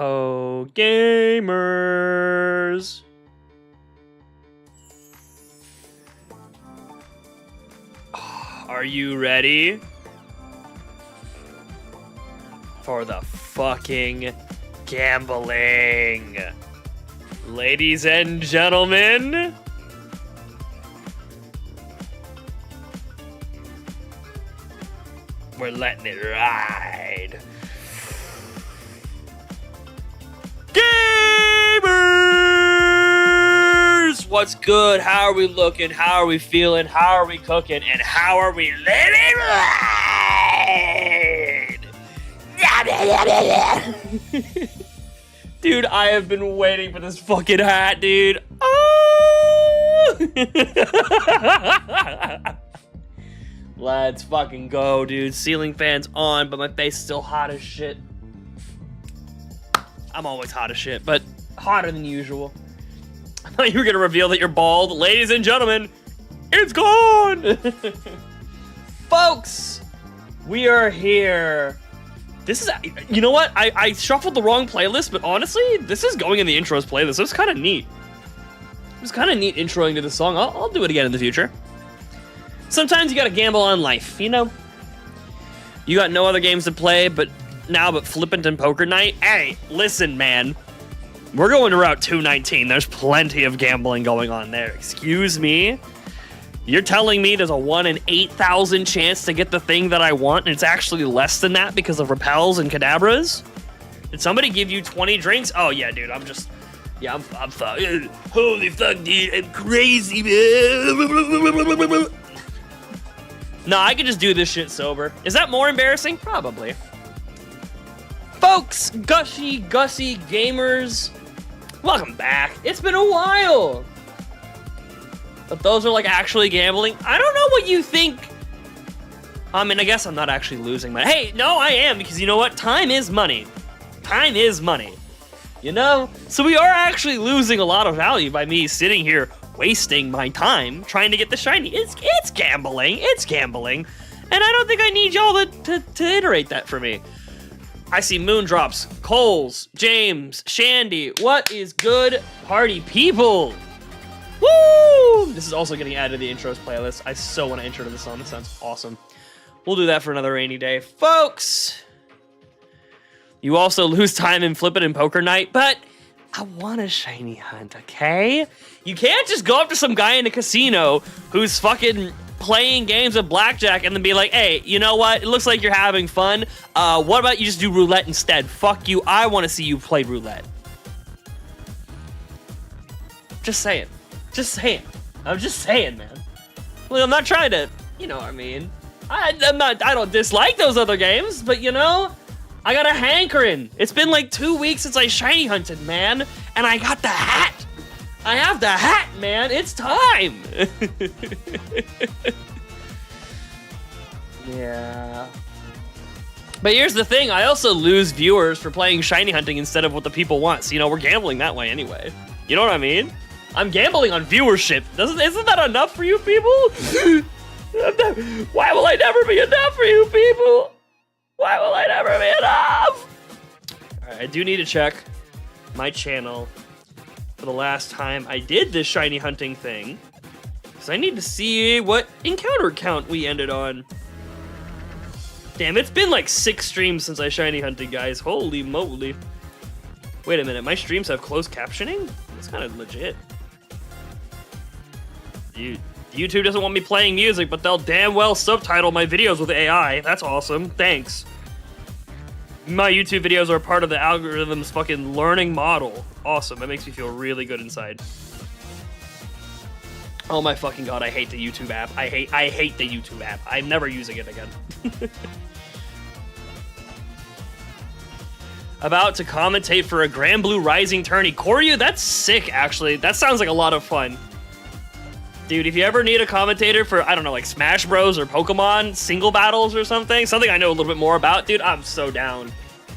Oh, gamers. Are you ready for the fucking gambling? Ladies and gentlemen, we're letting it ride. Gamers! What's good? How are we looking? How are we feeling? How are we cooking? And how are we letting it ride? Dude, I have been waiting for this fucking hat, dude. Oh! Let's fucking go, dude. Ceiling fan's on, but my face is still hot as shit. I'm always hot as shit, but hotter than usual. I thought you were gonna reveal that you're bald. Ladies and gentlemen, it's gone! Folks, we are here. This is, you know what? I shuffled the wrong playlist, but honestly, this is going in the intros playlist. It was kind of neat. It was kind of neat introing to the song. I'll do it again in the future. Sometimes you gotta gamble on life, you know? You got no other games to play but Flippant and Poker Night. Hey, listen, man. We're going to Route 219. There's plenty of gambling going on there. Excuse me? You're telling me there's a 1 in 8,000 chance to get the thing that I want, and it's actually less than that because of repels and cadabras? Did somebody give you 20 drinks? Oh, yeah, dude, I'm fucked. Holy fuck, dude, I'm crazy, man. No, I can just do this shit sober. Is that more embarrassing? Probably. Folks, gushy gamers, welcome back. It's been a while. But those are like actually gambling. I don't know what you think. I mean, I guess I'm not actually losing money. Hey, no, I am, because you know what? Time is money. Time is money. You know? So we are actually losing a lot of value by me sitting here wasting my time trying to get the shiny. It's gambling. It's gambling. And I don't think I need y'all to iterate that for me. I see Moondrops, Coles, James, Shandy. What is good, party people? Woo! This is also getting added to the intros playlist. I so want to intro to this song. This sounds awesome. We'll do that for another rainy day. Folks, you also lose time in Flippin' and Poker Night, but I want a shiny hunt, okay? You can't just go up to some guy in a casino who's fucking playing games of blackjack and then be like, hey, you know what? It looks like you're having fun. What about you just do roulette instead? Fuck you. I want to see you play roulette. Just saying. Just saying. I'm just saying, man. Well, I'm not trying to, you know what I mean. I don't dislike those other games, but you know, I got a hankering. It's been like 2 weeks since I shiny hunted, man, and I got the hat. I have the hat, man. It's time. Yeah. But here's the thing. I also lose viewers for playing shiny hunting instead of what the people want. So, you know, we're gambling that way anyway. You know what I mean? I'm gambling on viewership. Isn't that enough for you people? Why will I never be enough for you people? Why will I never be enough? All right, I do need to check my channel for the last time I did this shiny hunting thing, because I need to see what encounter count we ended on. Damn, it's been like 6 streams since I shiny hunted, guys. Holy moly. Wait a minute, my streams have closed captioning? That's kind of legit. YouTube doesn't want me playing music, but they'll damn well subtitle my videos with AI. That's awesome. Thanks. My YouTube videos are part of the algorithm's fucking learning model. Awesome. That makes me feel really good inside. Oh my fucking god, I hate the YouTube app. I hate the YouTube app. I'm never using it again. About to commentate for a Grand Blue Rising tourney. Koryu, that's sick, actually. That sounds like a lot of fun. Dude, if you ever need a commentator for, I don't know, like Smash Bros. Or Pokemon single battles or something I know a little bit more about, dude, I'm so down.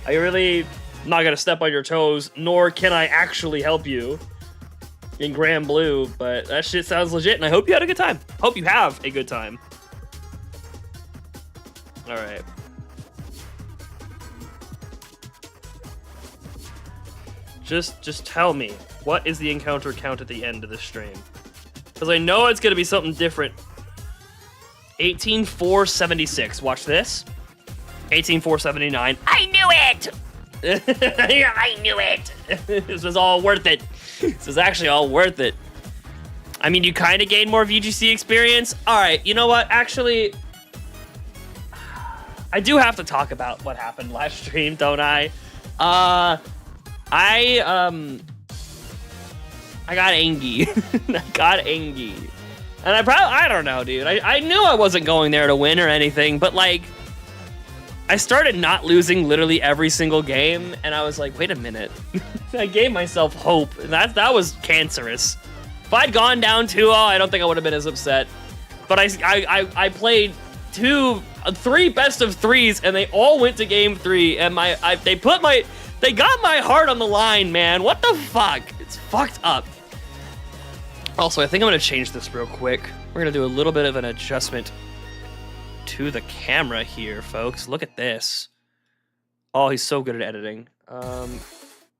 I really not gonna step on your toes, nor can I actually help you in Grand Blue, but that shit sounds legit, and I hope you had a good time. Hope you have a good time. All right. Just tell me, what is the encounter count at the end of this stream? Because I know it's going to be something different. 18,476. Watch this. 18,479. I knew it! I knew it! This was all worth it. This was actually all worth it. I mean, you kind of gain more VGC experience. All right, you know what? Actually, I do have to talk about what happened last stream, don't I? I got angry. I got angry. And I don't know, dude. I knew I wasn't going there to win or anything, but like, I started not losing literally every single game, and I was like, wait a minute. I gave myself hope, and that was cancerous. If I'd gone down 2-0, I don't think I would have been as upset. But I played 3 best of 3s, and they all went to game 3, and they got my heart on the line, man. What the fuck? It's fucked up. Also, I think I'm gonna change this real quick. We're gonna do a little bit of an adjustment to the camera here, folks. Look at this. Oh, he's so good at editing.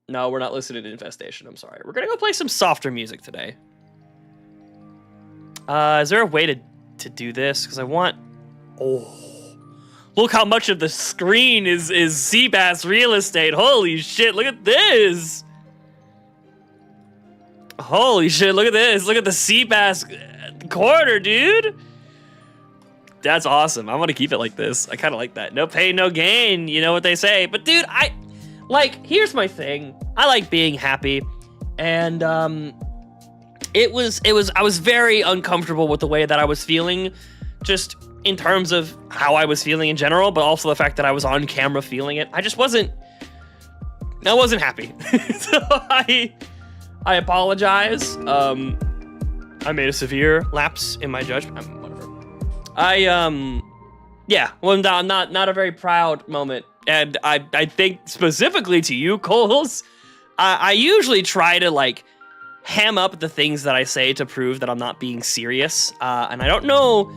No, we're not listening to Infestation. I'm sorry. We're gonna go play some softer music today. Is there a way to do this? Because I want... Oh. Look how much of the screen is Seabass real estate. Holy shit, look at this. Holy shit, look at this. Look at the Seabass corner, dude. That's awesome. I want to keep it like this. I kind of like that. No pain, no gain. You know what they say. But dude, here's my thing. I like being happy. And I was very uncomfortable with the way that I was feeling, just in terms of how I was feeling in general, but also the fact that I was on camera feeling it. I wasn't happy. So I apologize. I made a severe lapse in my judgment. Whatever. Yeah, well, not a very proud moment. And I think specifically to you, Coles, I usually try to like ham up the things that I say to prove that I'm not being serious. And I don't know,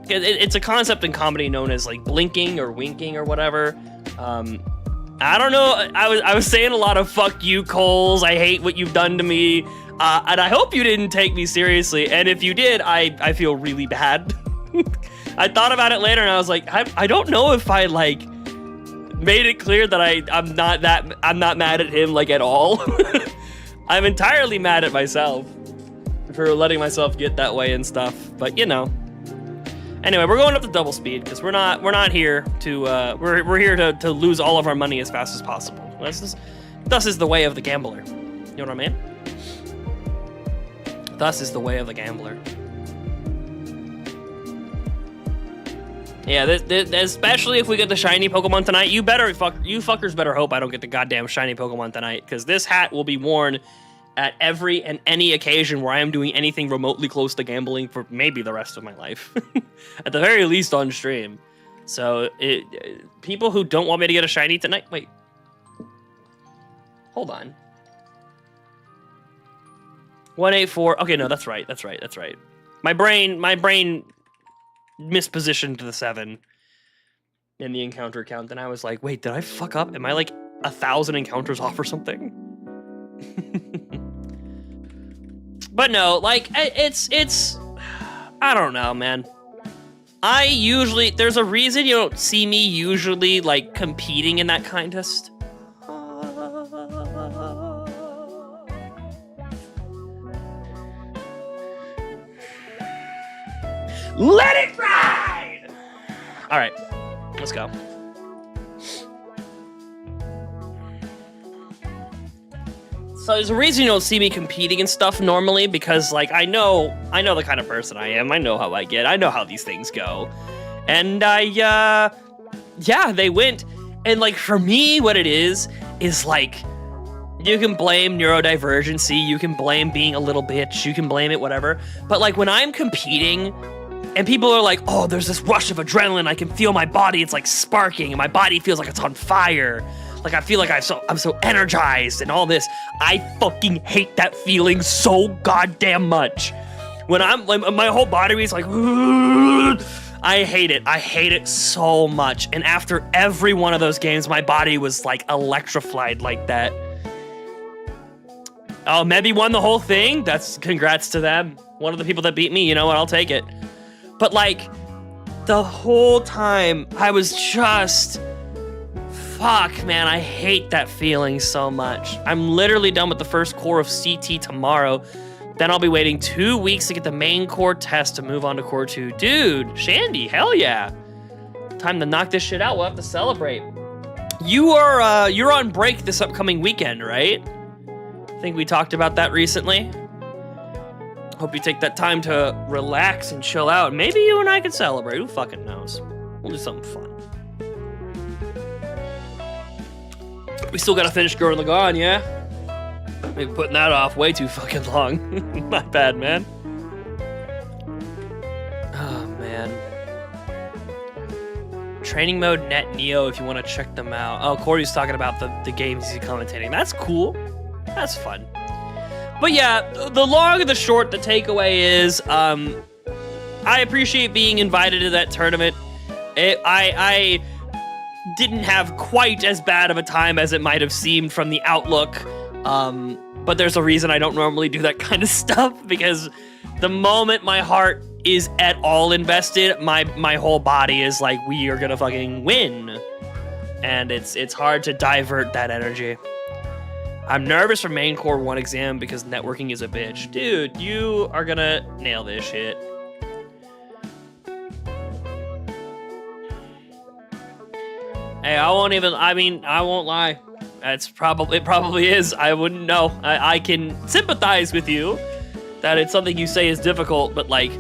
it's a concept in comedy known as like blinking or winking or whatever. I don't know. I was saying a lot of fuck you, Coles. I hate what you've done to me. And I hope you didn't take me seriously. And if you did, I feel really bad. I thought about it later and I was like, I don't know if I like made it clear that I'm not mad at him like at all. I'm entirely mad at myself for letting myself get that way and stuff. But you know. Anyway, we're going up to double speed because we're not here to we're here to lose all of our money as fast as possible. Thus is the way of the gambler. You know what I mean? Thus is the way of the gambler. Yeah, especially if we get the shiny Pokemon tonight, you fuckers better hope I don't get the goddamn shiny Pokemon tonight, because this hat will be worn at every and any occasion where I am doing anything remotely close to gambling for maybe the rest of my life. At the very least on stream. So, people who don't want me to get a shiny tonight, wait. Hold on. 184, okay, no, that's right. My brain mispositioned the 7 in the encounter count, and I was like, wait, did I fuck up? Am I like 1,000 encounters off or something? But no, like, it's I don't know, man. There's a reason you don't see me usually, like, competing in that contest. Let it ride! All right, let's go. So there's a reason you don't see me competing and stuff normally, because like I know the kind of person I am. I know how I get. I know how these things go. And yeah, they went. And like for me, what it is like you can blame neurodivergency, you can blame being a little bitch, you can blame it, whatever. But like when I'm competing and people are like, oh, there's this rush of adrenaline, I can feel my body, it's like sparking, and my body feels like it's on fire. Like, I feel like I'm so energized and all this. I fucking hate that feeling so goddamn much. When my whole body is like, I hate it. I hate it so much. And after every one of those games, my body was like electrified like that. Oh, maybe won the whole thing? That's congrats to them. One of the people that beat me, you know what, I'll take it. But like, the whole time, I was just, fuck, man, I hate that feeling so much. I'm literally done with the first core of CT tomorrow. Then I'll be waiting 2 weeks to get the main core test to move on to core 2. Dude, Shandy, hell yeah. Time to knock this shit out, we'll have to celebrate. You're on break this upcoming weekend, right? I think we talked about that recently. Hope you take that time to relax and chill out. Maybe you and I can celebrate, who fucking knows? We'll do something fun. We still gotta finish Girl in the Gone, yeah? Maybe putting that off way too fucking long. My bad, man. Oh, man. Training Mode Net Neo if you want to check them out. Oh, Corey's talking about the games he's commentating. That's cool. That's fun. But yeah, the long and the short, the takeaway is, I appreciate being invited to that tournament. I didn't have quite as bad of a time as it might have seemed from the outlook. But there's a reason I don't normally do that kind of stuff, because the moment my heart is at all invested, my whole body is like, we are gonna fucking win. And it's hard to divert that energy. I'm nervous for main core 1 exam because networking is a bitch. Dude, you are gonna nail this shit. Hey, I won't lie. It probably is. I wouldn't know. I can sympathize with you that it's something you say is difficult, but like,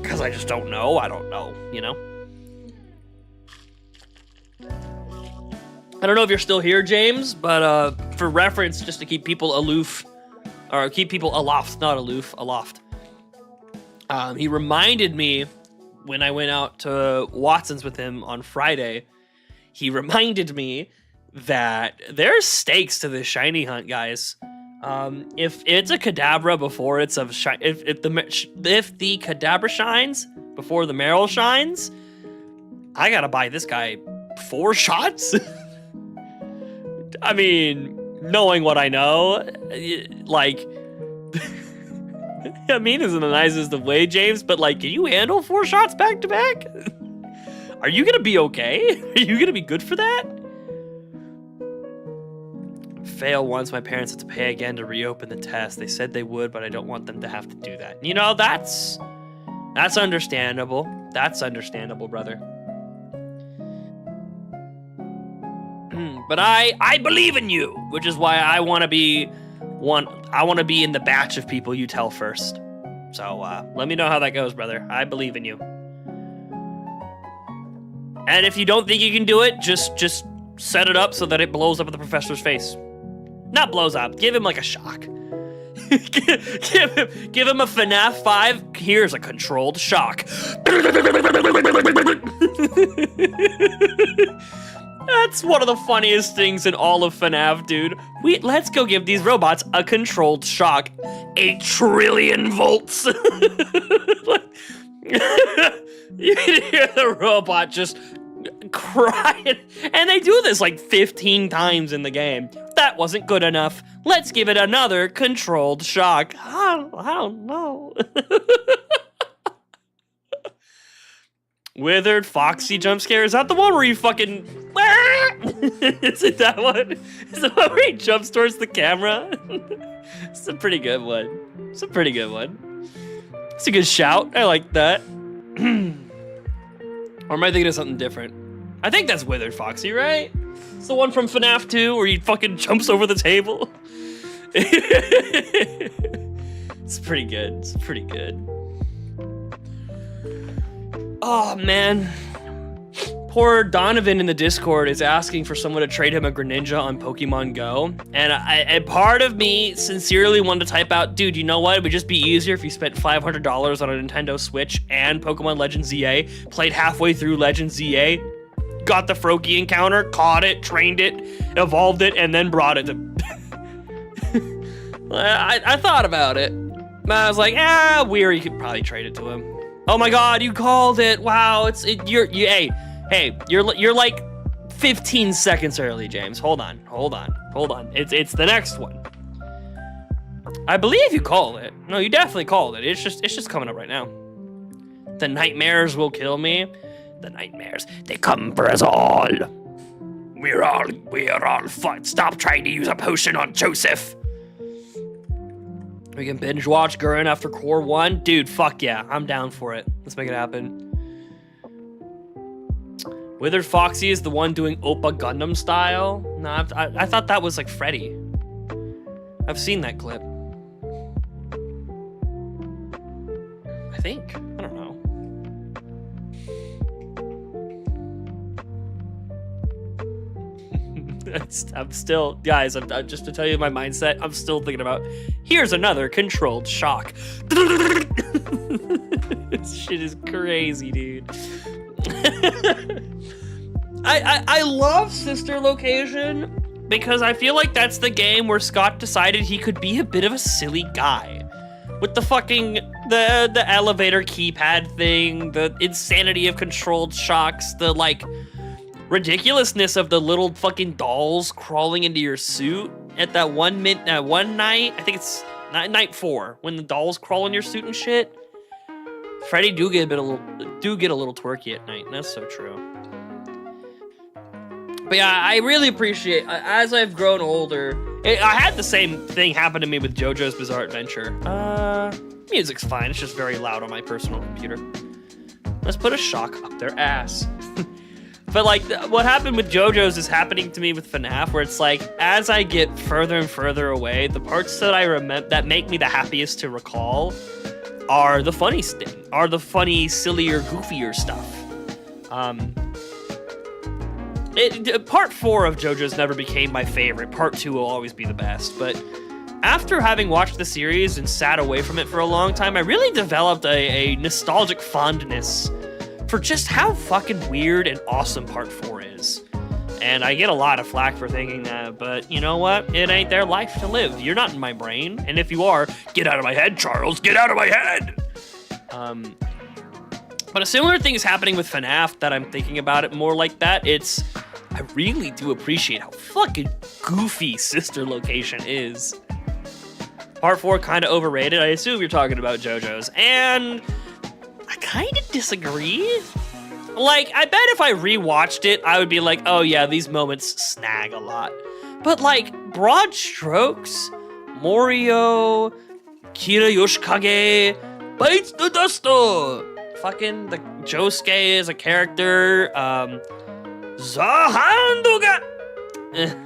because I just don't know, I don't know, you know? I don't know if you're still here, James, but for reference, just to keep people aloof, or keep people aloft, not aloof, aloft. He reminded me when I went out to Watson's with him on Friday, he reminded me that there's stakes to this shiny hunt, guys. If it's a Kadabra before it's of if the Kadabra shines before the Marill shines, I gotta buy this guy 4 shots. I mean, knowing what I know, like, I mean, isn't the nicest of way, James, but like, can you handle 4 shots back to back? Are you gonna be okay? Are you gonna be good for that? Fail once, my parents have to pay again to reopen the test. They said they would, but I don't want them to have to do that. You know, that's understandable. That's understandable, brother. But I believe in you, which is why I want to be in the batch of people you tell first. So let me know how that goes, brother. I believe in you. And if you don't think you can do it, just set it up so that it blows up in the professor's face. Not blows up. Give him like a shock. give him a FNAF 5. Here's a controlled shock. That's one of the funniest things in all of FNAF, dude. Let's go give these robots a controlled shock. 8 trillion volts. You can hear the robot just crying. And they do this like 15 times in the game. That wasn't good enough. Let's give it another controlled shock. I don't know. Withered Foxy jump scare. Is that the one where you fucking... Is it that one? Is the one where he jumps towards the camera? It's a pretty good one. It's a pretty good one. It's a good shout. I like that. Or am I thinking of something different? I think that's Withered Foxy, right? It's the one from FNAF 2 where he fucking jumps over the table. It's pretty good. It's pretty good. Oh, man. Poor Donovan in the Discord is asking for someone to trade him a Greninja on Pokemon Go. And part of me sincerely wanted to type out, dude, you know what? It would just be easier if you spent $500 on a Nintendo Switch and Pokemon Legends ZA, played halfway through Legends ZA, got the Froakie encounter, caught it, trained it, evolved it, and then brought it to... I thought about it. I was like, Weary could probably trade it to him. Oh my god, you called it. Wow, you're like 15 seconds early, James. Hold on. It's the next one. I believe you called it. No, you definitely called it. It's just coming up right now. The nightmares will kill me. The nightmares, they come for us all. We're all fun. Stop trying to use a potion on Joseph. We can binge watch Gurren after Core 1. Dude, fuck yeah. I'm down for it. Let's make it happen. Withered Foxy is the one doing Oppa Gundam style. No, I thought that was like Freddy. I've seen that clip. I think. I don't know. I'm still, guys, I'm just to tell you my mindset, I'm still thinking about, here's another controlled shock. This shit is crazy, dude. I love Sister Location because I feel like that's the game where Scott decided he could be a bit of a silly guy. With the fucking, the elevator keypad thing, the insanity of controlled shocks, the like, ridiculousness of the little fucking dolls crawling into your suit at that one night, I think it's night 4, when the dolls crawl in your suit and shit. Freddy do get a little twerky at night, and that's so true. But yeah, I really appreciate, as I've grown older, I had the same thing happen to me with JoJo's Bizarre Adventure. Music's fine, it's just very loud on my personal computer. Let's put a shock up their ass. But like, what happened with JoJo's is happening to me with FNAF, where it's like, as I get further and further away, the parts that I remember that make me the happiest to recall are the funny thing, are the funny, sillier, goofier stuff. Part 4 of JoJo's never became my favorite. Part 2 will always be the best. But after having watched the series and sat away from it for a long time, I really developed a nostalgic fondness for just how fucking weird and awesome Part 4 is. And I get a lot of flack for thinking that, but you know what? It ain't their life to live. You're not in my brain, and if you are, get out of my head, Charles, get out of my head! But a similar thing is happening with FNAF that I'm thinking about it more like that. I really do appreciate how fucking goofy Sister Location is. Part 4 kind of overrated. I assume you're talking about JoJo's, and I kind of disagree. Like, I bet if I rewatched it, I would be like, oh yeah, these moments snag a lot. But like, broad strokes, Morio, Kira Yoshikage, bites the duster. Fucking the Josuke is a character. Zahandoga.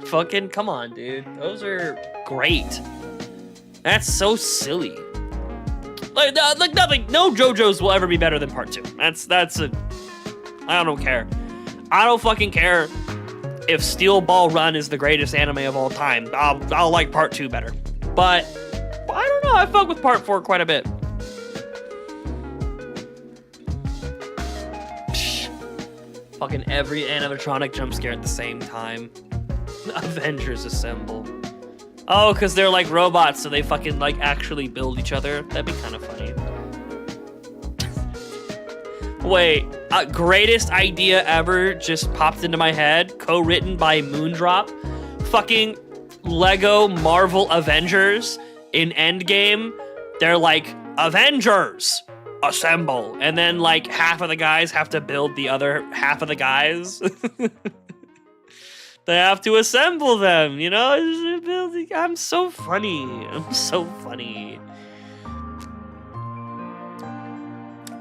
Fucking come on, dude. Those are great. That's so silly. Like nothing. No JoJo's will ever be better than Part 2. That's a. I don't care. I don't fucking care if Steel Ball Run is the greatest anime of all time. I'll like Part 2 better. But I don't know. I fuck with Part 4 quite a bit. Fucking every animatronic jump scare at the same time. Avengers Assemble. Oh, because they're like robots, so they fucking like actually build each other. That'd be kind of funny. Wait, greatest idea ever just popped into my head. Co-written by Moondrop. Fucking Lego Marvel Avengers in Endgame. They're like, Avengers! Assemble, and then like half of the guys have to build the other half of the guys. They have to assemble them, you know? I'm so funny. I'm so funny.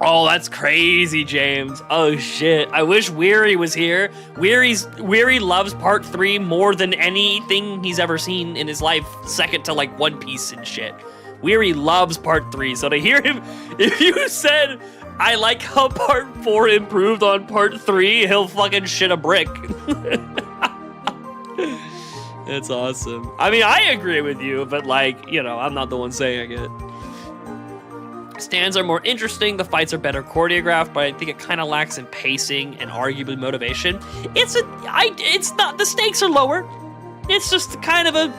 Oh, that's crazy, James. Oh shit. I wish Weary was here. Weary loves Part 3 more than anything he's ever seen in his life, second to like One Piece and shit. Weary loves Part 3, so to hear him, if you said, I like how Part 4 improved on Part 3, he'll fucking shit a brick. It's awesome. I mean, I agree with you, but like, you know, I'm not the one saying it. Stands are more interesting, the fights are better choreographed, but I think it kind of lacks in pacing and arguably motivation. It's not, the stakes are lower. It's just kind of a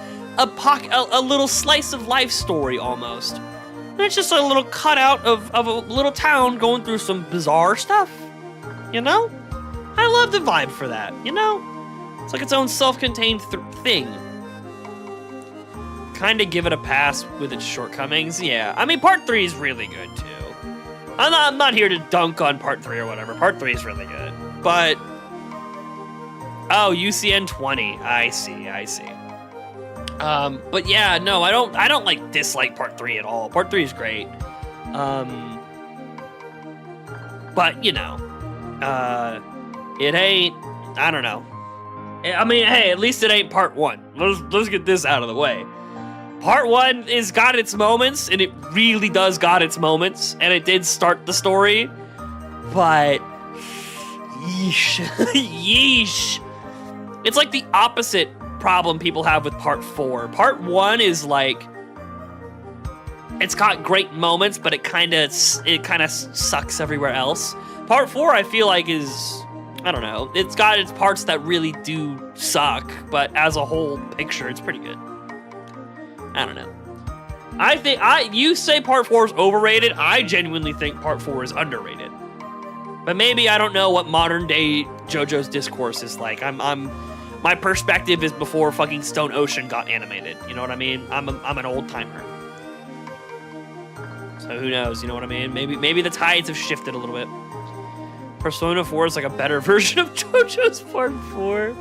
little slice of life story almost. And it's just a little cutout of a little town going through some bizarre stuff, you know? I love the vibe for that, you know? It's like its own self-contained thing. kind of give it a pass with its shortcomings. Yeah, I mean, Part 3 is really good, too. I'm not here to dunk on Part 3 or whatever. Part 3 is really good. But... Oh, UCN 20. I see. But yeah, no, I don't like dislike Part 3 at all. Part 3 is great. But, you know, it ain't, I don't know. I mean, hey, at least it ain't Part 1. Let's get this out of the way. Part 1 is got its moments, and it really does got its moments, and it did start the story, but yeesh. Yeesh. It's like the opposite problem people have with Part 4. Part 1 is like, it's got great moments, but it kind of sucks everywhere else. Part 4, I feel like, is, I don't know, it's got its parts that really do suck, but as a whole picture, it's pretty good. I don't know. You say Part 4 is overrated. I genuinely think Part 4 is underrated. But maybe I don't know what modern day JoJo's discourse is like. My perspective is before fucking Stone Ocean got animated. You know what I mean? I'm an old timer. So who knows? You know what I mean? Maybe the tides have shifted a little bit. Persona 4 is like a better version of JoJo's Part 4.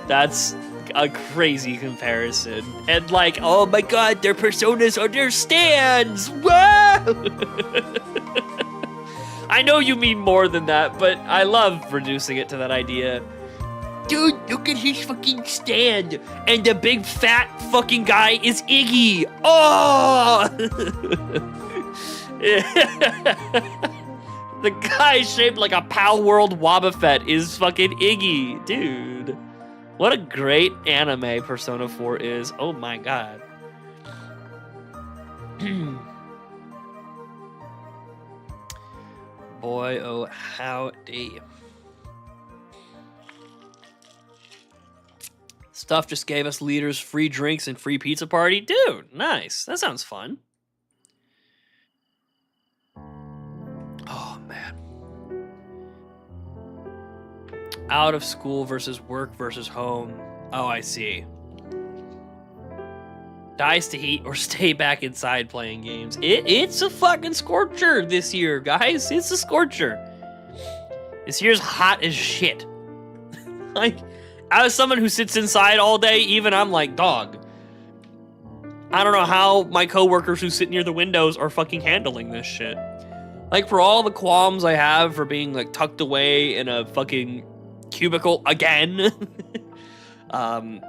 That's a crazy comparison. And like, oh my god, their personas are their stands! Whoa! I know you mean more than that, but I love reducing it to that idea. Dude, look at his fucking stand! And the big fat fucking guy is Iggy! Oh! The guy shaped like a Pal World Wobbuffet is fucking Iggy, dude. What a great anime Persona 4 is. Oh my god. Boy, oh howdy. Stuff just gave us leaders free drinks and free pizza party. Dude, nice. That sounds fun. Oh, man. Out of school versus work versus home. Oh, I see. Dies to heat or stay back inside playing games. It's a fucking scorcher this year, guys. It's a scorcher. This year's hot as shit. Like, as someone who sits inside all day, even I'm like, dog. I don't know how my coworkers who sit near the windows are fucking handling this shit. Like, for all the qualms I have for being, like, tucked away in a fucking cubicle again, I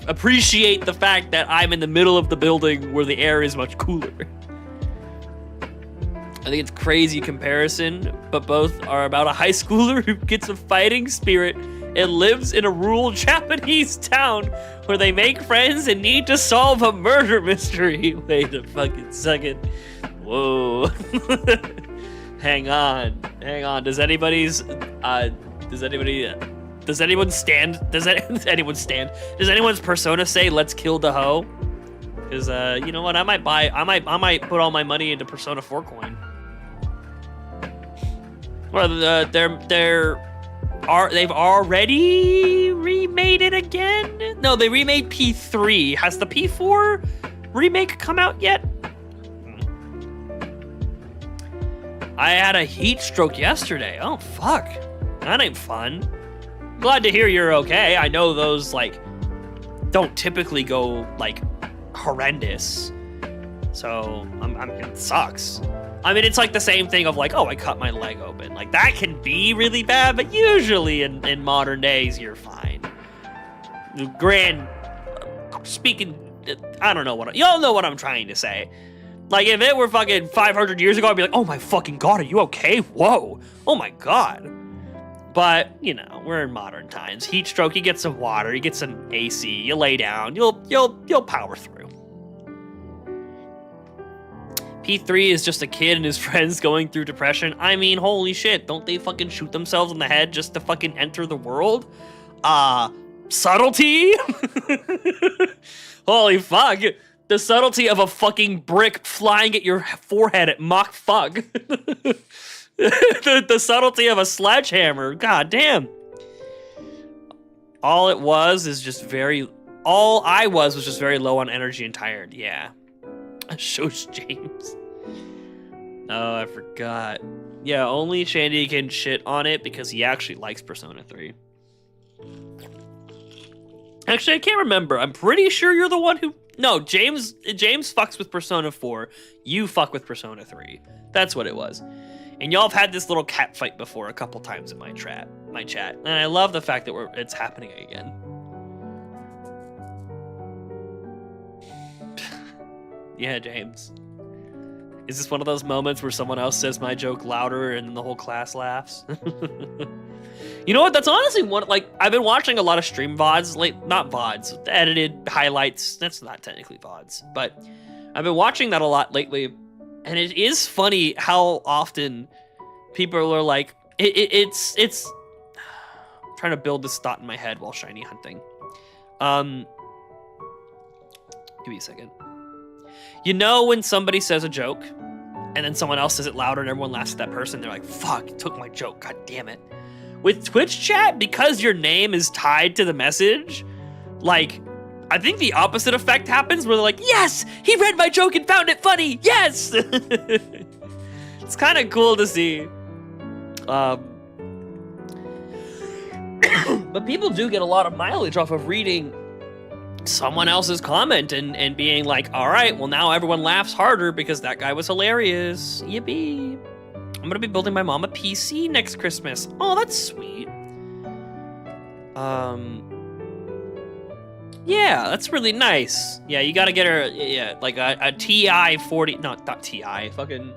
appreciate the fact that I'm in the middle of the building where the air is much cooler. I think it's crazy comparison, but both are about a high schooler who gets a fighting spirit and lives in a rural Japanese town where they make friends and need to solve a murder mystery. Wait a fucking second. Whoa. Hang on. Does anyone stand? Does anyone's persona say let's kill the hoe? Because you know what, I might put all my money into Persona 4 coin. Well, they've already remade it again? No, they remade P3. Has the P4 remake come out yet? I had a heat stroke yesterday. Oh, fuck. That ain't fun. Glad to hear you're okay. I know those, like, don't typically go, like, horrendous. So, it sucks. I mean, it's like the same thing of like, oh, I cut my leg open. Like, that can be really bad, but usually in modern days, you're fine. Speaking, I don't know y'all know what I'm trying to say. Like, if it were fucking 500 years ago, I'd be like, oh my fucking god, are you okay? Whoa. Oh my god. But, you know, we're in modern times. Heat stroke, you get some water, you get some AC, you lay down, you'll power through. P3 is just a kid and his friends going through depression. I mean, holy shit, don't they fucking shoot themselves in the head just to fucking enter the world? Subtlety? Holy fuck. The subtlety of a fucking brick flying at your forehead at Mach fuck. the subtlety of a sledgehammer. God damn. All it was is just very All I was just very low on energy and tired. Yeah. Shows James. Oh, I forgot. Yeah, only Shandy can shit on it because he actually likes Persona 3. Actually, I can't remember. I'm pretty sure you're the one who... No, James fucks with Persona 4. You fuck with Persona 3. That's what it was. And y'all have had this little cat fight before a couple times in my chat. And I love the fact that it's happening again. Yeah, James. Is this one of those moments where someone else says my joke louder and then the whole class laughs? You know what? That's honestly one, like, I've been watching a lot of stream VODs, not VODs, edited highlights. That's not technically VODs, but I've been watching that a lot lately. And it is funny how often people are like, it's I'm trying to build this thought in my head while shiny hunting. Give me a second. You know when somebody says a joke and then someone else says it louder and everyone laughs at that person, they're like, fuck, you took my joke, god damn it. With Twitch chat, because your name is tied to the message, like, I think the opposite effect happens where they're like, yes, he read my joke and found it funny, yes! It's kind of cool to see. But people do get a lot of mileage off of reading someone else's comment and being like, all right, well now everyone laughs harder because that guy was hilarious. Yippee. I'm gonna be building my mom a PC next Christmas. Oh, that's sweet. Yeah, that's really nice. Yeah, you gotta get her, yeah, like a TI 40, not TI, fucking,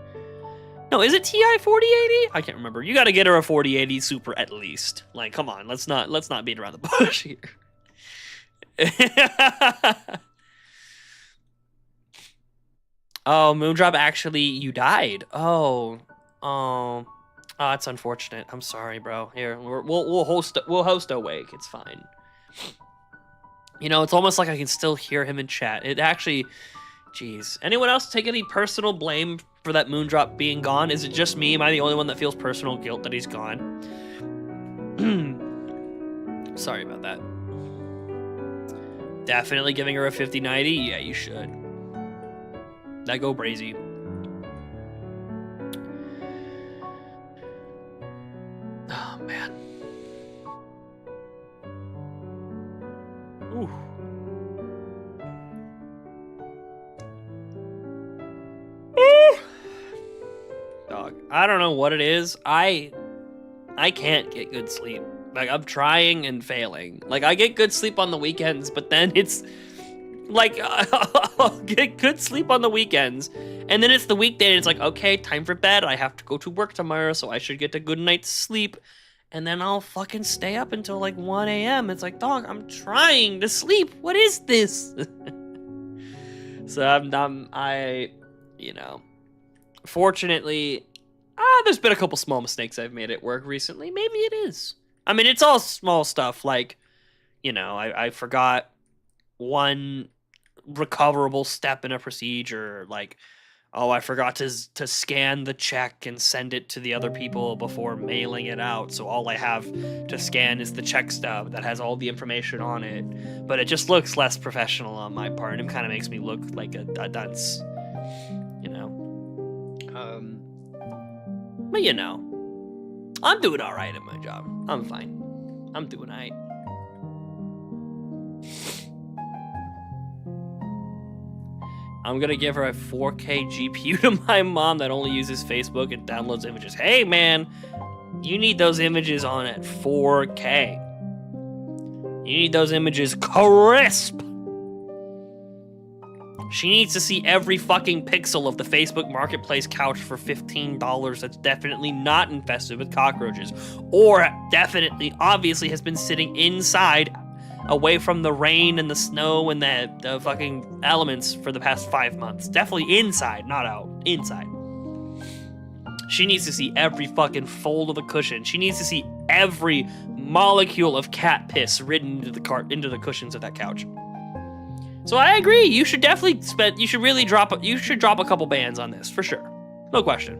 no, is it TI 4080? I can't remember. You gotta get her a 4080 Super at least. Like, come on, let's not beat around the bush here. Oh, Moondrop, actually, you died. Oh, it's unfortunate. I'm sorry, bro. Here, we'll host Awake. It's fine. You know, it's almost like I can still hear him in chat. It actually, jeez. Anyone else take any personal blame for that Moondrop being gone? Is it just me? Am I the only one that feels personal guilt that he's gone? Sorry about that. Definitely giving her a 50/90? Yeah, you should. That go brazy. Oh, man. Ooh. Dog, I don't know what it is. I can't get good sleep. Like, I'm trying and failing. Like, I get good sleep on the weekends, but then it's like, I'll get good sleep on the weekends, and then it's the weekday, and it's like, okay, time for bed. I have to go to work tomorrow, so I should get a good night's sleep. And then I'll fucking stay up until like 1 a.m. It's like, dog, I'm trying to sleep. What is this? So you know, fortunately, there's been a couple small mistakes I've made at work recently. Maybe it is. I mean, it's all small stuff. Like, you know, I forgot one recoverable step in a procedure. Like, oh, I forgot to scan the check and send it to the other people before mailing it out. So all I have to scan is the check stub that has all the information on it. But it just looks less professional on my part. It kind of makes me look like a dunce, you know. But you know, I'm doing all right at my job. I'm fine. I'm doing all right. I'm gonna give her a 4K GPU to my mom that only uses Facebook and downloads images. Hey man, you need those images on at 4K. You need those images crisp. She needs to see every fucking pixel of the Facebook Marketplace couch for $15 that's definitely not infested with cockroaches. Or definitely, obviously, has been sitting inside, away from the rain and the snow and the fucking elements for the past 5 months. Definitely inside, not out. Inside. She needs to see every fucking fold of the cushion. She needs to see every molecule of cat piss ridden into the cushions of that couch. So I agree. You should definitely you should drop a couple bands on this for sure. No question.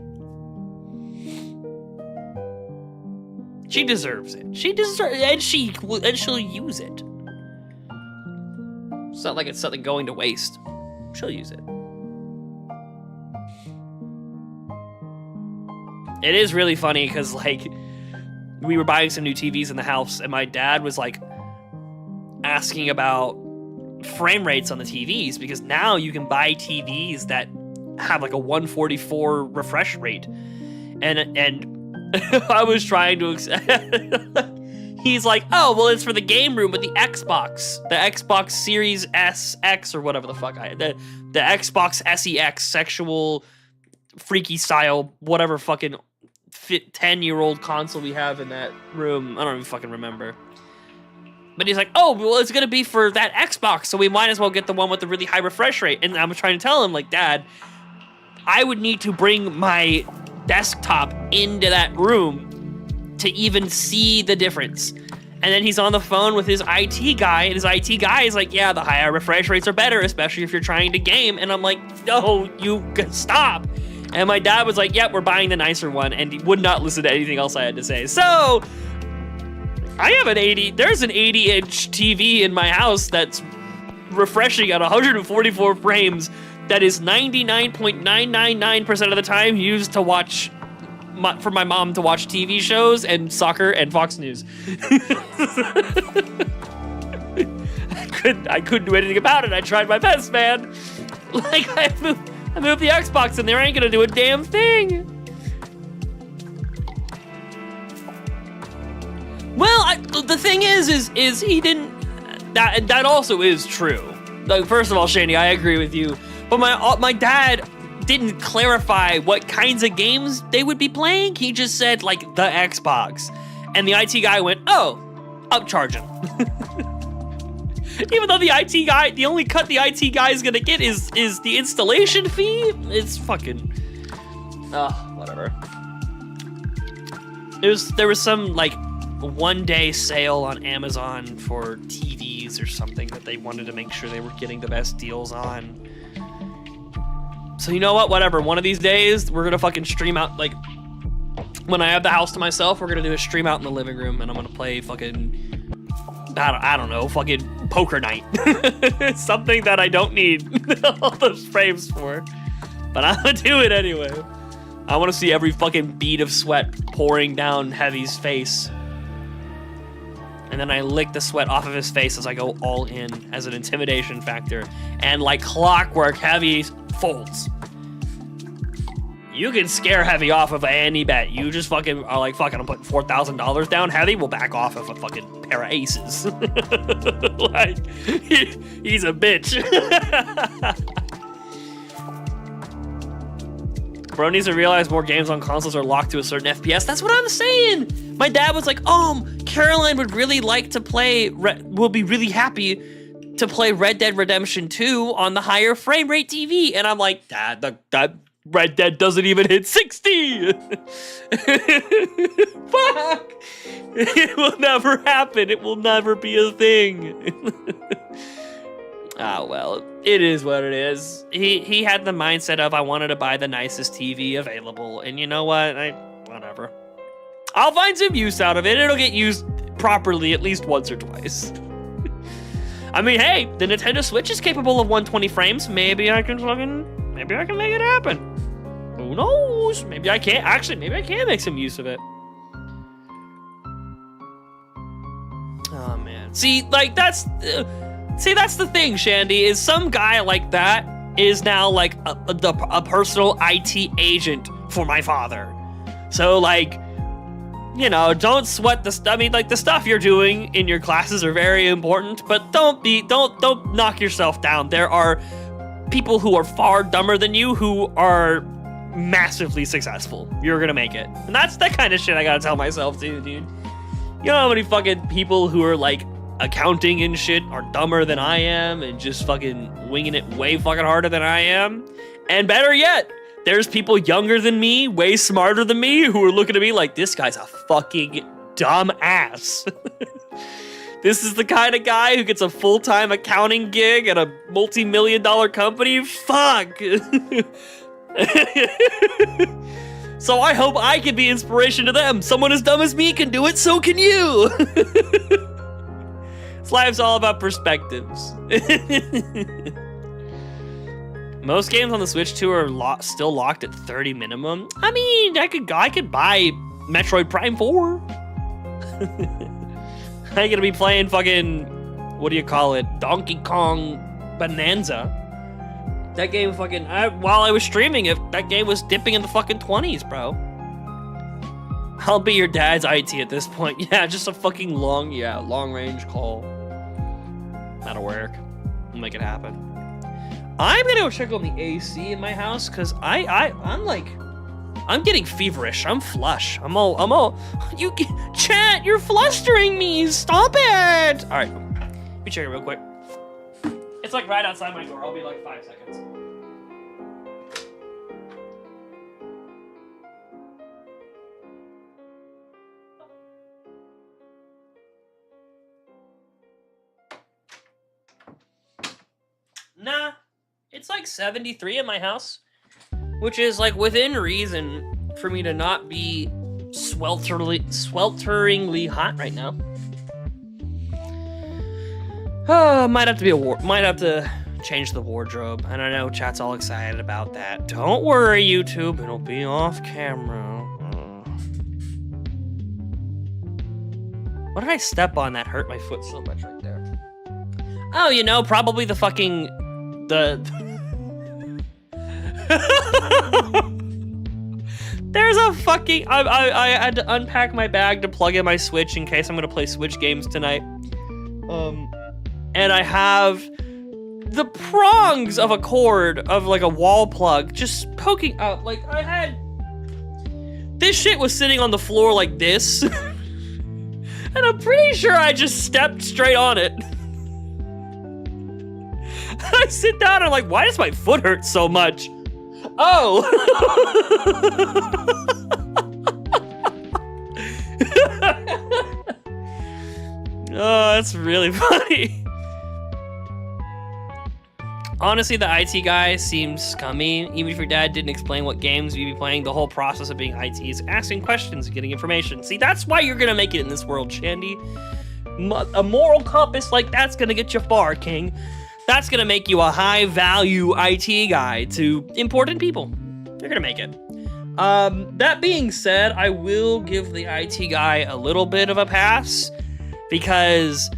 She deserves it. And she'll use it. It's not like it's something going to waste. She'll use it. It is really funny because, like, we were buying some new TVs in the house, and my dad was, like, asking about frame rates on the TVs, because now you can buy TVs that have, like, a 144 refresh rate. And I was trying to... He's like, oh, well, it's for the game room, but the Xbox Series S, X, or whatever the fuck the Xbox SEX, sexual, freaky style, whatever fucking 10-year-old console we have in that room. I don't even fucking remember. But he's like, oh, well, it's gonna be for that Xbox, so we might as well get the one with the really high refresh rate. And I'm trying to tell him, like, Dad, I would need to bring my desktop into that room to even see the difference. And then he's on the phone with his IT guy, and his IT guy is like, yeah, the higher refresh rates are better, especially if you're trying to game. And I'm like, no, you stop. And my dad was like, yep, we're buying the nicer one, and he would not listen to anything else I had to say. So I have there's an 80-inch TV in my house that's refreshing at 144 frames that is 99.999% of the time used to watch for my mom to watch TV shows and soccer and Fox News. I couldn't do anything about it. I tried my best, man. Like, I moved the Xbox and they ain't gonna do a damn thing. Well, the thing is he didn't. That also is true. Like, first of all, Shandy, I agree with you. But my dad didn't clarify what kinds of games they would be playing. He just said, like, the Xbox. And the IT guy went, oh, upcharge him. Even though the only cut the IT guy is gonna get is the installation fee. It's fucking, whatever. There was some, like, one-day sale on Amazon for TVs or something that they wanted to make sure they were getting the best deals on. So you know what? Whatever. One of these days, we're gonna fucking stream out, like, when I have the house to myself, we're gonna do a stream out in the living room, and I'm gonna play fucking, I don't know, fucking poker night. Something that I don't need all those frames for. But I'm gonna do it anyway. I wanna see every fucking bead of sweat pouring down Heavy's face. And then I lick the sweat off of his face as I go all in as an intimidation factor. And like clockwork, Heavy folds. You can scare Heavy off of any bet. You just fucking are like, fucking, I'm putting $4,000 down. Heavy will back off of a fucking pair of aces. Like, he's a bitch. Bro needs to realize more games on consoles are locked to a certain FPS. That's what I'm saying. My dad was like, Caroline would really like to play, will be really happy to play Red Dead Redemption 2 on the higher frame rate TV. And I'm like, Dad, that Red Dead doesn't even hit 60. Fuck. It will never happen. It will never be a thing. Well, it is what it is. He had the mindset of, I wanted to buy the nicest TV available. And you know what? Whatever. I'll find some use out of it. It'll get used properly at least once or twice. I mean, hey, the Nintendo Switch is capable of 120 frames. Maybe I can make it happen. Who knows? Maybe I can't. Actually, maybe I can make some use of it. Oh, man. See, that's the thing, Shandy, is some guy like that is now, like, a personal IT agent for my father. So, like, you know, don't sweat the stuff. I mean, like, the stuff you're doing in your classes are very important, but don't knock yourself down. There are people who are far dumber than you who are massively successful. You're gonna make it. And that's that kind of shit I gotta tell myself too, dude. You know how many fucking people who are, like, accounting and shit are dumber than I am and just fucking winging it way fucking harder than I am? And better yet, there's people younger than me, way smarter than me, who are looking at me like, this guy's a fucking dumb ass. This is the kind of guy who gets a full-time accounting gig at a multi-million-dollar company? Fuck. So I hope I can be inspiration to them. Someone as dumb as me can do it, so can you. life's all about perspectives. Most games on the Switch 2 are still locked at 30 minimum. I mean, I could buy Metroid Prime 4. I'm gonna be playing fucking, what do you call it? Donkey Kong Bonanza. That game fucking, while I was streaming it, that game was dipping in the fucking 20s, bro. I'll be your dad's IT at this point. Yeah, just a fucking long range call. That'll work. We'll make it happen. I'm gonna go check on the AC in my house, cause I'm getting feverish. I'm flush. Chat, you're flustering me. Stop it. All right, let me check it real quick. It's like right outside my door. I'll be like 5 seconds. Nah, it's like 73 in my house, which is like within reason for me to not be swelteringly hot right now. Might have to change the wardrobe. And I know chat's all excited about that. Don't worry, YouTube, it'll be off camera. What did I step on that hurt my foot so much right there? Oh, you know, probably the fucking There's a fucking I had to unpack my bag to plug in my Switch in case I'm gonna play Switch games tonight. And I have the prongs of a cord of like a wall plug just poking out. Like I had this shit was sitting on the floor like this. And I'm pretty sure I just stepped straight on it. I sit down and I'm like, why does my foot hurt so much? Oh. Oh, that's really funny. Honestly, the IT guy seems scummy. Even if your dad didn't explain what games you'd be playing, the whole process of being IT is asking questions and getting information. See, that's why you're gonna make it in this world, Shandy. A moral compass like that's gonna get you far, King. That's gonna make you a high-value IT guy to important people. You're gonna make it. That being said, I will give the IT guy a little bit of a pass because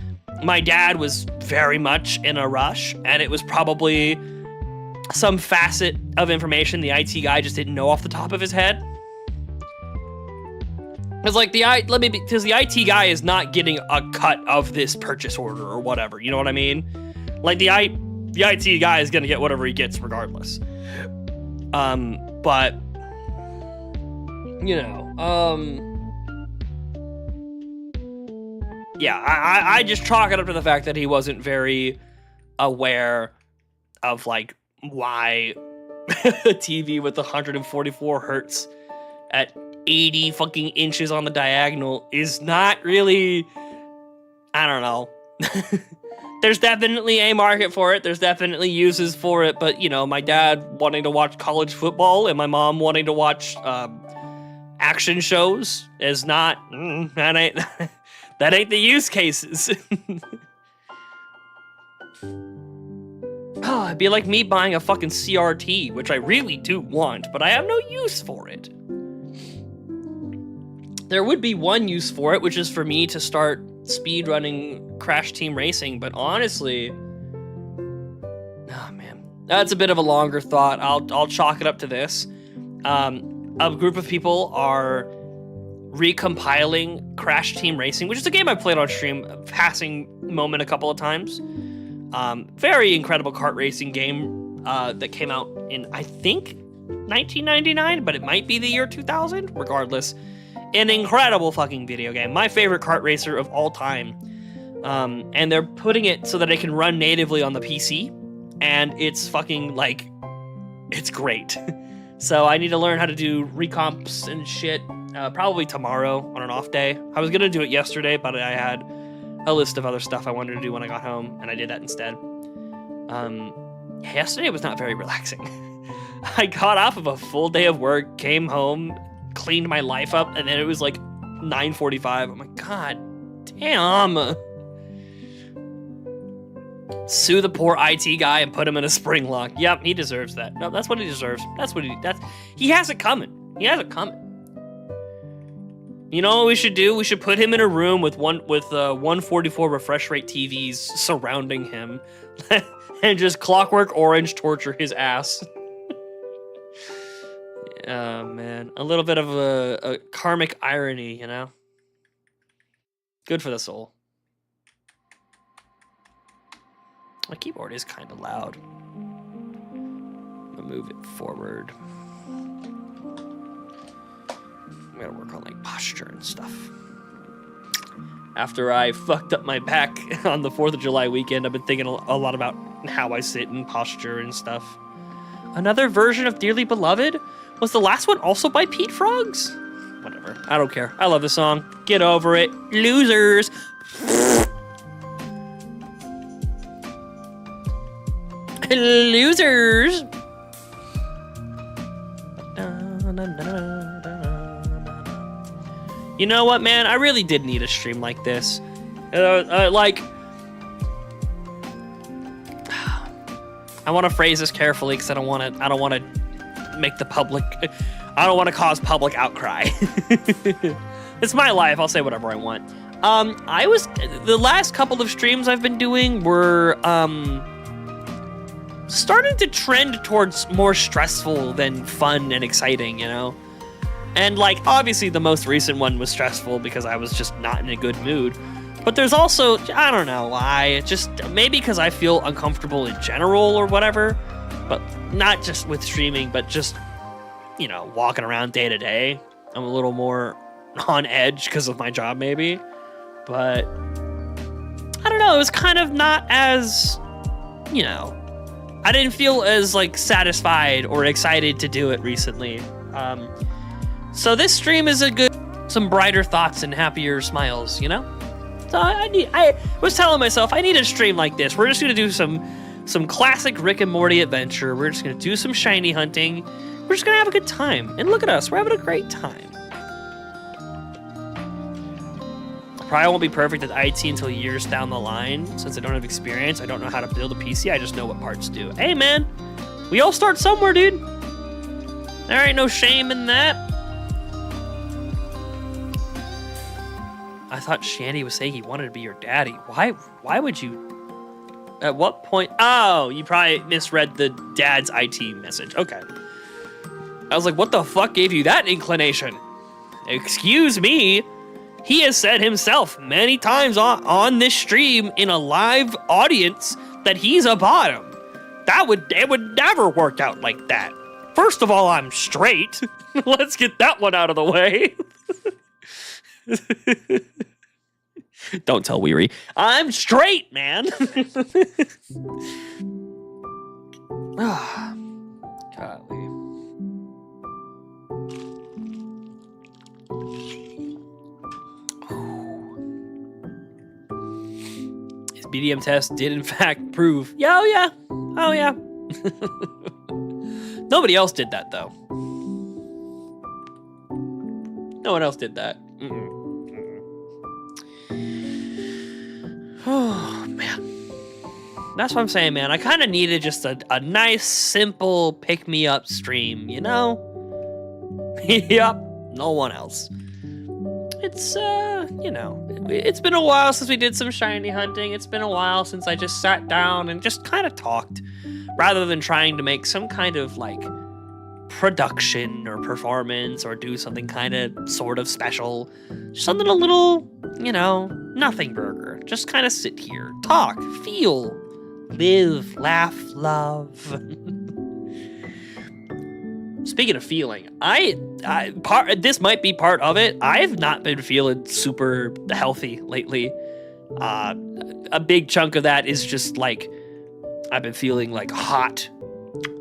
my dad was very much in a rush, and it was probably some facet of information the IT guy just didn't know off the top of his head. It's like because the IT guy is not getting a cut of this purchase order or whatever. You know what I mean? Like the IT guy is gonna get whatever he gets regardless. But you know, yeah, I just chalk it up to the fact that he wasn't very aware of like why a TV with 144 hertz at 80 fucking inches on the diagonal is not really, I don't know. There's definitely a market for it. There's definitely uses for it. But, you know, my dad wanting to watch college football and my mom wanting to watch action shows is not, that ain't the use cases. Oh, it'd be like me buying a fucking CRT, which I really do want, but I have no use for it. There would be one use for it, which is for me to start speedrunning Crash Team Racing, but honestly, oh man, that's a bit of a longer thought. I'll chalk it up to this. A group of people are recompiling Crash Team Racing, which is a game I played on stream, a passing moment a couple of times. Very incredible kart racing game that came out in, I think, 1999, but it might be the year 2000. Regardless, an incredible fucking video game. My favorite kart racer of all time. And they're putting it so that it can run natively on the PC, and it's fucking, like, it's great. So I need to learn how to do recomps and shit, probably tomorrow on an off day. I was gonna do it yesterday, but I had a list of other stuff I wanted to do when I got home, and I did that instead. Yesterday was not very relaxing. I got off of a full day of work, came home, cleaned my life up, and then it was like 9:45. I'm like, God damn. Sue the poor IT guy and put him in a spring lock. Yep, he deserves that. No, that's what he deserves. He has it coming. He has it coming. You know what we should do? We should put him in a room with 144 refresh rate TVs surrounding him and just Clockwork Orange torture his ass. Oh, man. A little bit of a karmic irony, you know? Good for the soul. My keyboard is kind of loud. I'm gonna move it forward. I gotta work on like posture and stuff. After I fucked up my back on the 4th of July weekend, I've been thinking a lot about how I sit and posture and stuff. Another version of Dearly Beloved? Was the last one also by Pete Frogs? Whatever. I don't care. I love the song. Get over it. Losers. Losers. You know what, man? I really did need a stream like this. Like, I want to phrase this carefully because I don't want to make the public. I don't want to cause public outcry. It's my life. I'll say whatever I want. The last couple of streams I've been doing were starting to trend towards more stressful than fun and exciting, you know? And like, obviously the most recent one was stressful because I was just not in a good mood. But there's also, I don't know why, just maybe because I feel uncomfortable in general or whatever, but not just with streaming, but just, you know, walking around day to day. I'm a little more on edge because of my job maybe, but I don't know, it was kind of not as, you know, I didn't feel as like satisfied or excited to do it recently. So this stream is some brighter thoughts and happier smiles, you know? So I was telling myself I need a stream like this. We're just gonna do some classic Rick and Morty adventure. We're just gonna do some shiny hunting. We're just gonna have a good time. And look at us, we're having a great time. Probably won't be perfect at IT until years down the line. Since I don't have experience, I don't know how to build a PC, I just know what parts do. Hey man, we all start somewhere, dude. There ain't no shame in that. I thought Shandy was saying he wanted to be your daddy. Why would you? At what point? Oh, you probably misread the dad's IT message. Okay. I was like, what the fuck gave you that inclination? Excuse me. He has said himself many times on this stream in a live audience that he's a bottom. It would never work out like that. First of all, I'm straight. Let's get that one out of the way. Don't tell Weary. I'm straight, man. Golly. His BDM test did in fact prove. Oh yeah. Oh yeah. Nobody else did that though. No one else did that. Oh, man. That's what I'm saying, man. I kind of needed just a nice, simple pick-me-up stream, you know? Yep, no one else. It's, you know, it's been a while since we did some shiny hunting. It's been a while since I just sat down and just kind of talked, rather than trying to make some kind of, like, production or performance or do something kind of sort of special. Just something a little, you know, nothing burger. Just kind of sit here, talk, feel, live, laugh, love. Speaking of feeling, this might be part of it. I've not been feeling super healthy lately. A big chunk of that is just like, I've been feeling like hot.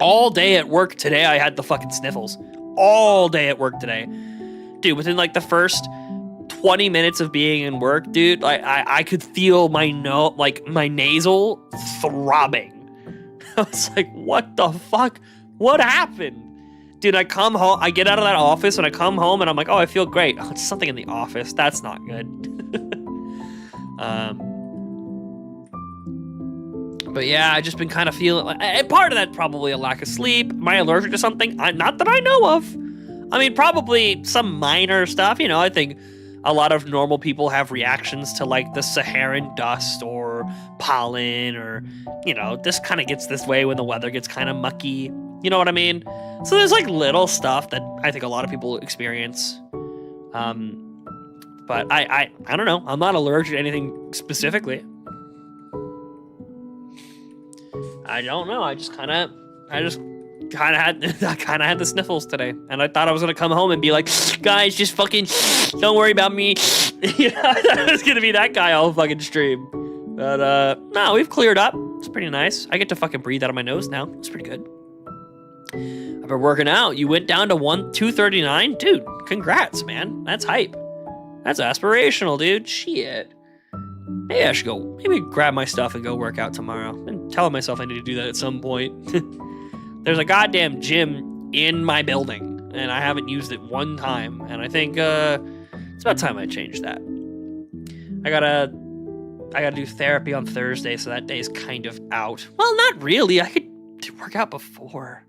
All day at work today, I had the fucking sniffles. All day at work today. Dude, within like the first 20 minutes of being in work, dude, I could feel my nasal throbbing. I was like, what the fuck? What happened? Dude, I come home, I get out of that office and I come home and I'm like, oh, I feel great. Oh, it's something in the office. That's not good. But yeah, I just been kind of feeling, and part of that probably a lack of sleep. Am I allergic to something? Not that I know of. I mean, probably some minor stuff. You know, I think a lot of normal people have reactions to like the Saharan dust or pollen, or, you know, this kind of gets this way when the weather gets kind of mucky. You know what I mean? So there's like little stuff that I think a lot of people experience. But I don't know. I'm not allergic to anything specifically. I don't know. I kind of had the sniffles today, and I thought I was gonna come home and be like, guys, just fucking don't worry about me. You know, I thought I was gonna be that guy all fucking stream. But no, we've cleared up. It's pretty nice. I get to fucking breathe out of my nose now. It's pretty good. I've been working out. You went down to 239, dude. Congrats, man. That's hype. That's aspirational, dude. Shit. Maybe I should go. Maybe grab my stuff and go work out tomorrow. I've been telling myself I need to do that at some point. There's a goddamn gym in my building, and I haven't used it one time. And I think it's about time I change that. I gotta do therapy on Thursday, so that day's kind of out. Well, not really. I could work out before.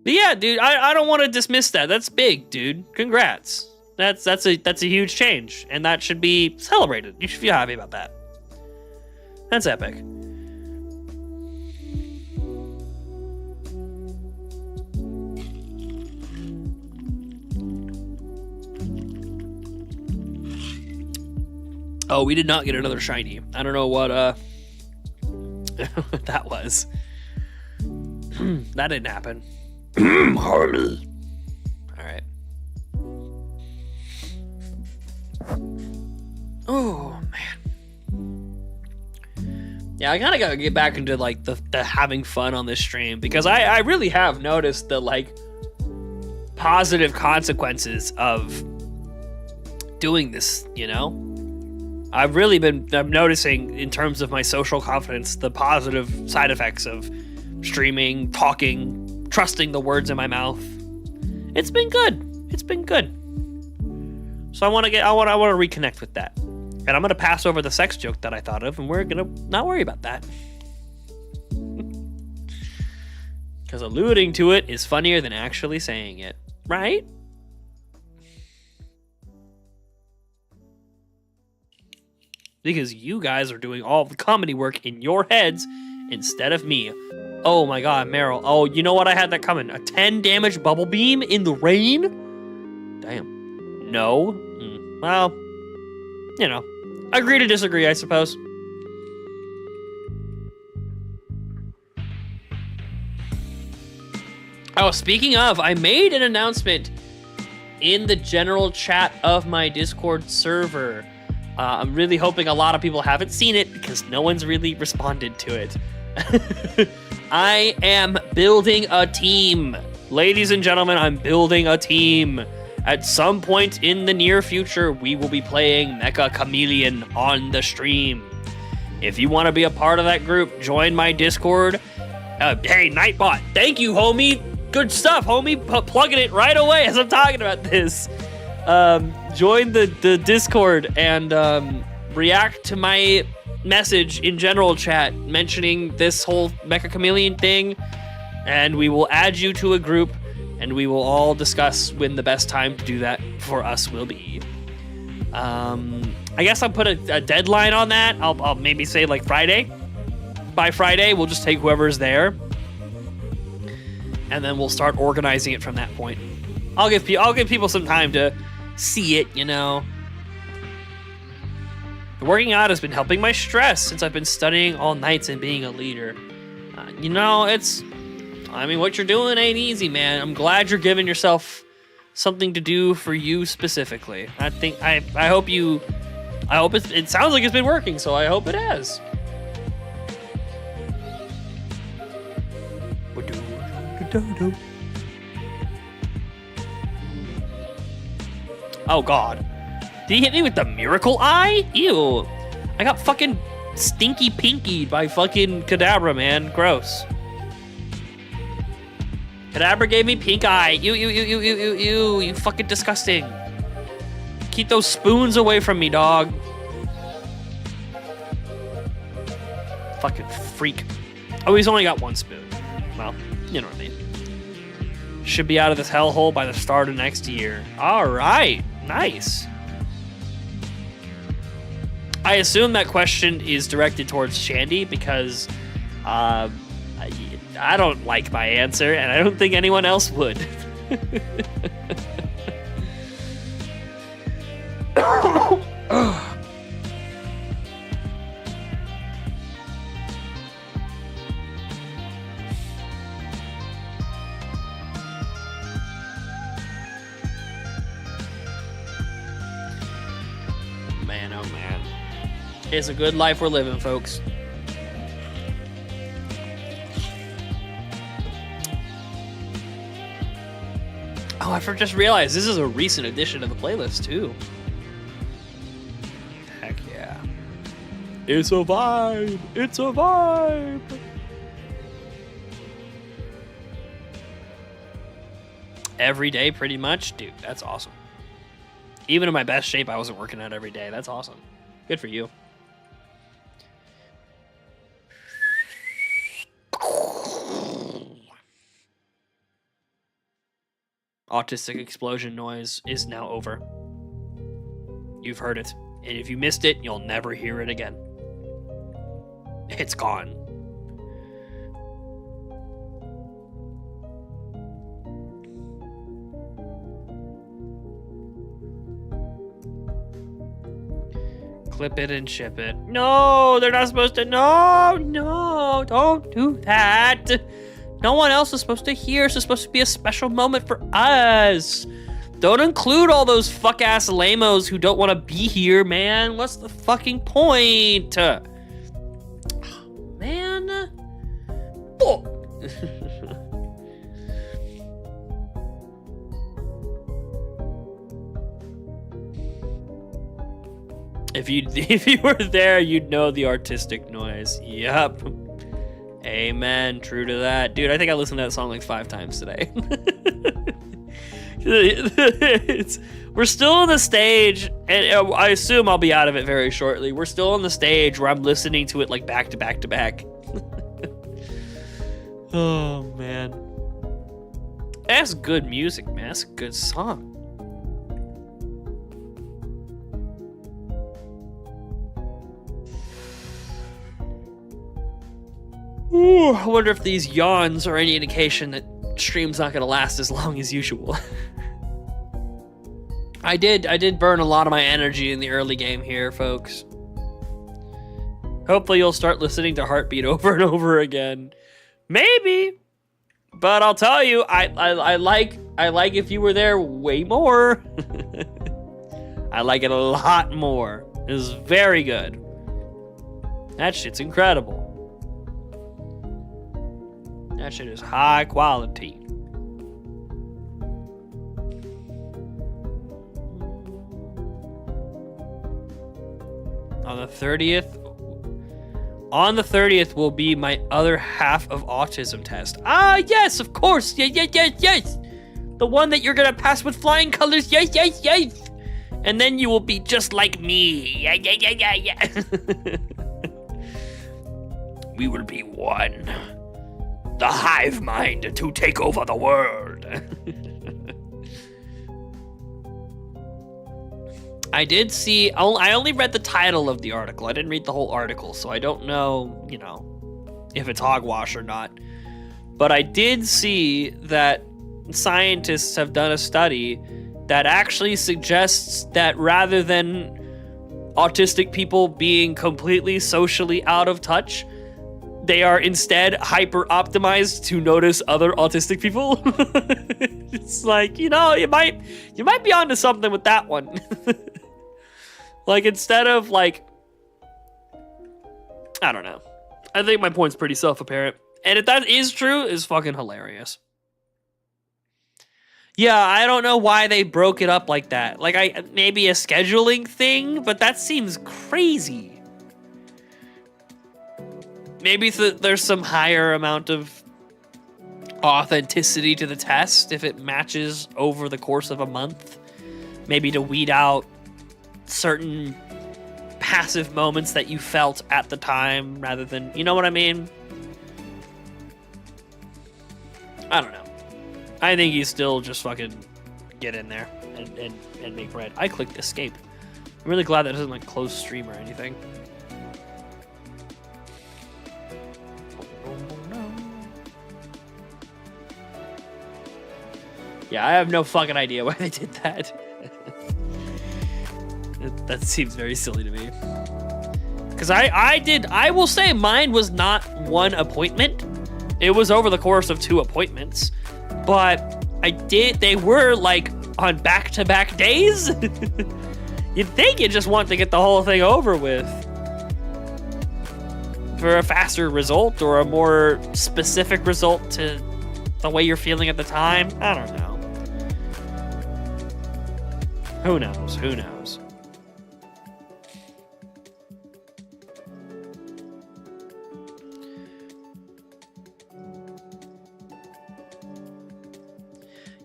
But yeah, dude, I don't want to dismiss that. That's big, dude. Congrats. That's a huge change, and that should be celebrated. You should feel happy about that. That's epic. Oh, we did not get another shiny. I don't know what that was. That didn't happen. Harley. All right. Oh man. Yeah, I kind of gotta get back into like the having fun on this stream, because I really have noticed the like positive consequences of doing this. You know, I'm noticing in terms of my social confidence the positive side effects of streaming, talking, trusting the words in my mouth. It's been good. It's been good. So I want to reconnect with that. And I'm going to pass over the sex joke that I thought of, and we're going to not worry about that. Because alluding to it is funnier than actually saying it, right? Because you guys are doing all the comedy work in your heads instead of me. Oh my god, Marill. Oh, you know what? I had that coming. A 10 damage bubble beam in the rain? Damn. No. Well, you know. Agree to disagree, I suppose. Oh, speaking of, I made an announcement in the general chat of my Discord server. I'm really hoping a lot of people haven't seen it, because no one's really responded to it. I am building a team. Ladies and gentlemen, I'm building a team. At some point in the near future, we will be playing Mecha Chameleon on the stream. If you want to be a part of that group, join my Discord. Hey, Nightbot, thank you, homie. Good stuff, homie. Plugging it right away as I'm talking about this. Join the Discord and react to my message in general chat mentioning this whole Mecha Chameleon thing, and we will add you to a group, and we will all discuss when the best time to do that for us will be. I guess I'll put a deadline on that. I'll maybe say like Friday. By Friday, we'll just take whoever's there, and then we'll start organizing it from that point. I'll give people some time to see it, you know. Working out has been helping my stress since I've been studying all nights and being a leader. You know, what you're doing ain't easy, man. I'm glad you're giving yourself something to do for you specifically. I hope it sounds like it's been working, so I hope it has. Oh god. Did he hit me with the miracle eye? Ew. I got fucking stinky pinkied by fucking Kadabra, man. Gross. Kadabra gave me pink eye. Ew, you fucking disgusting. Keep those spoons away from me, dog. Fucking freak. Oh, he's only got one spoon. Well, you know what I mean. Should be out of this hellhole by the start of next year. All right. Nice. I assume that question is directed towards Shandy because I don't like my answer, and I don't think anyone else would. Man, oh man. It's a good life we're living, folks. Oh, I just realized this is a recent addition to the playlist, too. Heck yeah. It's a vibe. It's a vibe. Every day, pretty much. Dude, that's awesome. Even in my best shape, I wasn't working out every day. That's awesome. Good for you. Autistic explosion noise is now over. You've heard it. And if you missed it, you'll never hear it again. It's gone. Clip it and ship it. No, they're not supposed to. No, no, don't do that. No one else is supposed to hear. It's supposed to be a special moment for us. Don't include all those fuck-ass lamos who don't want to be here, man. What's the fucking point? Man. Oh. If you were there, you'd know the artistic noise. Yup. Amen. True to that. Dude, I think I listened to that song like 5 times today. We're still in the stage, and I assume I'll be out of it very shortly. We're still in the stage where I'm listening to it like back to back to back. Oh, man. That's good music, man. That's a good song. Ooh, I wonder if these yawns are any indication that stream's not gonna last as long as usual. I did burn a lot of my energy in the early game here, folks. Hopefully you'll start listening to Heartbeat over and over again. Maybe. But I'll tell you, I like If You Were There way more. I like it a lot more. It was very good. That shit's incredible. That shit is high quality. On the 30th will be my other half of autism test. Ah, yes, of course. Yes. The one that you're gonna pass with flying colors. Yes. And then you will be just like me. Yeah. We will be one. The hive mind to take over the world. I did see, I only read the title of the article. I didn't read the whole article, so I don't know, if it's hogwash or not. But I did see that scientists have done a study that actually suggests that rather than autistic people being completely socially out of touch, they are instead hyper-optimized to notice other autistic people. It's like, you might be onto something with that one. Like, instead of, like, I don't know. I think my point's pretty self-apparent. And if that is true, it's fucking hilarious. Yeah, I don't know why they broke it up like that. Like, maybe a scheduling thing, but that seems crazy. Maybe there's some higher amount of authenticity to the test if it matches over the course of a month. Maybe to weed out certain passive moments that you felt at the time rather than, you know what I mean? I don't know. I think you still just fucking get in there and make bread. I clicked escape. I'm really glad that doesn't like close stream or anything. Yeah, I have no fucking idea why they did that. That seems very silly to me. Because I will say mine was not one appointment. It was over the course of 2 appointments. But they were like on back-to-back days. You'd think you just want to get the whole thing over with for a faster result or a more specific result to the way you're feeling at the time. I don't know. Who knows? Who knows?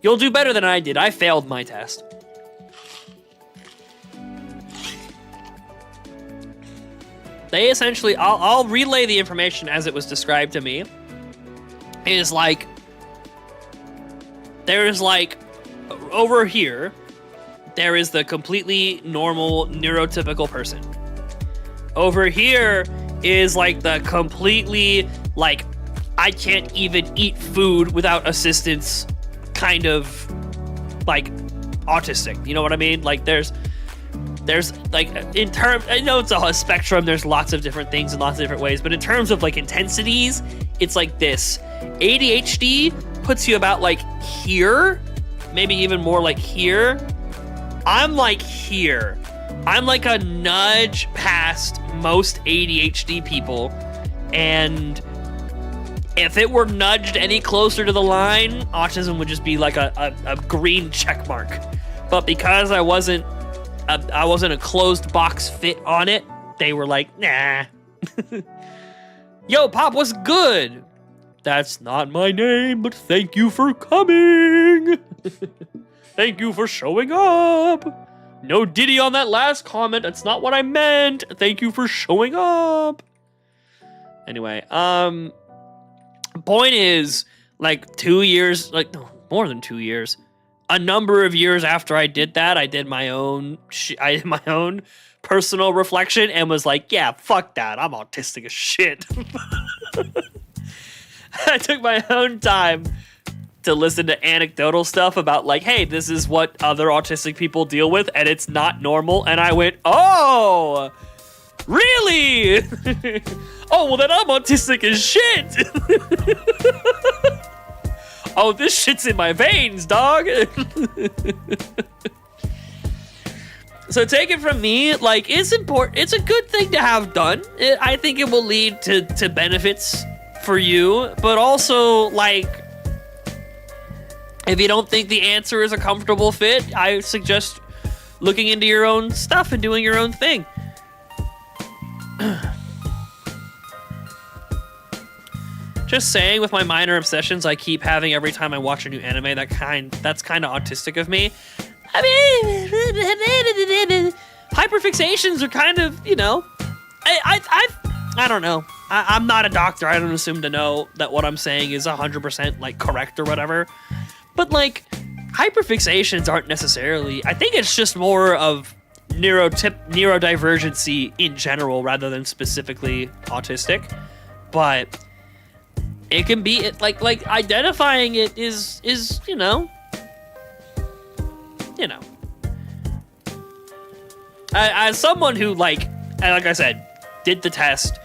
You'll do better than I did. I failed my test. They essentially, I'll relay the information as it was described to me. Is like, there's like, over here, there is the completely normal neurotypical person. Over here is like the completely, like, I can't even eat food without assistance kind of like autistic, you know what I mean? Like there's like, in terms, I know it's a spectrum, there's lots of different things in lots of different ways, but in terms of like intensities, it's like this. ADHD puts you about like here, maybe even more like here. I'm like here. I'm like a nudge past most ADHD people, and if it were nudged any closer to the line, autism would just be like a green check mark. But because I wasn't a closed box fit on it, they were like, nah. Yo, Pop, what's good? That's not my name, but thank you for coming. Thank you for showing up. No Diddy on that last comment. That's not what I meant. Thank you for showing up. Anyway, point is, like 2 years, like no, more than 2 years, a number of years after I did that, I did my own personal reflection and was like, yeah, fuck that. I'm autistic as shit. I took my own time to listen to anecdotal stuff about like, hey, this is what other autistic people deal with and it's not normal. And I went, oh, really? Oh, well then I'm autistic as shit. Oh, this shit's in my veins, dog. So take it from me, like, it's important. It's a good thing to have done. I think it will lead to benefits for you, but also, like, if you don't think the answer is a comfortable fit, I suggest looking into your own stuff and doing your own thing. Just saying, with my minor obsessions I keep having every time I watch a new anime, that's kind of autistic of me. I mean, hyperfixations are kind of, you know, I don't know. I'm not a doctor. I don't assume to know that what I'm saying is 100% like correct or whatever. But like, hyperfixations aren't necessarily. I think it's just more of neurodivergency in general rather than specifically autistic. But it can be like identifying it is you know. As someone who like I said, did the test,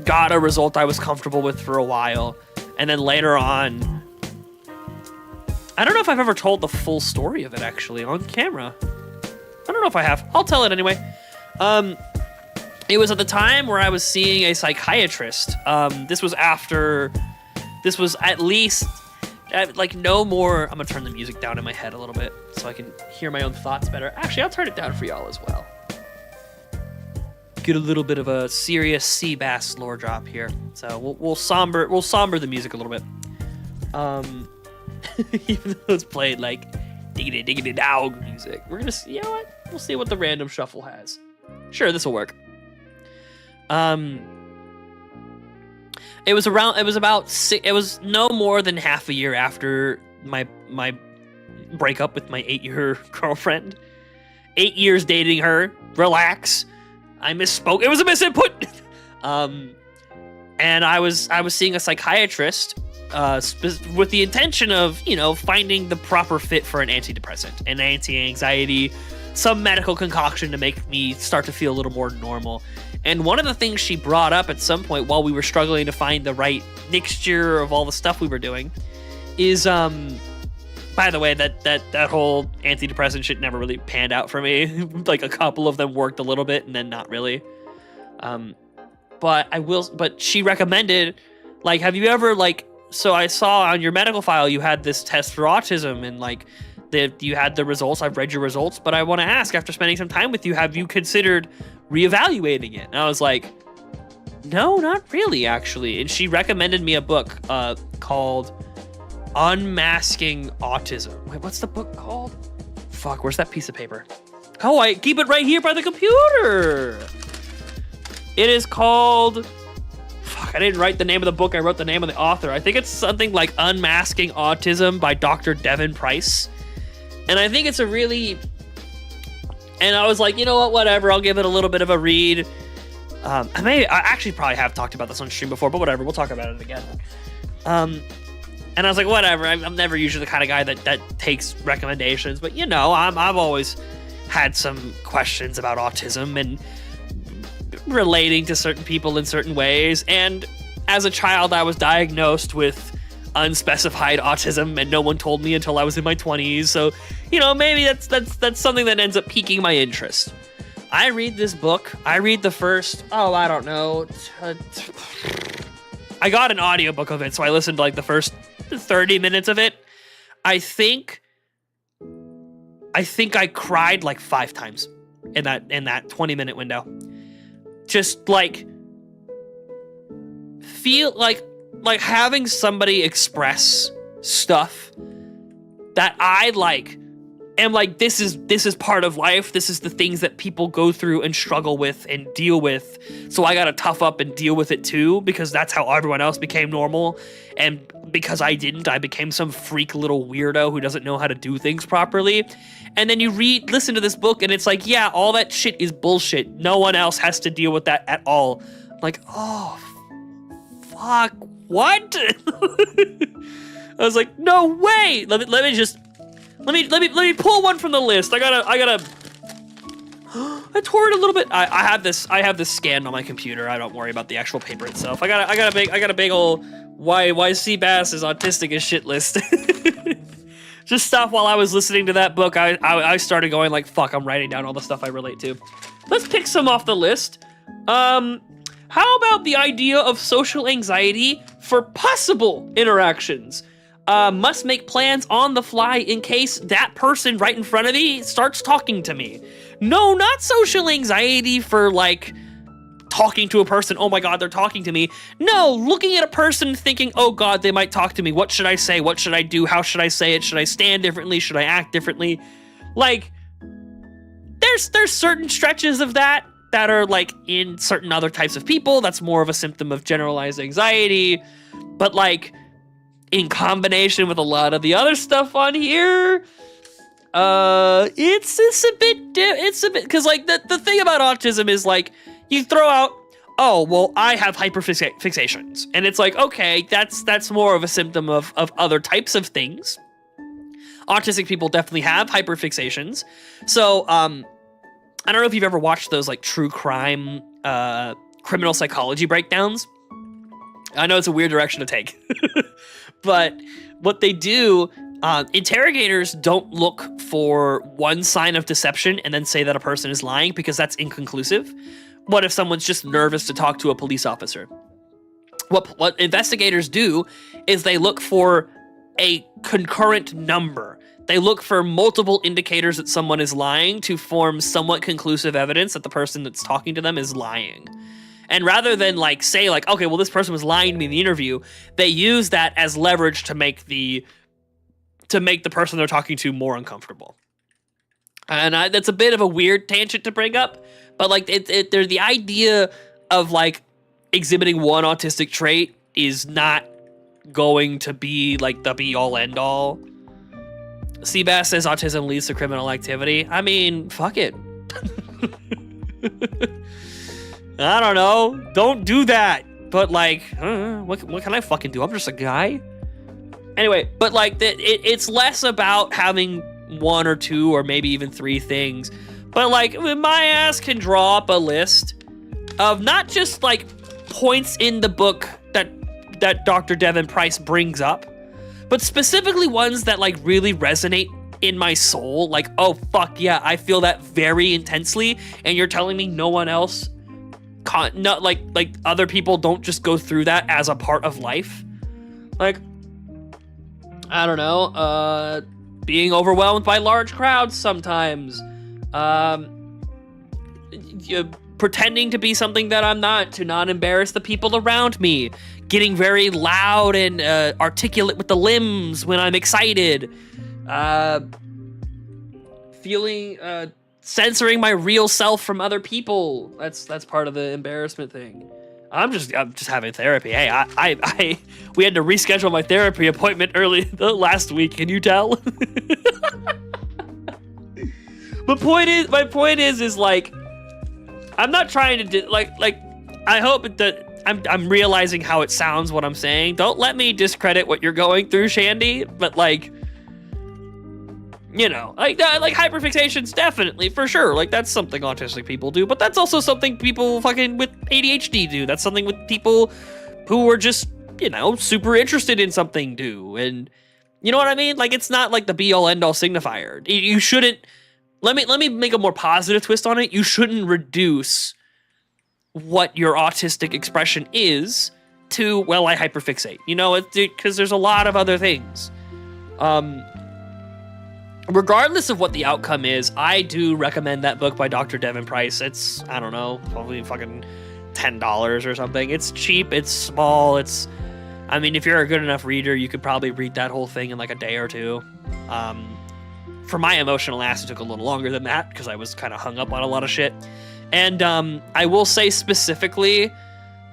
got a result I was comfortable with for a while, and then later on, I don't know if I've ever told the full story of it actually on camera. I don't know if I have. I'll tell it anyway. It was at the time where I was seeing a psychiatrist. This was at least, like, no more. I'm gonna turn the music down in my head a little bit so I can hear my own thoughts better. Actually, I'll turn it down for y'all as well. Get a little bit of a serious sea bass lore drop here. So we'll somber the music a little bit. Even though it's played like diggity diggity dog music, we're gonna see. You know what? We'll see what the random shuffle has. Sure, this will work. It was no more than half a year after my breakup with my 8-year girlfriend. 8 years dating her. Relax. I misspoke. It was a misinput. And I was seeing a psychiatrist with the intention of, finding the proper fit for an antidepressant, an anti-anxiety, some medical concoction to make me start to feel a little more normal. And one of the things she brought up at some point while we were struggling to find the right mixture of all the stuff we were doing is, by the way, that whole antidepressant shit never really panned out for me. Like, a couple of them worked a little bit and then not really. But she recommended, like, have you ever, like, so I saw on your medical file you had this test for autism, and like you had the results. I've read your results, but I want to ask, after spending some time with you, have you considered reevaluating it? And I was like, no, not really, actually. And she recommended me a book called Unmasking Autism. Wait, what's the book called? Fuck, where's that piece of paper? Oh, I keep it right here by the computer. It is called... Fuck, I didn't write the name of the book. I wrote the name of the author. I think it's something like Unmasking Autism by Dr. Devin Price. And I think it's a really... And I was like, you know what, whatever. I'll give it a little bit of a read. I actually probably have talked about this on stream before, but whatever. We'll talk about it again. And I was like, whatever. I'm never usually the kind of guy that takes recommendations. But, I've always had some questions about autism and relating to certain people in certain ways. And as a child, I was diagnosed with unspecified autism, and no one told me until I was in my 20s. So, maybe that's something that ends up piquing my interest. I read this book. I read the first, I don't know. I got an audiobook of it, so I listened to like the first 30 minutes of it. I think I cried like 5 times in that 20-minute window. Just like feel like having somebody express stuff that I like am like, this is part of life. This is the things that people go through and struggle with and deal with. So I gotta tough up and deal with it too, because that's how everyone else became normal. And because I didn't, I became some freak little weirdo who doesn't know how to do things properly. And then you listen to this book, and it's like, yeah, all that shit is bullshit. No one else has to deal with that at all. I'm like, oh, fuck, what? I was like, no way. Let me pull one from the list. I gotta. I tore it a little bit. I have this scanned on my computer. I don't worry about the actual paper itself. I got a big old why Seabass is autistic as shit list. Just stuff while I was listening to that book. I started going like, fuck, I'm writing down all the stuff I relate to. Let's pick some off the list. How about the idea of social anxiety for possible interactions? Must make plans on the fly in case that person right in front of me starts talking to me. No, not social anxiety for like talking to a person. Oh my God, they're talking to me. No, looking at a person thinking, oh God, they might talk to me. What should I say? What should I do? How should I say it? Should I stand differently? Should I act differently? Like, there's certain stretches of that are like in certain other types of people. That's more of a symptom of generalized anxiety. But like, in combination with a lot of the other stuff on here, it's a bit, because like the thing about autism is like, you throw out, oh, well, I have hyperfixations. And it's like, okay, that's more of a symptom of other types of things. Autistic people definitely have hyperfixations. So, I don't know if you've ever watched those like true crime, criminal psychology breakdowns. I know it's a weird direction to take. But what they do, interrogators don't look for one sign of deception and then say that a person is lying, because that's inconclusive. What if someone's just nervous to talk to a police officer? What investigators do is they look for a concurrent number. They look for multiple indicators that someone is lying to form somewhat conclusive evidence that the person that's talking to them is lying. And rather than like say like, okay, well, this person was lying to me in the interview, they use that as leverage to make the person they're talking to more uncomfortable. And that's a bit of a weird tangent to bring up, but like there's the idea of like exhibiting one autistic trait is not going to be like the be all end all. Seabass says autism leads to criminal activity. I mean, fuck it. I don't know. Don't do that. But like, what can I fucking do? I'm just a guy. Anyway, but like it's less about having one or two or maybe even three things. But like my ass can draw up a list of not just like points in the book that Dr. Devin Price brings up, but specifically ones that like really resonate in my soul. Like, oh fuck yeah, I feel that very intensely, and you're telling me no one else not like other people don't just go through that as a part of life. Like, I don't know, being overwhelmed by large crowds sometimes, pretending to be something that I'm not to not embarrass the people around me, getting very loud and articulate with the limbs when I'm excited, feeling censoring my real self from other people. That's part of the embarrassment thing. I'm just having therapy. Hey, we had to reschedule my therapy appointment last week. Can you tell? My point is like, I'm not trying to do like I hope that I'm realizing how it sounds what I'm saying. Don't let me discredit what you're going through, Shandy. But like, you know, like hyperfixation's definitely, for sure, like that's something autistic people do, but that's also something people fucking with ADHD do. That's something with people who are just, you know, super interested in something do. And you know what I mean? Like, it's not like the be all end all signifier. You shouldn't, let me make a more positive twist on it. You shouldn't reduce what your autistic expression is to, well, I hyperfixate, you know, because there's a lot of other things. Regardless of what the outcome is, I do recommend that book by Dr. Devin Price. It's, I don't know, probably fucking $10 or something. It's cheap, it's small, I mean, if you're a good enough reader, you could probably read that whole thing in like a day or two. For my emotional ass, it took a little longer than that because I was kind of hung up on a lot of shit. And I will say specifically,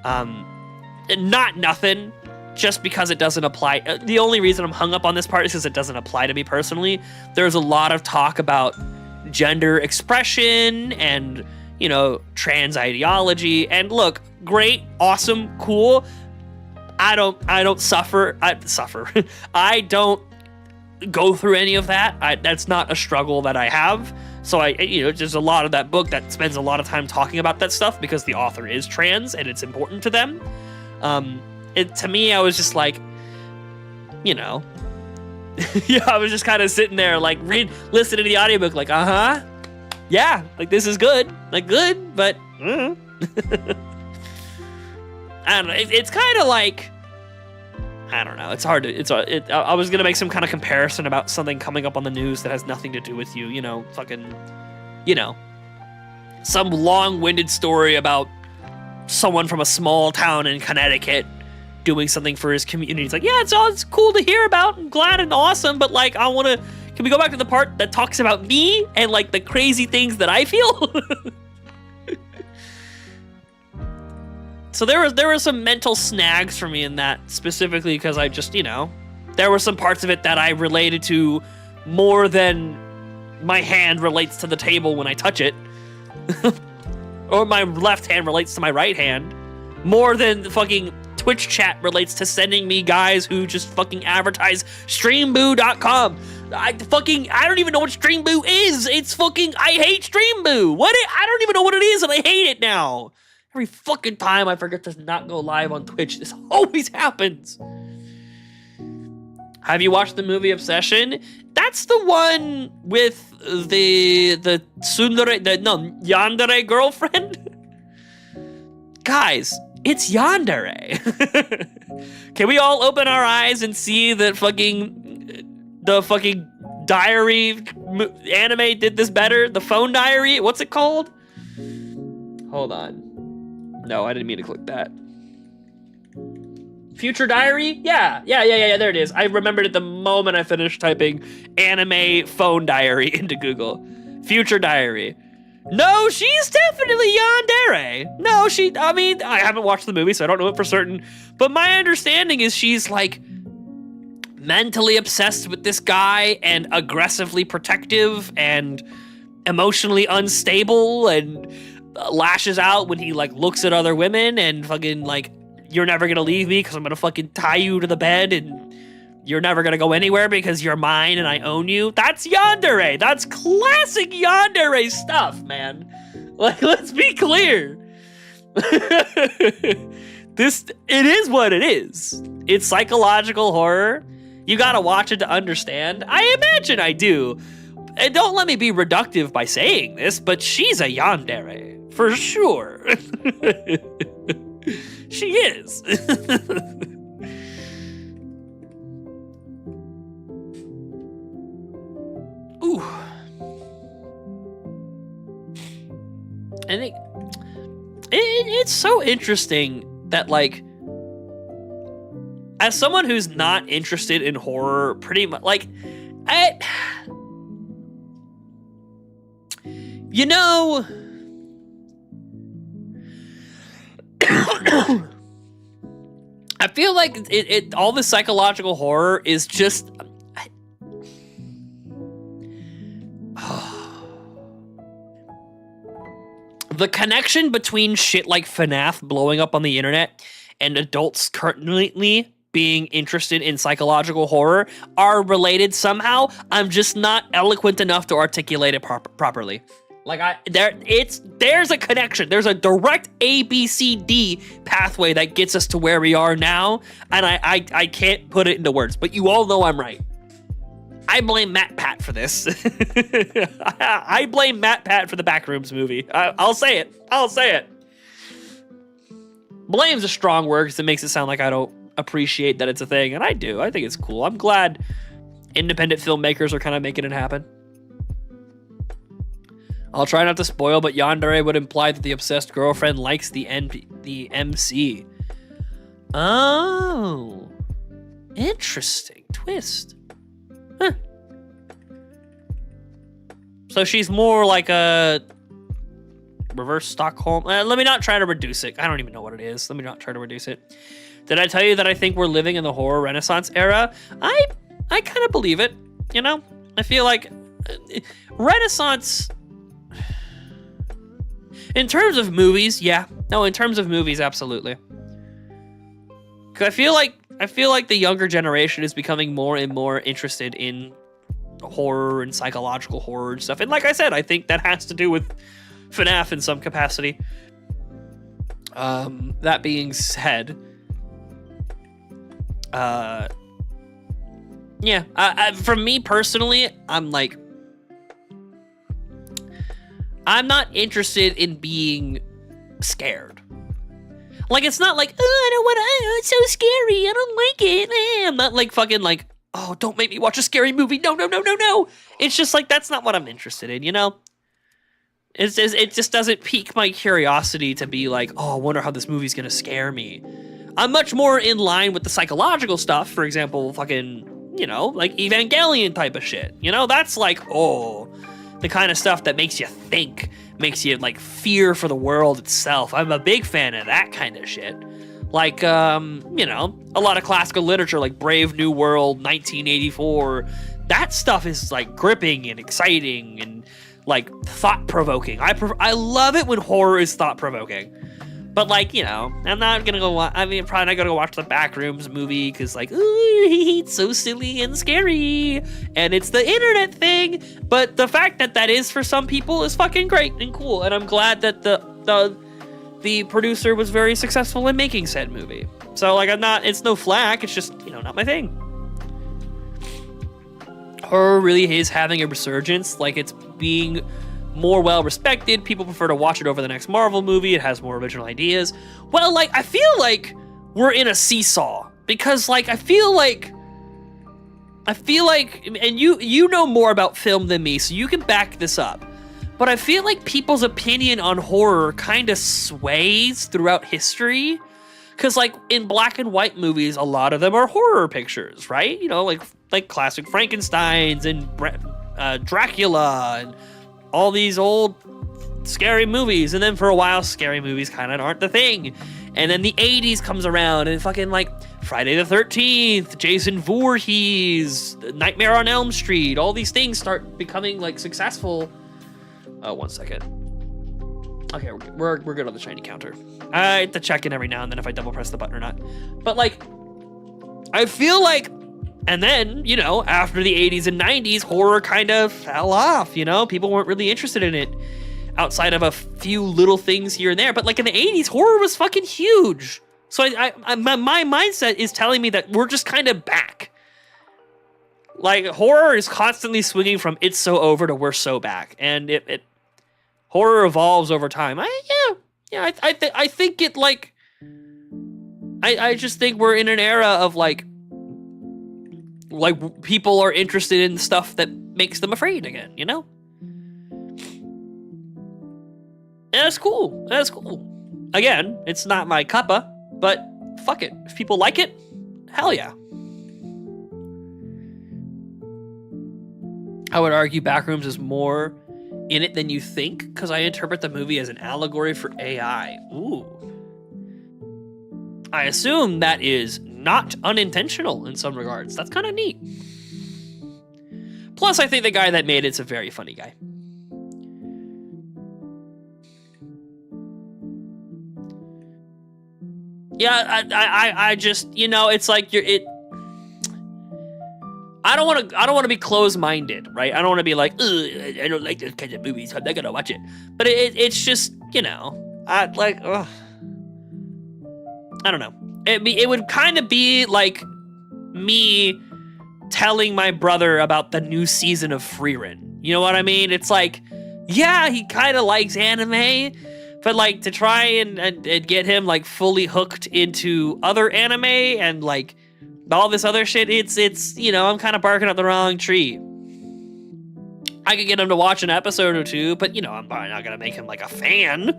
not nothing, just because it doesn't apply. The only reason I'm hung up on this part is because it doesn't apply to me personally. There's a lot of talk about gender expression and, you know, trans ideology. And look, great, awesome, cool. I don't suffer. I don't go through any of that. That's not a struggle that I have. So there's a lot of that book that spends a lot of time talking about that stuff because the author is trans and it's important to them. To me, I was just like, you know, yeah, I was just kind of sitting there, like, listening to the audiobook, like, yeah, like, this is good, like, good, but, I don't know, it's kind of like, I don't know, it's hard to, I was gonna make some kind of comparison about something coming up on the news that has nothing to do with you, you know, fucking, you know, some long-winded story about someone from a small town in Connecticut doing something for his community. It's like, yeah, it's cool to hear about. I'm glad and awesome, but like, can we go back to the part that talks about me and like the crazy things that I feel? So there were some mental snags for me in that, specifically because I just, you know, there were some parts of it that I related to more than my hand relates to the table when I touch it. Or my left hand relates to my right hand. More than fucking Twitch chat relates to sending me guys who just fucking advertise streamboo.com. I don't even know what Streamboo is. It's fucking, I hate Streamboo. I don't even know what it is and I hate it now. Every fucking time I forget to not go live on Twitch, this always happens. Have you watched the movie Obsession? That's the one with the yandere girlfriend? Guys, it's yandere. Can we all open our eyes and see that the fucking diary anime did this better? The phone diary? What's it called? Hold on. No, I didn't mean to click that. Future Diary? Yeah, there it is. I remembered it the moment I finished typing anime phone diary into Google. Future diary. No, she's definitely yandere. No, I mean, I haven't watched the movie, so I don't know it for certain. But my understanding is she's like mentally obsessed with this guy and aggressively protective and emotionally unstable and lashes out when he like looks at other women and fucking like, you're never gonna leave me because I'm gonna fucking tie you to the bed and you're never gonna go anywhere because you're mine and I own you. That's yandere. That's classic yandere stuff, man. Like, let's be clear. It is what it is. It's psychological horror. You gotta watch it to understand. I imagine I do. And don't let me be reductive by saying this, but she's a yandere, for sure. She is. Ooh. And it's so interesting that, like, as someone who's not interested in horror, pretty much, like, you know, I feel like all the psychological horror is just the connection between shit like FNAF blowing up on the internet and adults currently being interested in psychological horror are related somehow. I'm just not eloquent enough to articulate it properly. Like, there's a connection. There's a direct ABCD pathway that gets us to where we are now, and I can't put it into words, but you all know I'm right. I blame Matt Pat for this. I blame Matt Pat for the Backrooms movie. I'll say it. I'll say it. Blame's a strong word because it makes it sound like I don't appreciate that it's a thing, and I do. I think it's cool. I'm glad independent filmmakers are kind of making it happen. I'll try not to spoil, but yandere would imply that the obsessed girlfriend likes the MC. Oh. Interesting twist. Huh. So she's more like a reverse Stockholm. Let me not try to reduce it. I don't even know what it is. Let me not try to reduce it. Did I tell you that I think we're living in the horror renaissance era? I kind of believe it, you know? I feel like renaissance... In terms of movies, yeah. No, in terms of movies, absolutely. Cause I feel like the younger generation is becoming more and more interested in horror and psychological horror and stuff. And like I said, I think that has to do with FNAF in some capacity. That being said, yeah. For me personally, I'm not interested in being scared. Like, it's not like, oh, I don't want to, it's so scary, I don't like it. I'm not like fucking like, oh, don't make me watch a scary movie. No. It's just like, that's not what I'm interested in, you know? It just doesn't pique my curiosity to be like, oh, I wonder how this movie's gonna scare me. I'm much more in line with the psychological stuff, for example, fucking, you know, like Evangelion type of shit. You know, that's like, oh... the kind of stuff that makes you think, makes you, like, fear for the world itself. I'm a big fan of that kind of shit. Like, you know, a lot of classical literature, like Brave New World, 1984. That stuff is, like, gripping and exciting and, like, thought-provoking. I love it when horror is thought-provoking. But, like, you know, I'm not gonna go probably not gonna go watch the Backrooms movie because, like, ooh, it's so silly and scary. And it's the internet thing. But the fact that that is for some people is fucking great and cool. And I'm glad that the producer was very successful in making said movie. So, like, it's no flack. It's just, you know, not my thing. Horror really is having a resurgence. Like, it's being... more well-respected. People prefer to watch it over the next Marvel movie. It has more original ideas. Well, like, I feel like we're in a seesaw. Because, like, I feel like, and you know more about film than me, so you can back this up. But I feel like people's opinion on horror kind of sways throughout history. Because, like, in black and white movies, a lot of them are horror pictures, right? You know, like classic Frankensteins and Dracula and all these old scary movies, and then for a while scary movies kind of aren't the thing, and then the 80s comes around and fucking like Friday the 13th, Jason Voorhees, Nightmare on Elm Street, all these things start becoming like successful. Oh, 1 second. Okay, we're good on the shiny counter. I have to check in every now and then if I double press the button or not, but like I feel like, and then, you know, after the 80s and 90s, horror kind of fell off, you know? People weren't really interested in it outside of a few little things here and there. But like in the 80s, horror was fucking huge. So my mindset is telling me that we're just kind of back. Like horror is constantly swinging from it's so over to we're so back. And horror evolves over time. I think it like, I just think we're in an era of like people are interested in stuff that makes them afraid again, you know? And that's cool. That's cool. Again, it's not my cuppa, but fuck it. If people like it, hell yeah. I would argue Backrooms is more in it than you think, because I interpret the movie as an allegory for AI. Ooh. I assume that is not unintentional in some regards. That's kind of neat. Plus, I think the guy that made it's a very funny guy. Yeah, I just, you know, it's like I don't want to be closed-minded, right? I don't want to be like, ugh, I don't like those kinds of movies, so I'm not gonna watch it. But it's just, you know, I don't know. It would kind of be like me telling my brother about the new season of Freerin. You know what I mean? It's like, yeah, he kind of likes anime, but like to try and get him like fully hooked into other anime and like all this other shit, it's you know, I'm kind of barking up the wrong tree. I could get him to watch an episode or two, but you know, I'm probably not gonna make him like a fan.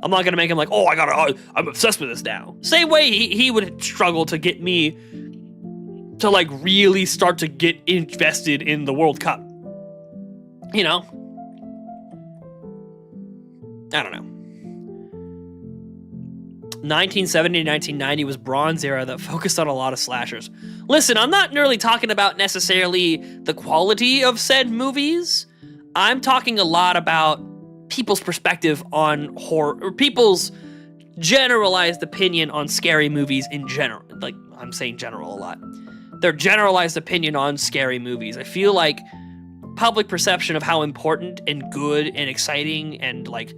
I'm not gonna make him like, oh, I'm obsessed with this now. Same way he would struggle to get me to like really start to get invested in the World Cup. You know? I don't know. 1970 to 1990 was Bronze Era that focused on a lot of slashers. Listen, I'm not really talking about necessarily the quality of said movies. I'm talking a lot about people's perspective on horror, or people's generalized opinion on scary movies in general. Like, I'm saying general a lot. Their generalized opinion on scary movies. I feel like public perception of how important and good and exciting and like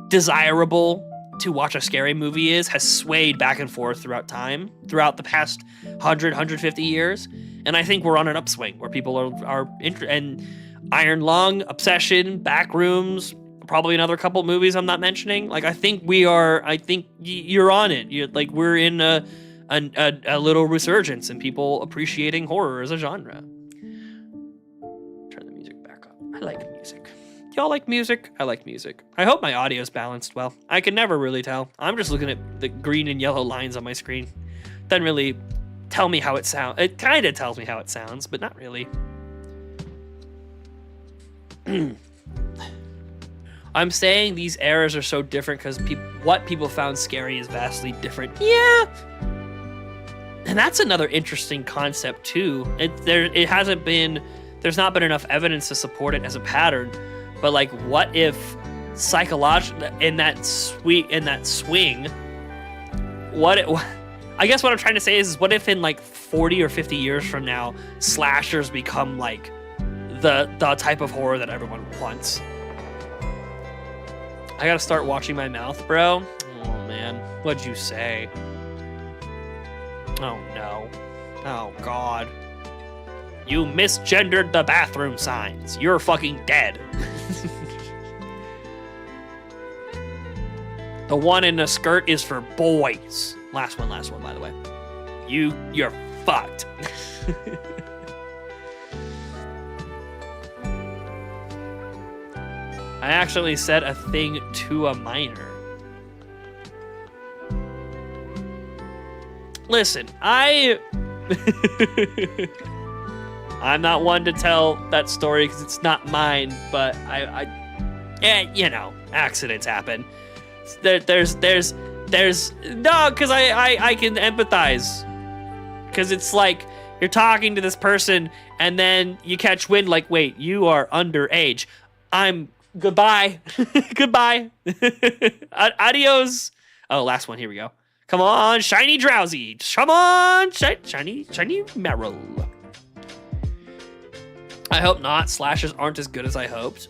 desirable to watch a scary movie is has swayed back and forth throughout time, throughout the past 100, 150 years. And I think we're on an upswing where people are and Iron Lung, Obsession, Backrooms, probably another couple movies I'm not mentioning. Like, I think you're on it. Like, we're in a little resurgence and people appreciating horror as a genre. Turn the music back up. I like music. Y'all like music? I like music. I hope my audio's balanced well. I can never really tell. I'm just looking at the green and yellow lines on my screen. Doesn't really tell me how it sounds. It kind of tells me how it sounds, but not really. I'm saying these eras are so different because what people found scary is vastly different. Yeah. And that's another interesting concept too. There's not been enough evidence to support it as a pattern. But like, what if psychologically in that swing, I guess what I'm trying to say is what if in like 40 or 50 years from now, slashers become like the type of horror that everyone wants? I gotta start watching my mouth, bro. Oh man, what'd you say? Oh no. Oh god. You misgendered the bathroom signs. You're fucking dead. The one in the skirt is for boys. Last one, by the way. You're fucked. I actually said a thing to a minor. Listen, I'm not one to tell that story because it's not mine, but you know, accidents happen. There's no, because I can empathize. Because it's like, you're talking to this person, and then you catch wind like, wait, you are underage. Goodbye. Goodbye. Adios. Oh, last one, here we go. Come on, shiny drowsy. Come on, shiny Marill. I hope not. Slashers aren't as good as I hoped.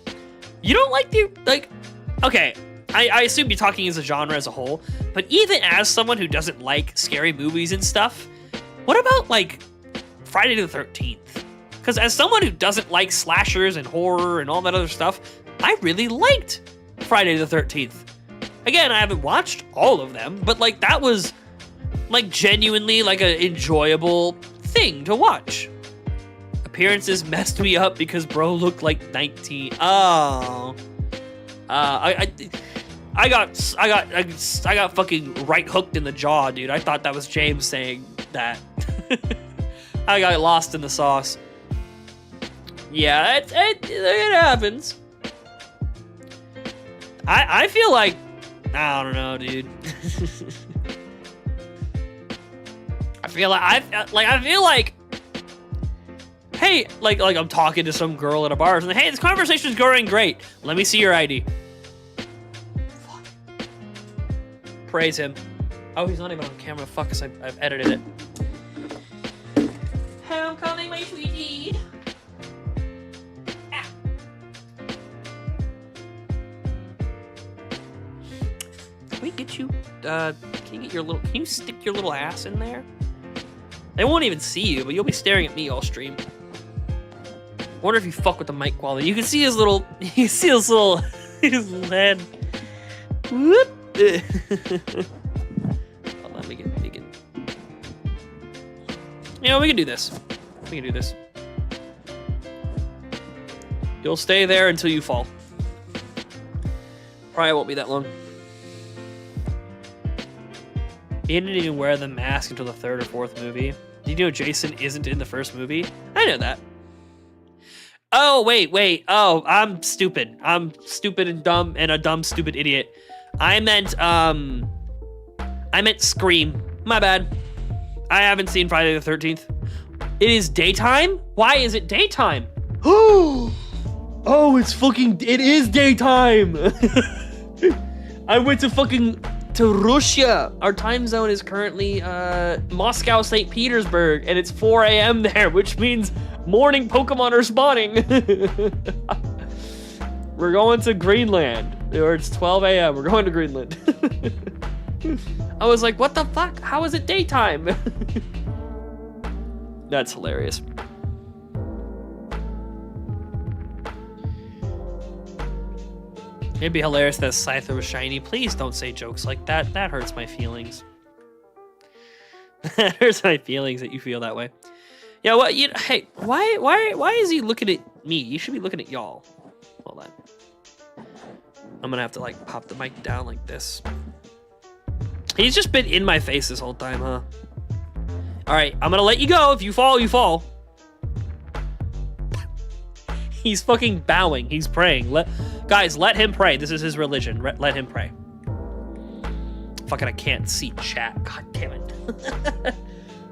You don't like okay, I assume you're talking as a genre as a whole, but even as someone who doesn't like scary movies and stuff, what about, like, Friday the 13th? Because as someone who doesn't like slashers and horror and all that other stuff, I really liked Friday the 13th. Again, I haven't watched all of them, but, like, that was, like, genuinely, like, an enjoyable thing to watch. Appearances messed me up because bro looked like 19. Oh. I got fucking right hooked in the jaw, dude. I thought that was James saying that. I got lost in the sauce. Yeah, it happens. I feel like, I don't know, dude. I feel like, hey, like I'm talking to some girl at a bar, and like, hey, this conversation's going great. Let me see your ID. Fuck. Praise him. Oh, he's not even on camera. Fuck, cause I've edited it. Homecoming, my sweetie. Ah. Can we get you? Can you stick your little ass in there? They won't even see you, but you'll be staring at me all stream. I wonder if you fuck with the mic quality. You can see his little, his head. Whoop. Hold on, we can. You know, we can do this. We can do this. You'll stay there until you fall. Probably won't be that long. He didn't even wear the mask until the third or fourth movie. Did you know Jason isn't in the first movie? I know that. Oh, wait. Oh, I'm stupid. I'm stupid and dumb and a dumb, stupid idiot. I meant Scream. My bad. I haven't seen Friday the 13th. It is daytime? Why is it daytime? Oh, it is daytime. I went to Russia. Our time zone is currently Moscow, St. Petersburg, and it's 4 a.m. there, which means morning Pokemon are spawning. We're going to Greenland, or it's 12 a.m. We're going to Greenland. I was like, what the fuck? How is it daytime? That's hilarious. It'd be hilarious that Scyther was shiny. Please don't say jokes like that. That hurts my feelings. That hurts my feelings that you feel that way. Yeah, well, hey, why is he looking at me? You should be looking at y'all. Hold on. I'm gonna have to, like, pop the mic down like this. He's just been in my face this whole time, huh? All right, I'm gonna let you go. If you fall, you fall. He's fucking bowing. He's praying. Guys, let him pray. This is his religion. Let him pray. Fucking, I can't see chat. God damn it.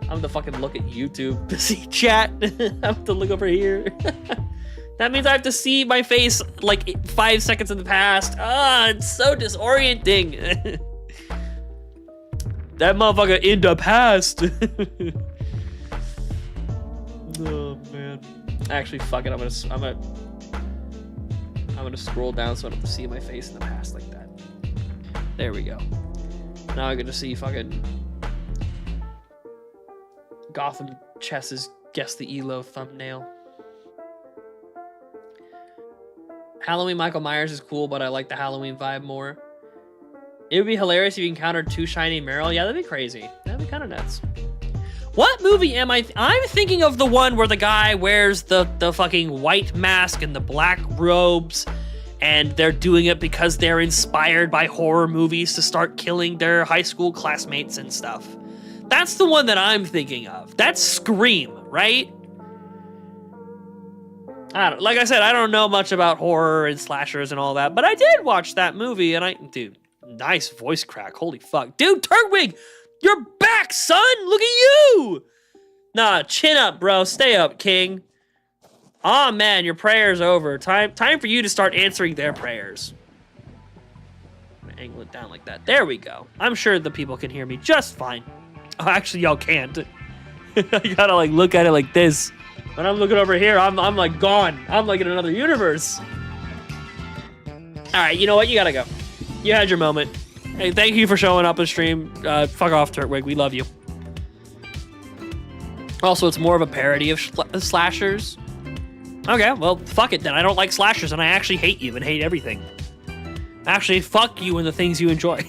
I'm gonna fucking look at YouTube to see chat. I have to look over here. That means I have to see my face like 5 seconds in the past. It's so disorienting. That motherfucker in the past. Oh man. Actually, fuck it. I'm gonna scroll down so I don't have to see my face in the past like that. There we go. Now I get to see fucking Gotham Chess's Guess the ELO thumbnail. Halloween Michael Myers is cool, but I like the Halloween vibe more. It would be hilarious if you encountered 2 shiny Marill. Yeah, that'd be crazy. That'd be kind of nuts. What movie am I? I'm thinking of the one where the guy wears the fucking white mask and the black robes, and they're doing it because they're inspired by horror movies to start killing their high school classmates and stuff. That's the one that I'm thinking of. That's Scream, right? like I said, I don't know much about horror and slashers and all that, but I did watch that movie, and dude, nice voice crack. Holy fuck. Dude, Turtwig, you're back, son! Look at you! Nah, chin up, bro. Stay up, king. Aw, man, your prayer's over. Time for you to start answering their prayers. Angle it down like that. There we go. I'm sure the people can hear me just fine. Oh, actually, y'all can't. I gotta like look at it like this. When I'm looking over here, I'm like gone. I'm like in another universe. All right, you know what? You gotta go. You had your moment. Hey, thank you for showing up on stream. Fuck off, Turtwig. We love you. Also, it's more of a parody of slashers. Okay, well, fuck it then. I don't like slashers, and I actually hate you and hate everything. Actually, fuck you and the things you enjoy.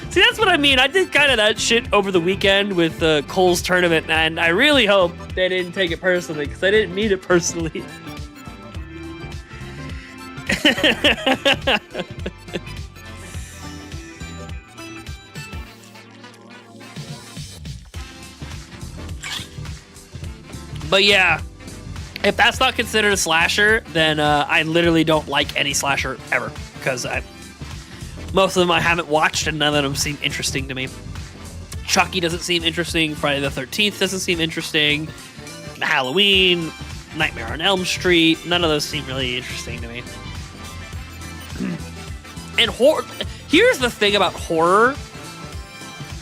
See, that's what I mean. I did kind of that shit over the weekend with Cole's tournament, and I really hope they didn't take it personally, because I didn't mean it personally. But yeah, if that's not considered a slasher, then I literally don't like any slasher ever, because most of them I haven't watched and none of them seem interesting to me. Chucky doesn't seem interesting. Friday the 13th doesn't seem interesting. Halloween, Nightmare on Elm Street, none of those seem really interesting to me. And horror, here's the thing about horror.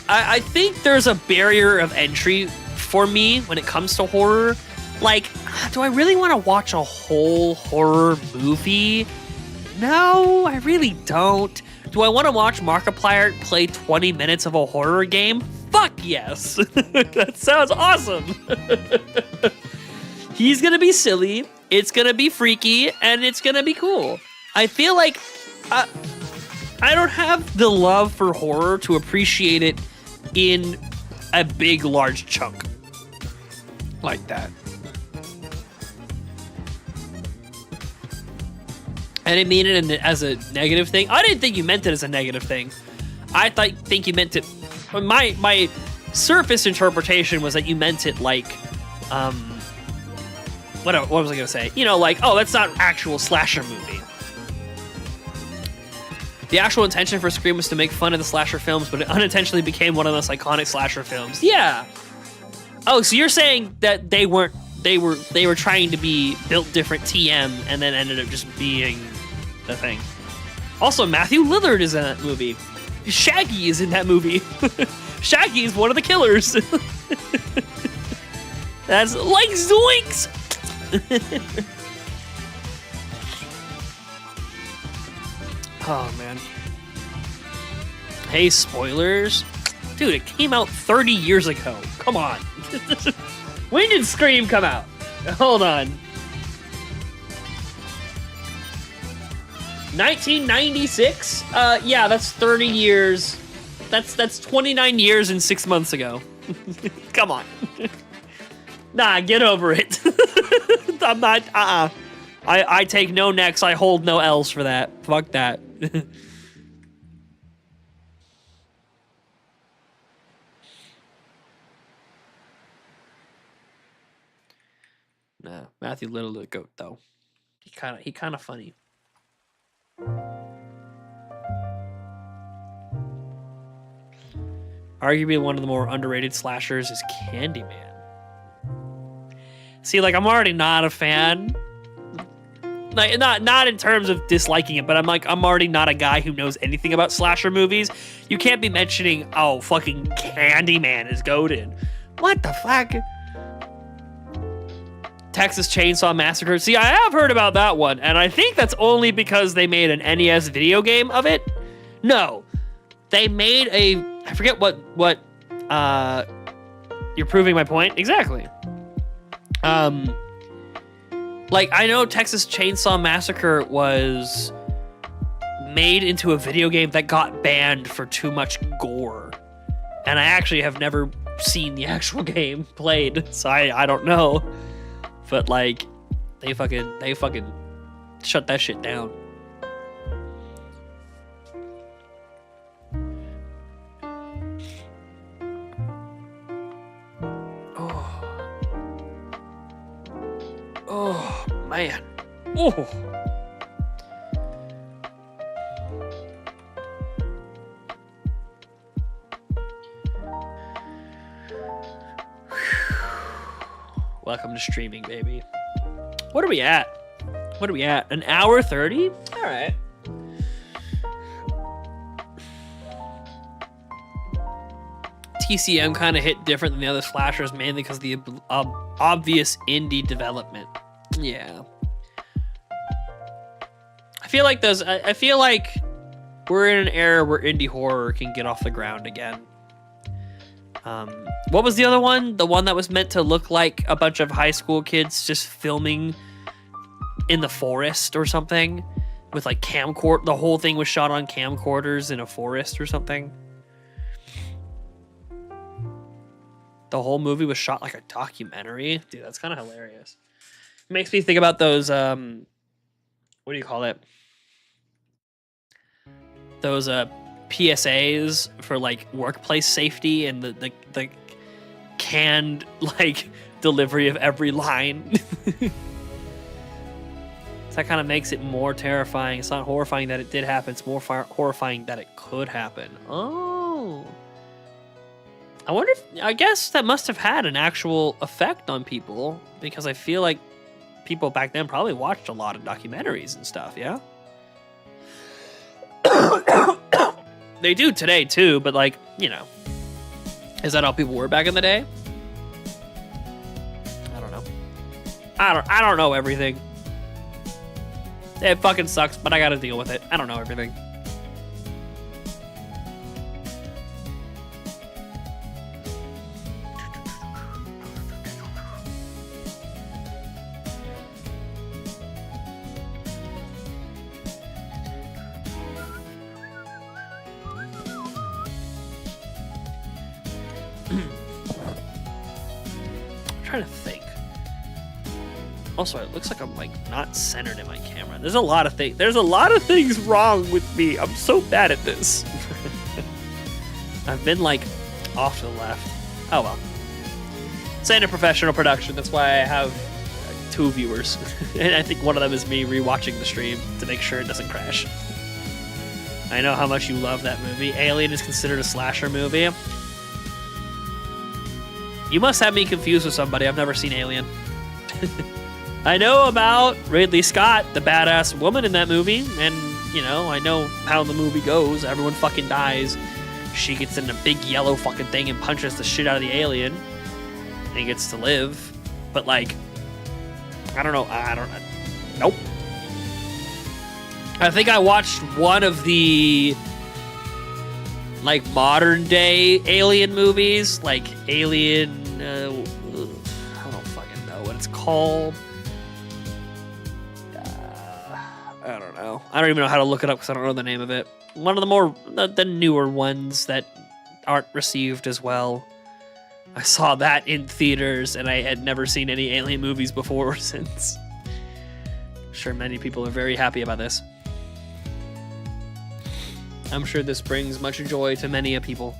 I think there's a barrier of entry for me when it comes to horror. Like, do I really want to watch a whole horror movie? No, I really don't. Do I want to watch Markiplier play 20 minutes of a horror game? Fuck yes. That sounds awesome. He's going to be silly, it's going to be freaky, and it's going to be cool. I feel like I don't have the love for horror to appreciate it in a big, large chunk like that. I didn't mean it as a negative thing. I didn't think you meant it as a negative thing. I think you meant it... My surface interpretation was that you meant it like... What was I going to say? You know, like, oh, that's not an actual slasher movie. The actual intention for Scream was to make fun of the slasher films, but it unintentionally became one of the most iconic slasher films. Yeah. Oh, so you're saying that they were trying to be built different TM and then ended up just being the thing. Also, Matthew Lillard is in that movie. Shaggy is in that movie. Shaggy is one of the killers. That's like zoinks. Oh, man. Hey, spoilers. Dude, it came out 30 years ago. Come on. When did Scream come out? Hold on. 1996? Yeah, that's 30 years. That's 29 years and 6 months ago. Come on. Nah, get over it. I'm not, I take no necks, I hold no L's for that. Fuck that. Nah, Matthew Little the goat though. He kind of funny. Arguably one of the more underrated slashers is Candyman. See, like, I'm already not a fan. Like, not in terms of disliking it, but I'm already not a guy who knows anything about slasher movies. You can't be mentioning, oh, fucking Candyman is goated. What the fuck? Texas Chainsaw Massacre. See, I have heard about that one, and I think that's only because they made an NES video game of it. No, they made I forget what, you're proving my point? Exactly. Like, I know Texas Chainsaw Massacre was made into a video game that got banned for too much gore. And I actually have never seen the actual game played, so I don't know. But, like, they fucking shut that shit down. Oh, man. Oh. Welcome to streaming, baby. What are we at? What are we at? An hour 30? All right. TCM kind of hit different than the other slashers, mainly because of the obvious indie development. Yeah. I feel like we're in an era where indie horror can get off the ground again. What was the other one? The one that was meant to look like a bunch of high school kids just filming in the forest or something with like camcord. The whole thing was shot on camcorders in a forest or something. The whole movie was shot like a documentary. Dude, that's kind of hilarious. It makes me think about those, what do you call it? Those PSAs for like workplace safety and the canned like delivery of every line. So that kind of makes it more terrifying. It's not horrifying that it did happen. It's more horrifying that it could happen. Oh. I wonder if, I guess that must have had an actual effect on people, because I feel like people back then probably watched a lot of documentaries and stuff, yeah? They do today too, but like, you know, is that how people were back in the day? I don't know. I don't know everything. It fucking sucks, but I gotta deal with it. I don't know everything. Trying to think. Also, it looks like I'm like not centered in my camera. There's a lot of things wrong with me. I'm so bad at this. I've been like off to the left. Oh well. It's ain't a professional production. That's why I have 2 viewers. And I think one of them is me rewatching the stream to make sure it doesn't crash. I know how much you love that movie. Alien is considered a slasher movie. You must have me confused with somebody. I've never seen Alien. I know about Ridley Scott, the badass woman in that movie, and, you know, I know how the movie goes. Everyone fucking dies. She gets in a big yellow fucking thing and punches the shit out of the alien, and he gets to live. But, like, I don't know. Nope. I think I watched one of the like modern day Alien movies, like Alien, I don't fucking know what it's called. I don't know. I don't even know how to look it up because I don't know the name of it. One of the newer ones that aren't received as well. I saw that in theaters and I had never seen any Alien movies before or since. I'm sure many people are very happy about this. I'm sure this brings much joy to many a people.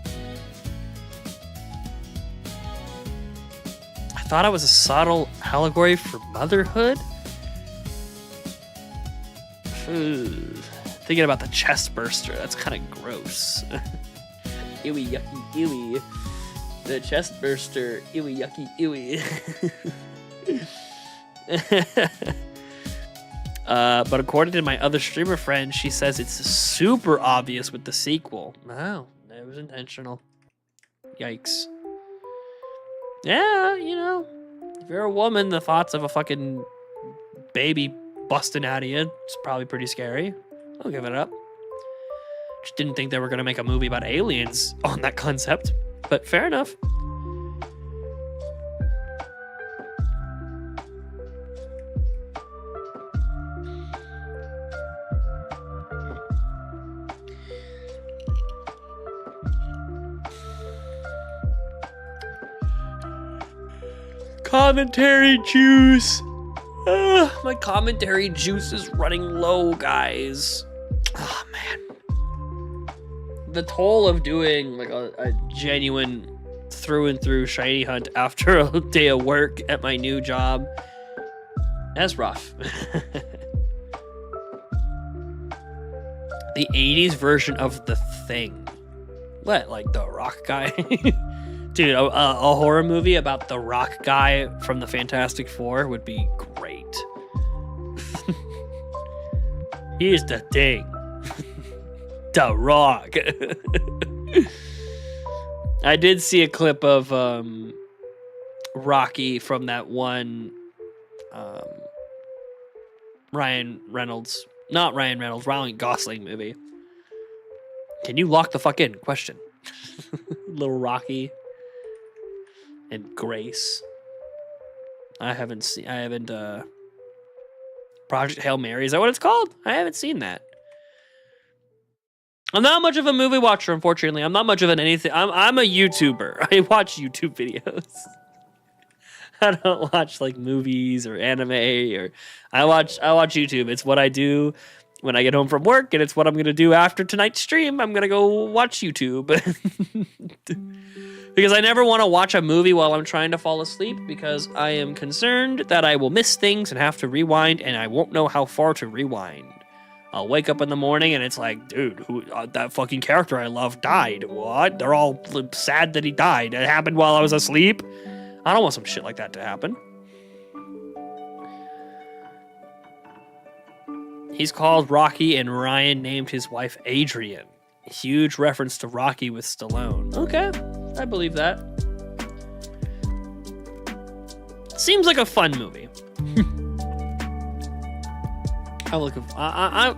I thought it was a subtle allegory for motherhood. Thinking about the chest burster, that's kind of gross. Ewy, yucky, ewy. The chest burster, ewy, yucky, ewy. But according to my other streamer friend, she says it's super obvious with the sequel. Wow, that was intentional. Yikes. Yeah, you know, if you're a woman, the thoughts of a fucking baby busting out of you, it's probably pretty scary. I'll give it up. Just didn't think they were going to make a movie about aliens on that concept, but fair enough. Commentary juice. My commentary juice is running low, guys. Oh, man. The toll of doing like a genuine through and through shiny hunt after a day of work at my new job That's rough. The 80s version of The Thing. What, like the rock guy? Dude, a horror movie about the rock guy from the Fantastic Four would be great. Here's the thing. The Rock. I did see a clip of Rocky from that one Ryan Gosling movie. Can you lock the fuck in? Question. Little Rocky and Grace. I haven't Project Hail Mary, is that what it's called? I haven't seen that. I'm not much of a movie watcher, unfortunately. I'm not much of an anything. I'm a YouTuber. I watch YouTube videos. I don't watch like movies or anime or I watch YouTube. It's what I do when I get home from work, and it's what I'm gonna do after tonight's stream. I'm gonna go watch YouTube. Because I never want to watch a movie while I'm trying to fall asleep, because I am concerned that I will miss things and have to rewind, and I won't know how far to rewind. I'll wake up in the morning and it's like, dude, that fucking character I love died. What? They're all sad that he died. It happened while I was asleep. I don't want some shit like that to happen. He's called Rocky, and Ryan named his wife Adrian. Huge reference to Rocky with Stallone. Okay, I believe that. Seems like a fun movie. I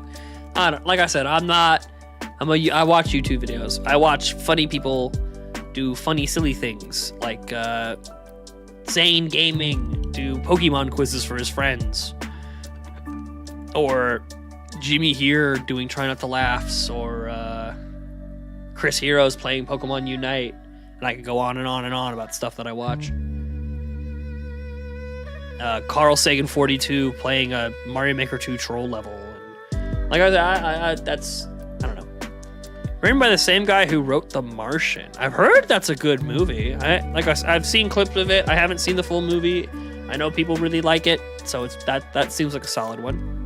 don't, like I said, I watch YouTube videos. I watch funny people do funny, silly things, like Zane Gaming do Pokemon quizzes for his friends, or Jimmy here doing Try Not to Laughs, or Chris Heroes playing Pokemon Unite, and I could go on and on and on about stuff that I watch. Carl Sagan 42 playing a Mario Maker 2 troll level, and like I don't know. Written by the same guy who wrote The Martian. I've heard that's a good movie. I've seen clips of it. I haven't seen the full movie. I know people really like it, so it's that seems like a solid one.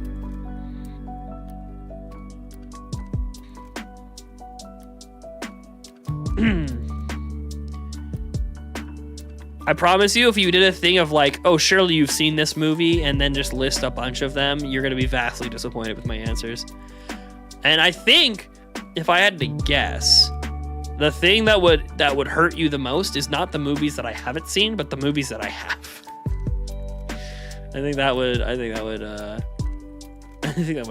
I promise you, if you did a thing of like, oh, surely you've seen this movie, and then just list a bunch of them, you're going to be vastly disappointed with my answers. And I think, if I had to guess, the thing that would hurt you the most is not the movies that I haven't seen, but the movies that I have. I think that would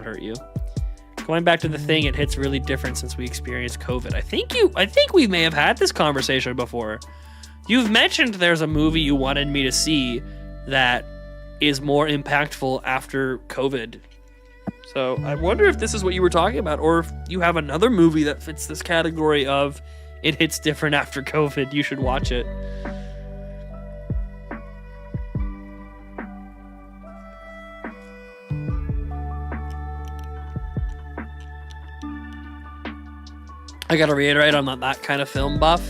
hurt you. Going back to The Thing, it hits really different since we experienced COVID. I think we may have had this conversation before. You've mentioned there's a movie you wanted me to see that is more impactful after COVID. So I wonder if this is what you were talking about, or if you have another movie that fits this category of it hits different after COVID. You should watch it. I gotta reiterate, I'm not that kind of film buff.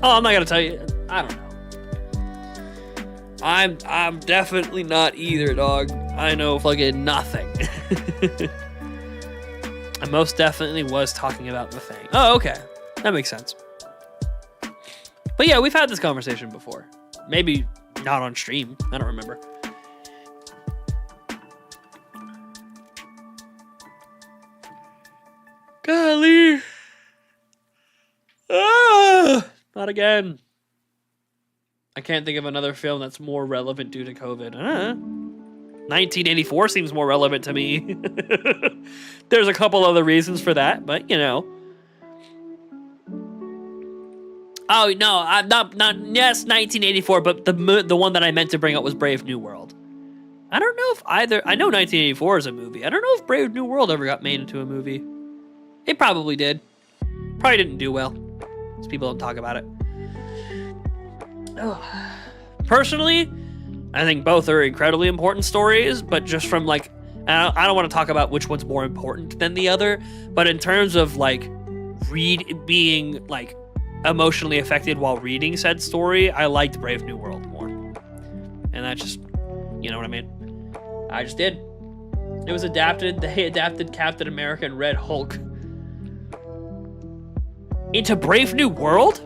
Oh, I'm not gonna tell you. I don't know. I'm definitely not either, dog. I know fucking nothing. I most definitely was talking about The Thing. Oh, okay. That makes sense. But yeah, we've had this conversation before. Maybe not on stream. I don't remember. Golly. Not again. I can't think of another film that's more relevant due to COVID. 1984 seems more relevant to me. There's a couple other reasons for that, but you know. Oh no, I'm not. Yes, 1984, but the one that I meant to bring up was Brave New World. I don't know if either. I know 1984 is a movie. I don't know if Brave New World ever got made into a movie. It probably did. Probably didn't do well. Because people don't talk about it. Personally, I think both are incredibly important stories, but just from like, I don't want to talk about which one's more important than the other, but in terms of like being like emotionally affected while reading said story, I liked Brave New World more. And that just, you know what I mean? I just did. It was adapted. They adapted Captain America and Red Hulk into Brave New World?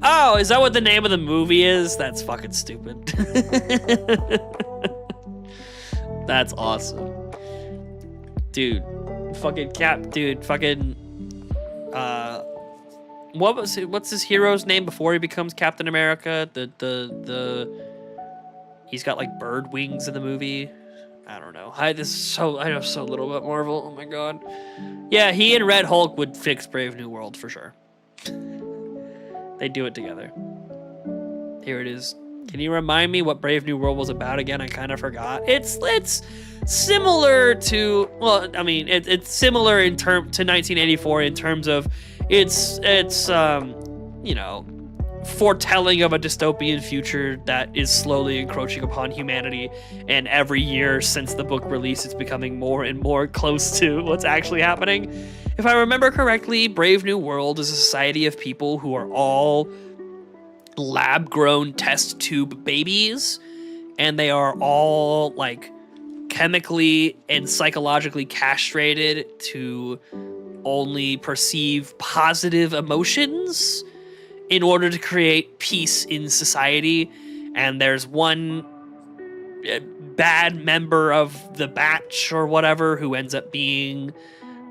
Oh, is that what the name of the movie is? That's fucking stupid. That's awesome. Dude, fucking what's his hero's name before he becomes Captain America? He's got like bird wings in the movie. I don't know. I know so little about Marvel. Oh my god. Yeah, he and Red Hulk would fix Brave New World for sure. They do it together. Here it is. Can you remind me what Brave New World was about again? I kind of forgot. It's similar to, well, I mean, it's similar to 1984 in terms of it's you know, foretelling of a dystopian future that is slowly encroaching upon humanity, and every year since the book release it's becoming more and more close to what's actually happening. If I remember correctly, Brave New World is a society of people who are all lab-grown test tube babies, and they are all like chemically and psychologically castrated to only perceive positive emotions in order to create peace in society. And there's one bad member of the batch or whatever who ends up being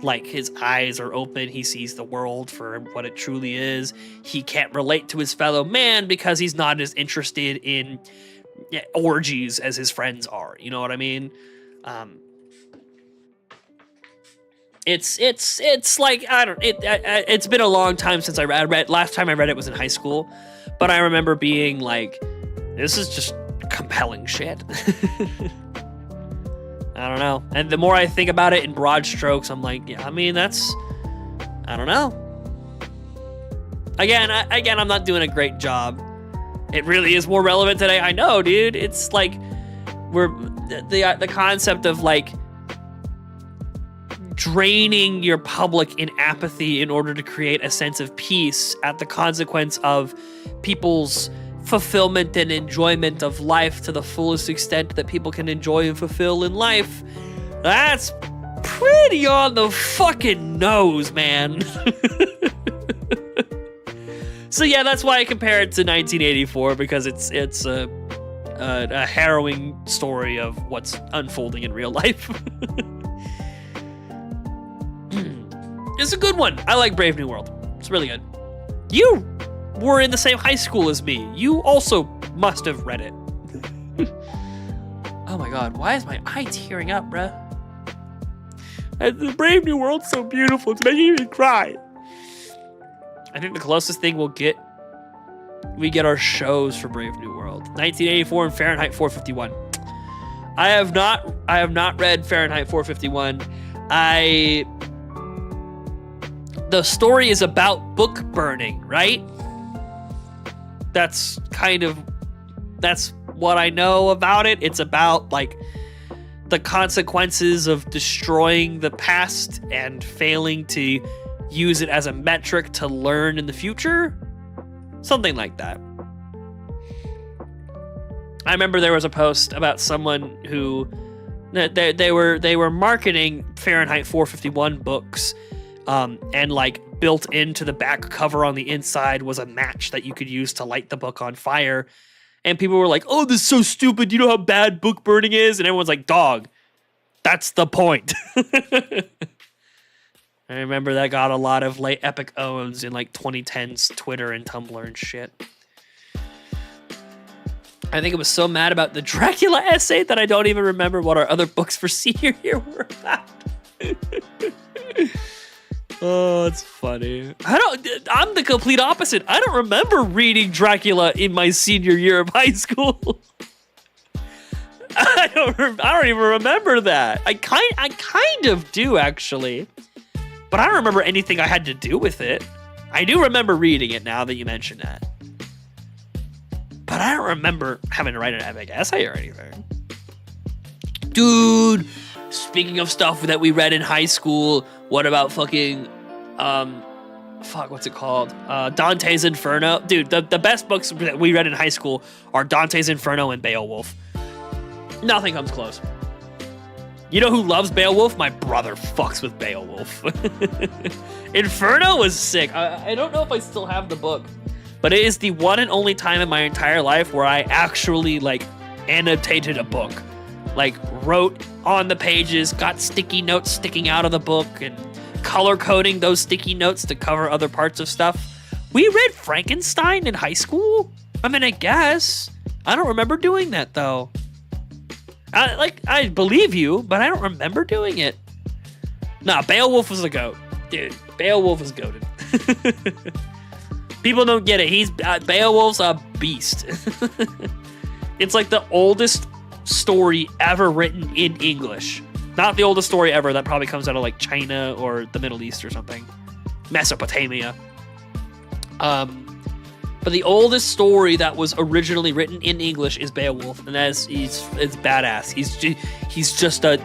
like, his eyes are open, he sees the world for what it truly is. He can't relate to his fellow man because he's not as interested in orgies as his friends are, you know what I mean? It's like, it's been a long time since I read. Last time I read it was in high school, but I remember being like, this is just compelling shit. I don't know. And the more I think about it in broad strokes, I'm like, yeah, I mean, I don't know. Again, I'm not doing a great job. It really is more relevant today. I know, dude. It's like, the concept of like draining your public in apathy in order to create a sense of peace at the consequence of people's fulfillment and enjoyment of life to the fullest extent that people can enjoy and fulfill in life. That's pretty on the fucking nose, man. So yeah, that's why I compare it to 1984, because it's a harrowing story of what's unfolding in real life. It's a good one. I like Brave New World. It's really good. You were in the same high school as me. You also must have read it. Oh my god, why is my eye tearing up, bruh? The Brave New World's so beautiful, it's making me cry. I think the closest thing we get our shows for Brave New World. 1984 and Fahrenheit 451. I have not read Fahrenheit 451. The story is about book burning, right? That's what I know about it. It's about like the consequences of destroying the past and failing to use it as a metric to learn in the future. Something like that. I remember there was a post about someone who they were marketing Fahrenheit 451 books, and like built into the back cover on the inside was a match that you could use to light the book on fire. And people were like, oh, this is so stupid. You know how bad book burning is? And everyone's like, dog, that's the point. I remember that got a lot of late epic owns in like 2010's Twitter and Tumblr and shit. I think I was so mad about the Dracula essay that I don't even remember what our other books for senior year were about. Oh, it's funny. I'm the complete opposite. I don't remember reading Dracula in my senior year of high school. I don't even remember that. I kind of do, actually. But I don't remember anything I had to do with it. I do remember reading it now that you mention that. But I don't remember having to write an epic essay or anything. Dude, speaking of stuff that we read in high school, what about fucking, what's it called? Dante's Inferno. Dude, the best books that we read in high school are Dante's Inferno and Beowulf. Nothing comes close. You know who loves Beowulf? My brother fucks with Beowulf. Inferno was sick. I don't know if I still have the book, but it is the one and only time in my entire life where I actually like annotated a book. Like wrote on the pages, got sticky notes sticking out of the book, and color coding those sticky notes to cover other parts of stuff. We read Frankenstein in high school? I mean, I guess. I don't remember doing that, though. I believe you, but I don't remember doing it. Nah, Beowulf was a goat. Dude, Beowulf is goated. People don't get it. Beowulf's a beast. It's like the oldest story ever written in English. Not the oldest story ever. That probably comes out of like China or the Middle East or something. Mesopotamia. But the oldest story that was originally written in English is Beowulf, and it's badass. He's just a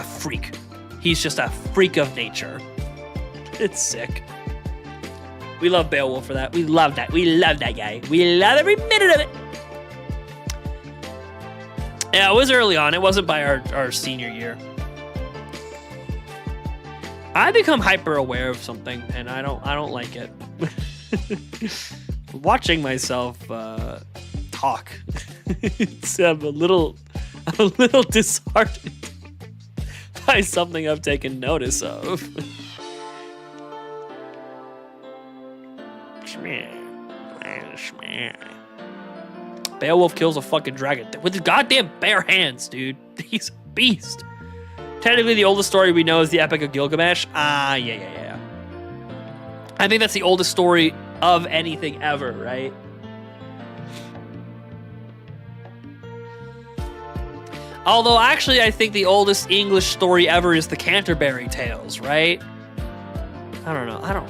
freak. He's just a freak of nature. It's sick. We love Beowulf for that. We love that. We love that guy. We love every minute of it. Yeah, it was early on. It wasn't by our senior year. I become hyper aware of something, and I don't like it. Watching myself talk, I'm a little disheartened by something I've taken notice of. Beowulf kills a fucking dragon with his goddamn bare hands, dude. He's a beast. Technically, the oldest story we know is the Epic of Gilgamesh. Yeah. I think that's the oldest story of anything ever, right? Although, actually, I think the oldest English story ever is the Canterbury Tales, right? I don't know.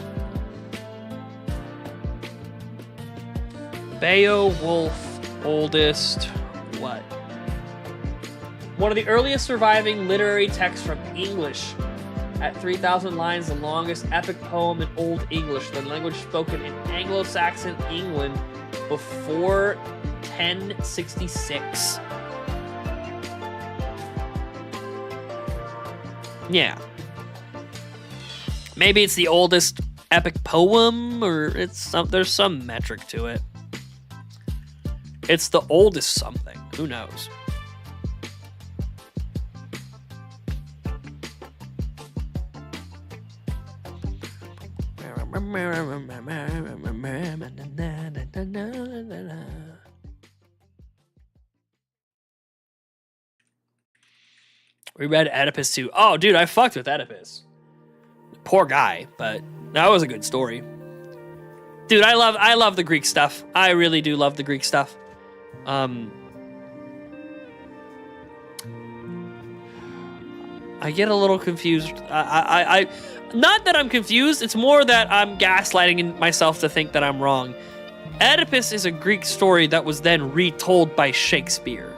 Beowulf, oldest, what? One of the earliest surviving literary texts from English. At 3,000 lines, the longest epic poem in Old English, the language spoken in Anglo-Saxon England before 1066. Yeah. Maybe it's the oldest epic poem, or there's some metric to it. It's the oldest something. Who knows? We read Oedipus too. Oh, dude, I fucked with Oedipus. Poor guy, but that was a good story. Dude, I love the Greek stuff. I really do love the Greek stuff. I get a little confused. I not that I'm confused, it's more that I'm gaslighting myself to think that I'm wrong. Oedipus is a Greek story that was then retold by Shakespeare.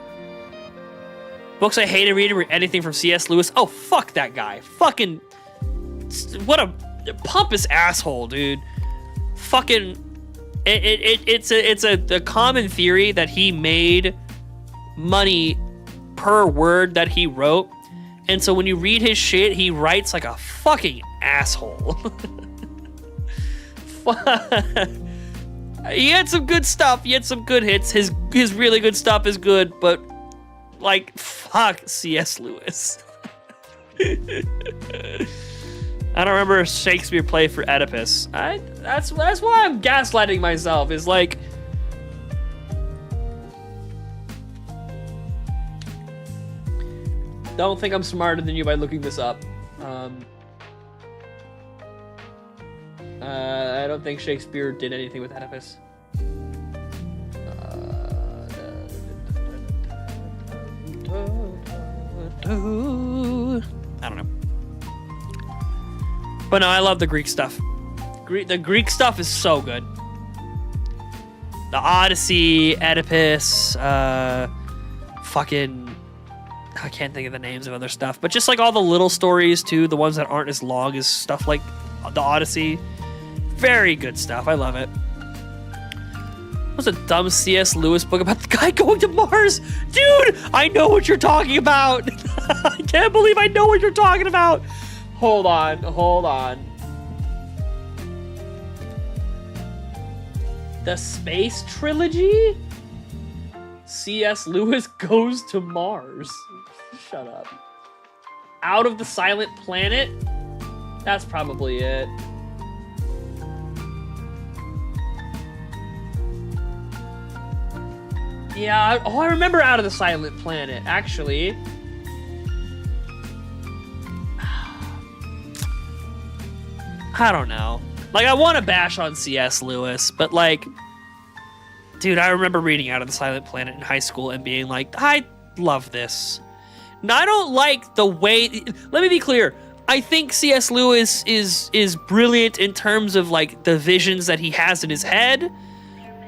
Books I hated reading were anything from C.S. Lewis. Oh, fuck that guy. Fucking, what a pompous asshole, dude. Fucking, it's a common theory that he made money per word that he wrote. And so when you read his shit, he writes like a fucking asshole. He had some good stuff. He had some good hits. His really good stuff is good, but like, fuck C.S. Lewis. I don't remember a Shakespeare play for Oedipus. That's why I'm gaslighting myself. Is like, don't think I'm smarter than you by looking this up. I don't think Shakespeare did anything with Oedipus. I don't know. But no, I love the Greek stuff. The Greek stuff is so good. The Odyssey, Oedipus, fucking, I can't think of the names of other stuff, but just like all the little stories too, the ones that aren't as long as stuff like the Odyssey. Very good stuff. I love it. It was a dumb C.S. Lewis book about the guy going to Mars. Dude, I know what you're talking about. I can't believe I know what you're talking about. Hold on. The Space Trilogy? C.S. Lewis Goes to Mars. Shut up. Out of the Silent Planet? That's probably it. Yeah, I remember Out of the Silent Planet, actually. I don't know. Like, I want to bash on C.S. Lewis, but like, dude, I remember reading Out of the Silent Planet in high school and being like, I love this. Now, I don't like the way, let me be clear. I think C.S. Lewis is brilliant in terms of like the visions that he has in his head,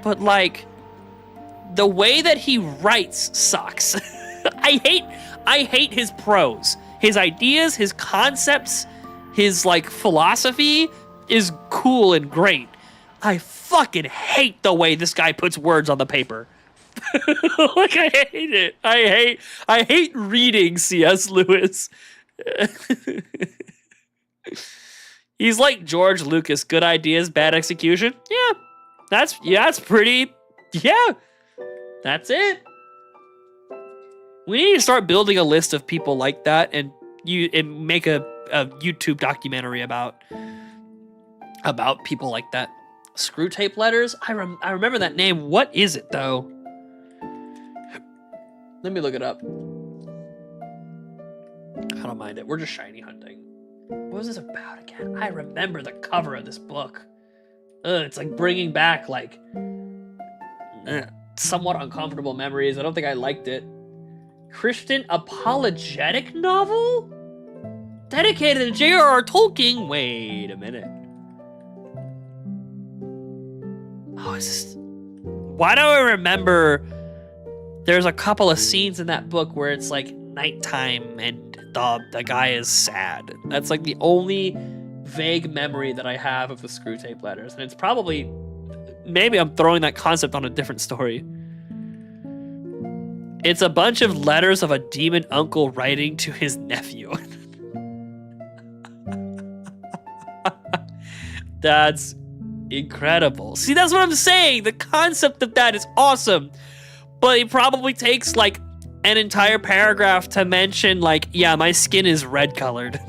but like the way that he writes sucks. I hate his prose. His ideas, his concepts, his like philosophy is cool and great. I fucking hate the way this guy puts words on the paper. Like, I hate it. I hate reading C.S. Lewis. He's like George Lucas. Good ideas, bad execution. Yeah, that's pretty. Yeah, that's it. We need to start building a list of people like that, and make a YouTube documentary about people like that. Screw Tape Letters. I remember that name. What is it though? Let me look it up. I don't mind it. We're just shiny hunting. What was this about again? I remember the cover of this book. It's like bringing back like somewhat uncomfortable memories. I don't think I liked it. Christian apologetic novel? Dedicated to J.R.R. Tolkien? Wait a minute. Oh, is this... Why do I remember there's a couple of scenes in that book where it's like nighttime and the guy is sad. That's like the only vague memory that I have of the Screw Tape Letters. And it's probably... Maybe I'm throwing that concept on a different story. It's a bunch of letters of a demon uncle writing to his nephew. That's incredible. See, that's what I'm saying. The concept of that is awesome. But it probably takes like an entire paragraph to mention like, yeah, my skin is red colored.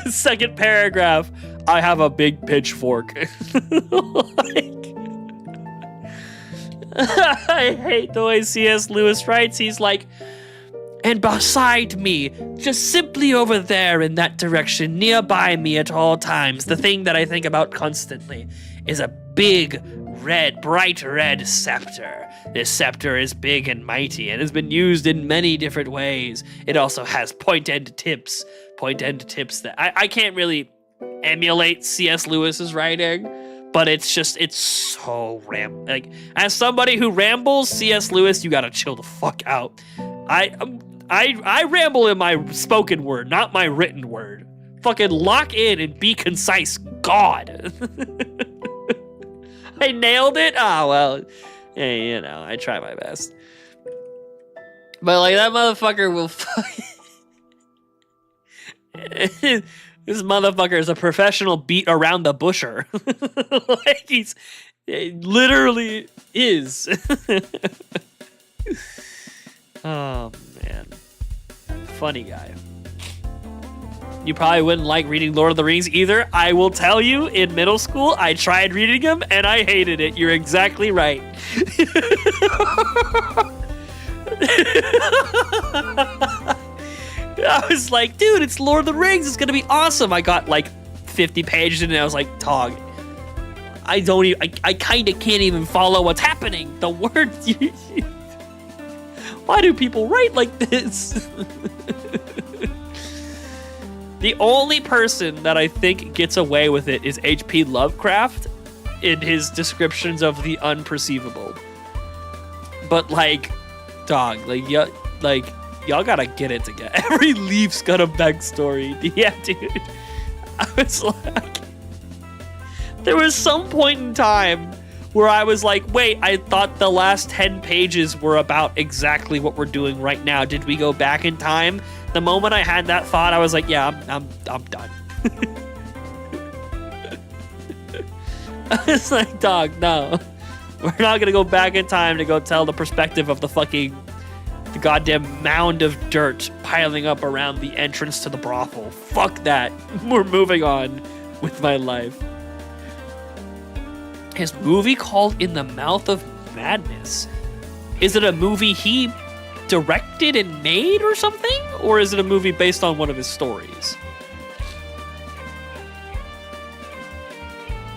Second paragraph, I have a big pitchfork. Like, I hate the way C.S. Lewis writes. He's like, and beside me, just simply over there in that direction, nearby me at all times, the thing that I think about constantly is a big, red, bright red scepter. This scepter is big and mighty and has been used in many different ways. It also has point-end tips that I can't really emulate C.S. Lewis's writing, but it's so like, as somebody who rambles, C.S. Lewis, you gotta chill the fuck out. I ramble in my spoken word, not my written word. Fucking lock in and be concise, God. I nailed it? Ah, well, hey, you know, I try my best. But like, that motherfucker will this motherfucker is a professional beat around the busher. Like, it literally is. Oh, man. Funny guy. You probably wouldn't like reading Lord of the Rings either. I will tell you, in middle school, I tried reading them, and I hated it. You're exactly right. I was like, dude, it's Lord of the Rings. It's going to be awesome. I got like 50 pages in, and I was like, dog, I kind of can't even follow what's happening. The words... Why do people write like this? The only person that I think gets away with it is H.P. Lovecraft in his descriptions of the unperceivable. But like, dog, like y'all gotta get it together. Every leaf's got a backstory. Yeah, dude. I was like, there was some point in time where I was like, wait, I thought the last 10 pages were about exactly what we're doing right now. Did we go back in time? The moment I had that thought, I was like, yeah, I'm done. I was like, dog, no. We're not gonna go back in time to go tell the perspective of the goddamn mound of dirt piling up around the entrance to the brothel. Fuck that. We're moving on with my life. His movie called In the Mouth of Madness. Is it a movie he directed and made or something? Or is it a movie based on one of his stories?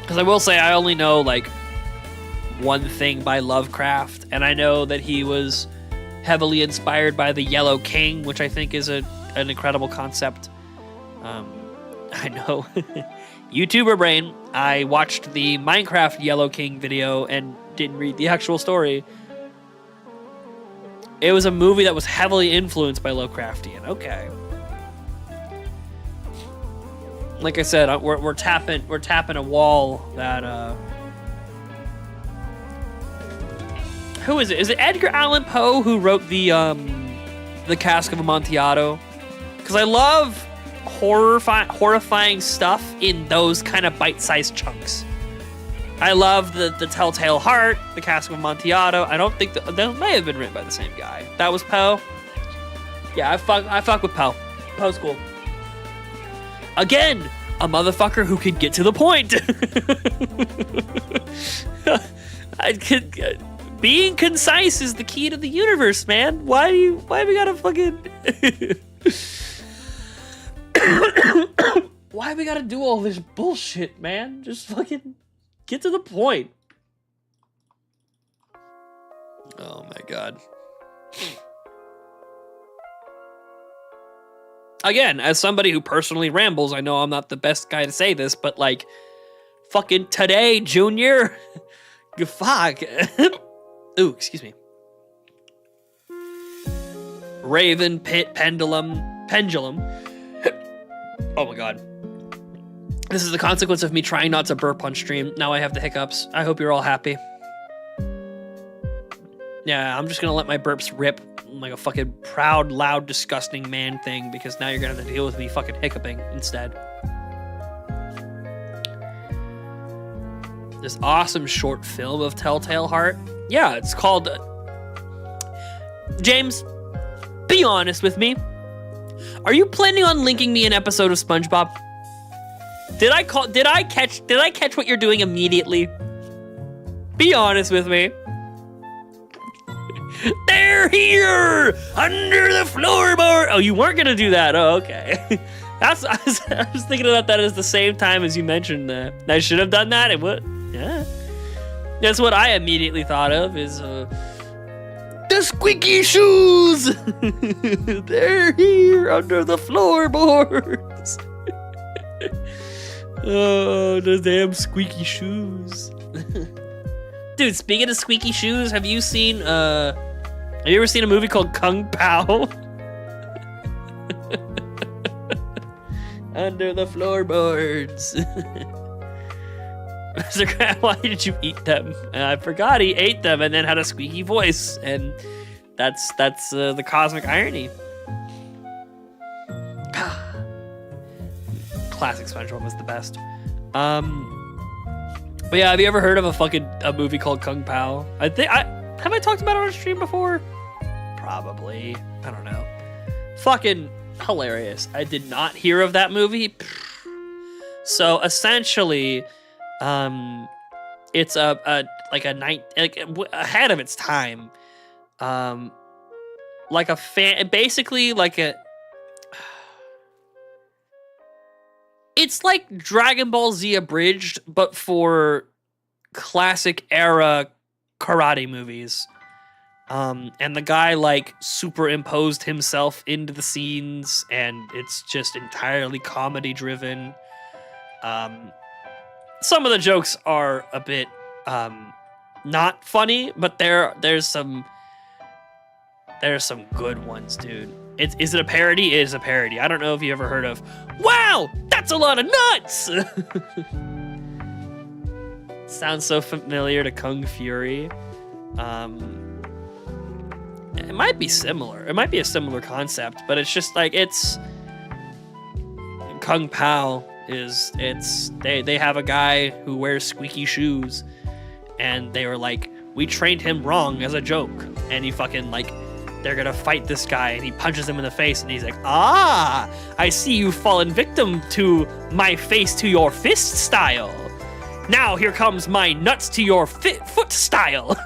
Because I will say I only know like one thing by Lovecraft, and I know that he was heavily inspired by the Yellow King, which I think is an incredible concept. I know. YouTuber brain, I watched the Minecraft Yellow King video and didn't read the actual story. It was a movie that was heavily influenced by Lovecraftian. Okay. Like I said, we're tapping a wall that who is it? Is it Edgar Allan Poe who wrote the Cask of Amontillado? Because I love horrifying stuff in those kind of bite-sized chunks. I love the Telltale Heart, the Cask of Amontillado. I don't think that may have been written by the same guy. That was Poe. Yeah, I fuck with Poe. Poe's cool. Again, a motherfucker who can get to the point. Being concise is the key to the universe, man. Why we gotta fucking why we gotta do all this bullshit, man? Just fucking get to the point. Oh my god. Again, as somebody who personally rambles, I know I'm not the best guy to say this, but like, fucking today, Junior. Fuck. Ooh, excuse me. Raven, Pit, Pendulum. Oh my god. This is the consequence of me trying not to burp on stream. Now I have the hiccups. I hope you're all happy. Yeah, I'm just gonna let my burps rip like a fucking proud, loud, disgusting man thing, because now you're gonna have to deal with me fucking hiccuping instead. This awesome short film of Telltale Heart. Yeah, it's called... James, be honest with me. Are you planning on linking me an episode of SpongeBob? Did I catch what you're doing immediately? Be honest with me. They're here! Under the floorboard! Oh, you weren't gonna do that. Oh, okay. I was thinking about that at the same time as you mentioned that. I should have done that. It would. Yeah. That's what I immediately thought of is the squeaky shoes. They're here under the floorboards. Oh, those damn squeaky shoes. Dude, speaking of squeaky shoes, have you ever seen a movie called Kung Pao? Under the floorboards. Mr. Crab, why did you eat them? I forgot he ate them and then had a squeaky voice, and that's the cosmic irony. Classic SpongeBob was the best. But yeah, have you ever heard of a movie called Kung Pao? Have I talked about it on stream before? Probably. I don't know. Fucking hilarious. I did not hear of that movie. So essentially, it's ahead of its time. It's like Dragon Ball Z abridged, but for classic era karate movies. And the guy like superimposed himself into the scenes, and it's just entirely comedy driven. Some of the jokes are a bit not funny, but there's some good ones, dude. Is it a parody? It is a parody. I don't know if you ever heard of, wow, that's a lot of nuts! sounds so familiar to Kung Fury. It might be similar. It might be a similar concept, but it's just like it's Kung Pao they have a guy who wears squeaky shoes, and they were like, we trained him wrong as a joke, and he fucking like they're gonna fight this guy, and he punches him in the face, and he's like, ah, I see you've fallen victim to my face to your fist style. Now here comes my nuts to your foot style.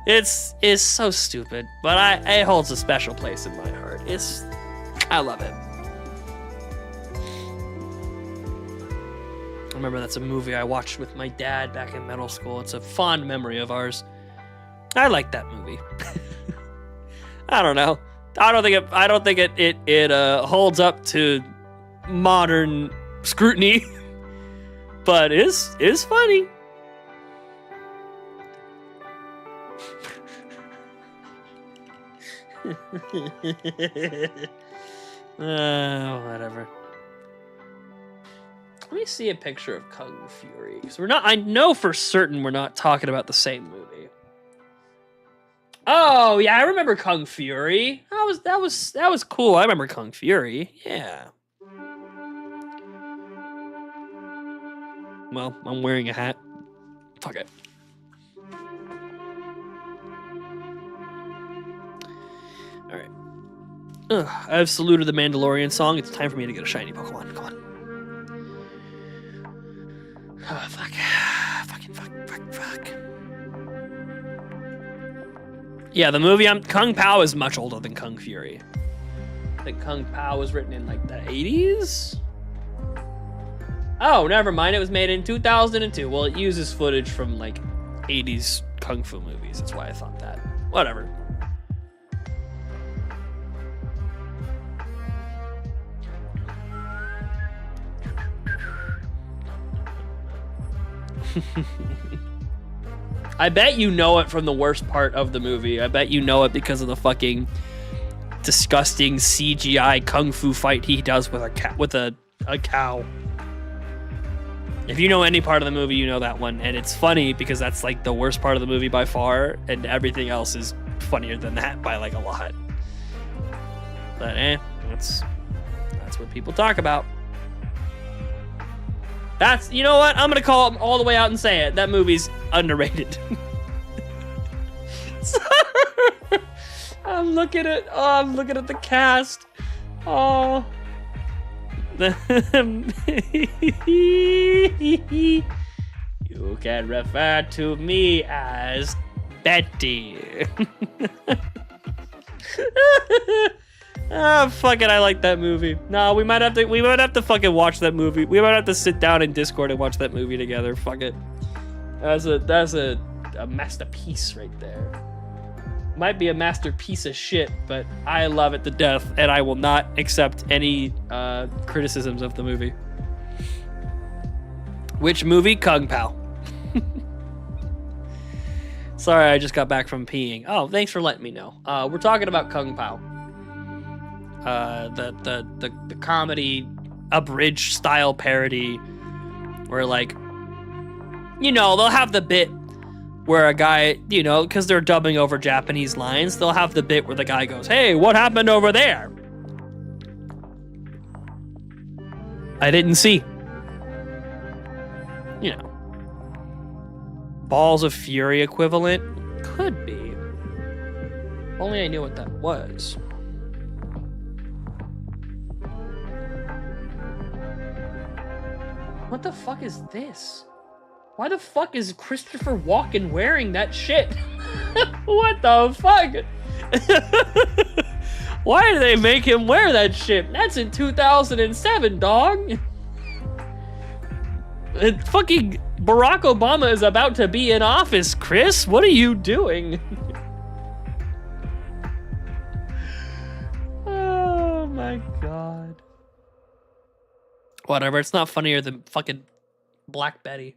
It's so stupid, but it holds a special place in my heart. I love it. I remember that's a movie I watched with my dad back in middle school. It's a fond memory of ours. I like that movie. I don't know. I don't think it holds up to modern scrutiny, but is funny. Whatever. Let me see a picture of Kung Fury. Because I know for certain we're not talking about the same movie. Oh yeah, I remember Kung Fury. That was cool. I remember Kung Fury. Yeah. Well, I'm wearing a hat. Fuck it. Alright. I've saluted the Mandalorian song. It's time for me to get a shiny Pokemon. Come on. Oh, fuck. Fuck. Yeah, the movie Kung Pao is much older than Kung Fury. I think Kung Pao was written in like the 80s? Oh, never mind. It was made in 2002. Well, it uses footage from like 80s Kung Fu movies. That's why I thought that. Whatever. I bet you know it from the worst part of the movie. I bet you know it because of the fucking disgusting CGI kung fu fight he does with a cow. If you know any part of the movie, you know that one, and it's funny because that's like the worst part of the movie by far, and everything else is funnier than that by like a lot. But that's what people talk about. You know what? I'm gonna call it all the way out and say it. That movie's underrated. I'm looking at the cast. Oh. You can refer to me as Betty. Ah, fuck it, I like that movie. No, we might have to fucking watch that movie. We might have to sit down in Discord and watch that movie together. Fuck it. That's a masterpiece right there. Might be a masterpiece of shit, but I love it to death, and I will not accept any criticisms of the movie. Which movie? Kung Pao. Sorry, I just got back from peeing. Oh, thanks for letting me know. We're talking about Kung Pao. The comedy abridged style parody where, like, you know, they'll have the bit where a guy, you know, because they're dubbing over Japanese lines, they'll have the bit where the guy goes, hey, what happened over there? I didn't see. You know. Balls of Fury equivalent? Could be. If only I knew what that was. What the fuck is this? Why the fuck is Christopher Walken wearing that shit? What the fuck? Why do they make him wear that shit? That's in 2007, dog. Fucking Barack Obama is about to be in office, Chris. What are you doing? Oh my god. Whatever, it's not funnier than fucking Black Betty.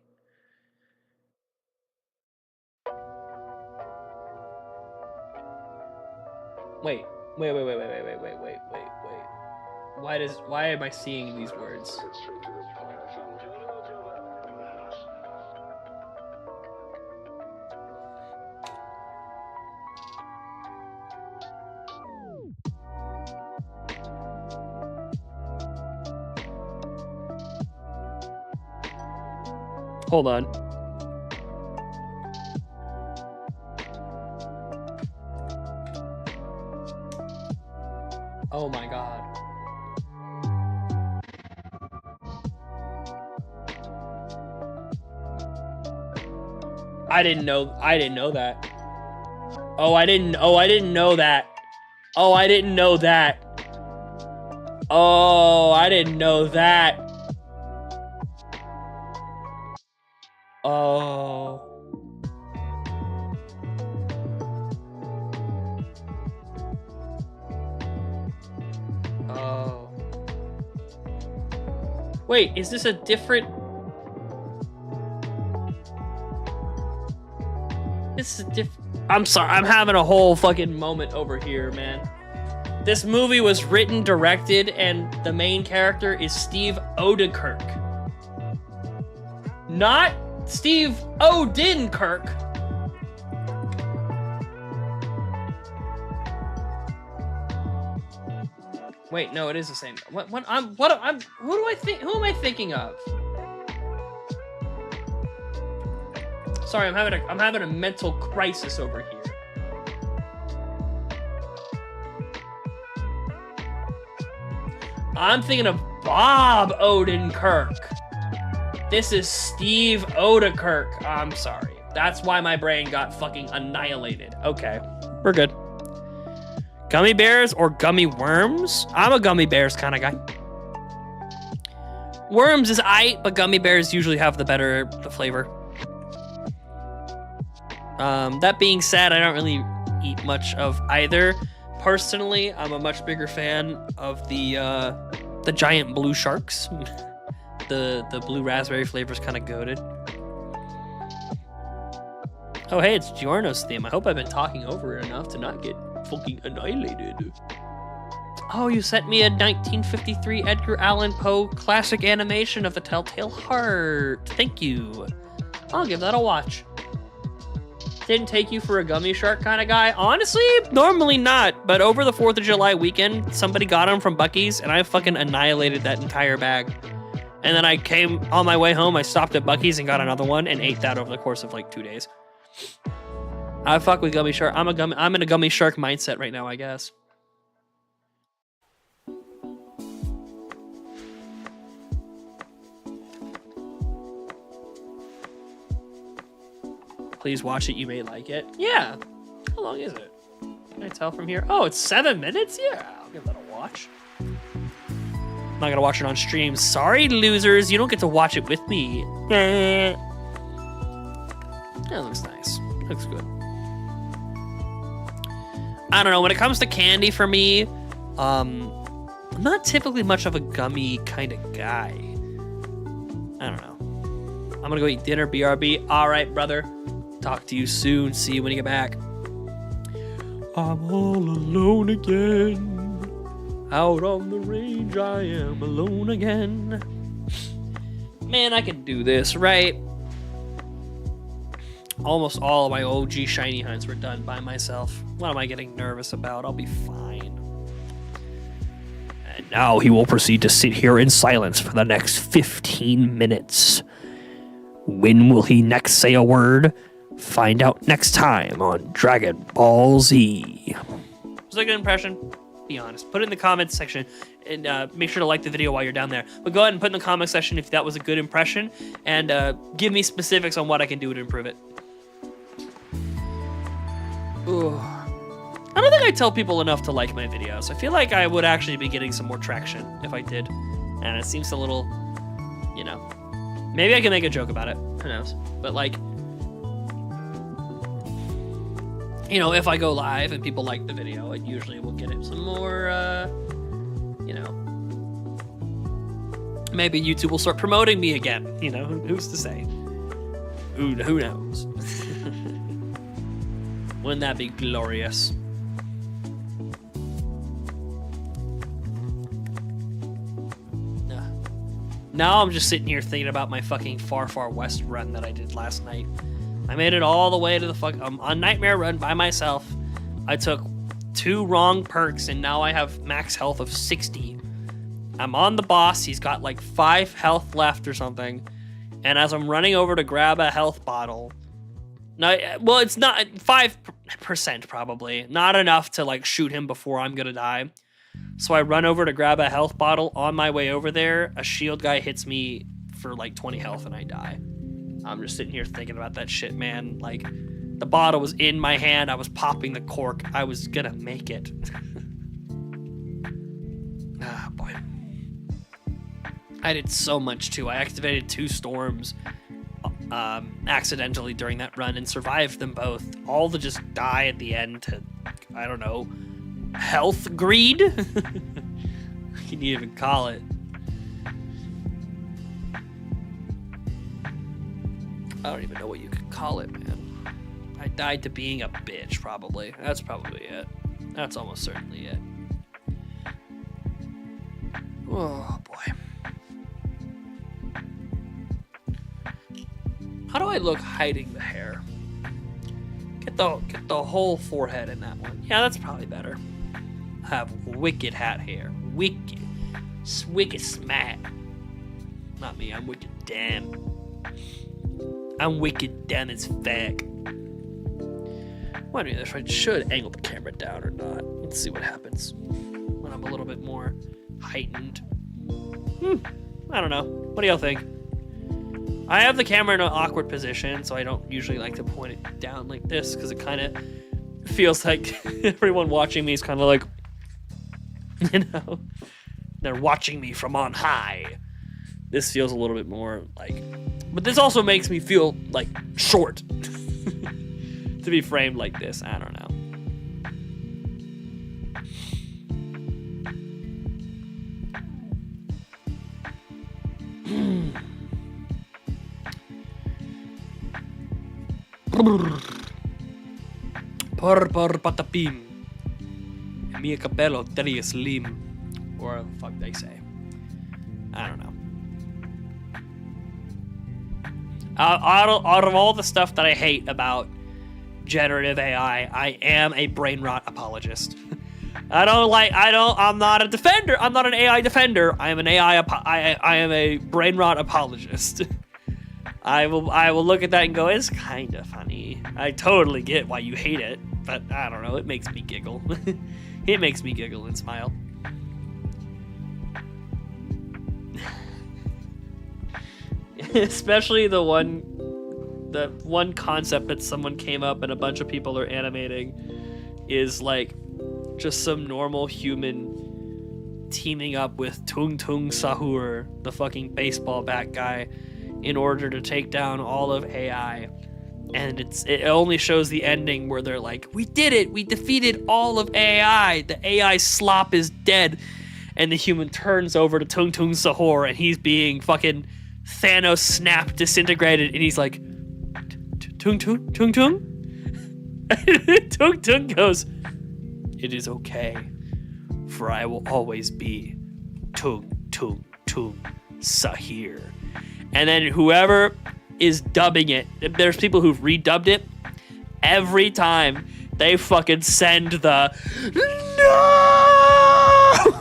Wait. Why am I seeing these words? Hold on. Oh my god. I didn't know that. Oh, I didn't know that. Oh, I didn't know that. Oh, I didn't know that. Oh, I didn't know that. Oh. Oh. Wait, is this a different... This is different... I'm sorry, I'm having a whole fucking moment over here, man. This movie was written, directed, and the main character is Steve Odenkirk. Not Steve Odenkirk. Wait, no, it is the same. Who am I thinking of? Sorry, I'm having a mental crisis over here. I'm thinking of Bob Odenkirk. This is Steve Odenkirk. I'm sorry. That's why my brain got fucking annihilated. Okay, we're good. Gummy bears or gummy worms? I'm a gummy bears kind of guy. Worms is aight, but gummy bears usually have the flavor. That being said, I don't really eat much of either. Personally, I'm a much bigger fan of the giant blue sharks. The blue raspberry flavor is kind of goated. Oh, hey, it's Giorno's theme. I hope I've been talking over it enough to not get fucking annihilated. Oh, you sent me a 1953 Edgar Allan Poe classic animation of the Telltale Heart. Thank you. I'll give that a watch. Didn't take you for a gummy shark kind of guy? Honestly, normally not. But over the 4th of July weekend, somebody got them from Buc-ee's, and I fucking annihilated that entire bag. And then I came on my way home, I stopped at Buc-ee's and got another one and ate that over the course of like 2 days. I fuck with gummy shark. I'm in a gummy shark mindset right now, I guess. Please watch it, you may like it. Yeah. How long is it? Can I tell from here? Oh, it's 7 minutes? Yeah, I'll give that a watch. I'm not gonna watch it on stream. Sorry, losers, you don't get to watch it with me. That looks nice. Looks good. I don't know, when it comes to candy for me, I'm not typically much of a gummy kind of guy. I don't know. I'm gonna go eat dinner, BRB. All right, brother. Talk to you soon. See you when you get back. I'm all alone again. Out on the range, I am alone again. Man, I can do this, right? Almost all of my OG shiny hunts were done by myself. What am I getting nervous about? I'll be fine. And now he will proceed to sit here in silence for the next 15 minutes. When will he next say a word? Find out next time on Dragon Ball Z. Was that a good impression? Be honest. Put it in the comments section and make sure to like the video while you're down there. But go ahead and put in the comment section if that was a good impression and give me specifics on what I can do to improve it. Ooh. I don't think I tell people enough to like my videos. I feel like I would actually be getting some more traction if I did. And it seems a little, you know, maybe I can make a joke about it. Who knows? But like, you know, if I go live and people like the video, it usually will get it some more, you know, maybe YouTube will start promoting me again. You know, who's to say? Who knows? Wouldn't that be glorious? Now I'm just sitting here thinking about my fucking Far Far West run that I did last night. I made it all the way to the on Nightmare Run by myself. I took 2 wrong perks and now I have max health of 60. I'm on the boss. He's got like 5 health left or something. And as I'm running over to grab a health bottle, no, well, it's not 5% probably, not enough to like shoot him before I'm gonna die. So I run over to grab a health bottle. On my way over there, a shield guy hits me for like 20 health and I die. I'm just sitting here thinking about that shit, man. Like, the bottle was in my hand. I was popping the cork. I was gonna make it. Ah, boy. I did so much too. I activated 2 storms accidentally during that run and survived them both. All to just die at the end to, I don't know, health greed? Can you even call it? I don't even know what you could call it, man. I died to being a bitch, probably. That's probably it. That's almost certainly it. Oh, boy. How do I look hiding the hair? Get the whole forehead in that one. Yeah, that's probably better. I have wicked hat hair. Wicked. Wicked smack. Not me, I'm wicked damn. I'm wicked damn as fuck. Wondering if I should angle the camera down or not. Let's see what happens when I'm a little bit more heightened. I don't know. What do y'all think? I have the camera in an awkward position, so I don't usually like to point it down like this, because it kind of feels like everyone watching me is kind of like, you know, they're watching me from on high. This feels a little bit more like, but this also makes me feel like short to be framed like this. I don't know. Por patapim. Mia capello teri slim. Or the fuck they say. I don't know. Out of all the stuff that I hate about generative AI, I am a brain rot apologist. I'm not a defender. I'm not an AI defender. I am an I am a brain rot apologist. I will look at that and go, it's kind of funny. I totally get why you hate it, but I don't know. It makes me giggle. It makes me giggle and smile. Especially the one concept that someone came up and a bunch of people are animating is like just some normal human teaming up with Tung Tung Sahur, the fucking baseball bat guy, in order to take down all of AI. And it only shows the ending where they're like, we did it, we defeated all of AI, the AI slop is dead. And the human turns over to Tung Tung Sahur and he's being fucking Thanos snap disintegrated, and he's like, Tung Tung, Tung Tung? Tung Tung goes, it is okay, for I will always be Tung Tung Tung Sahir. And then whoever is dubbing it, there's people who've redubbed it, every time they fucking send the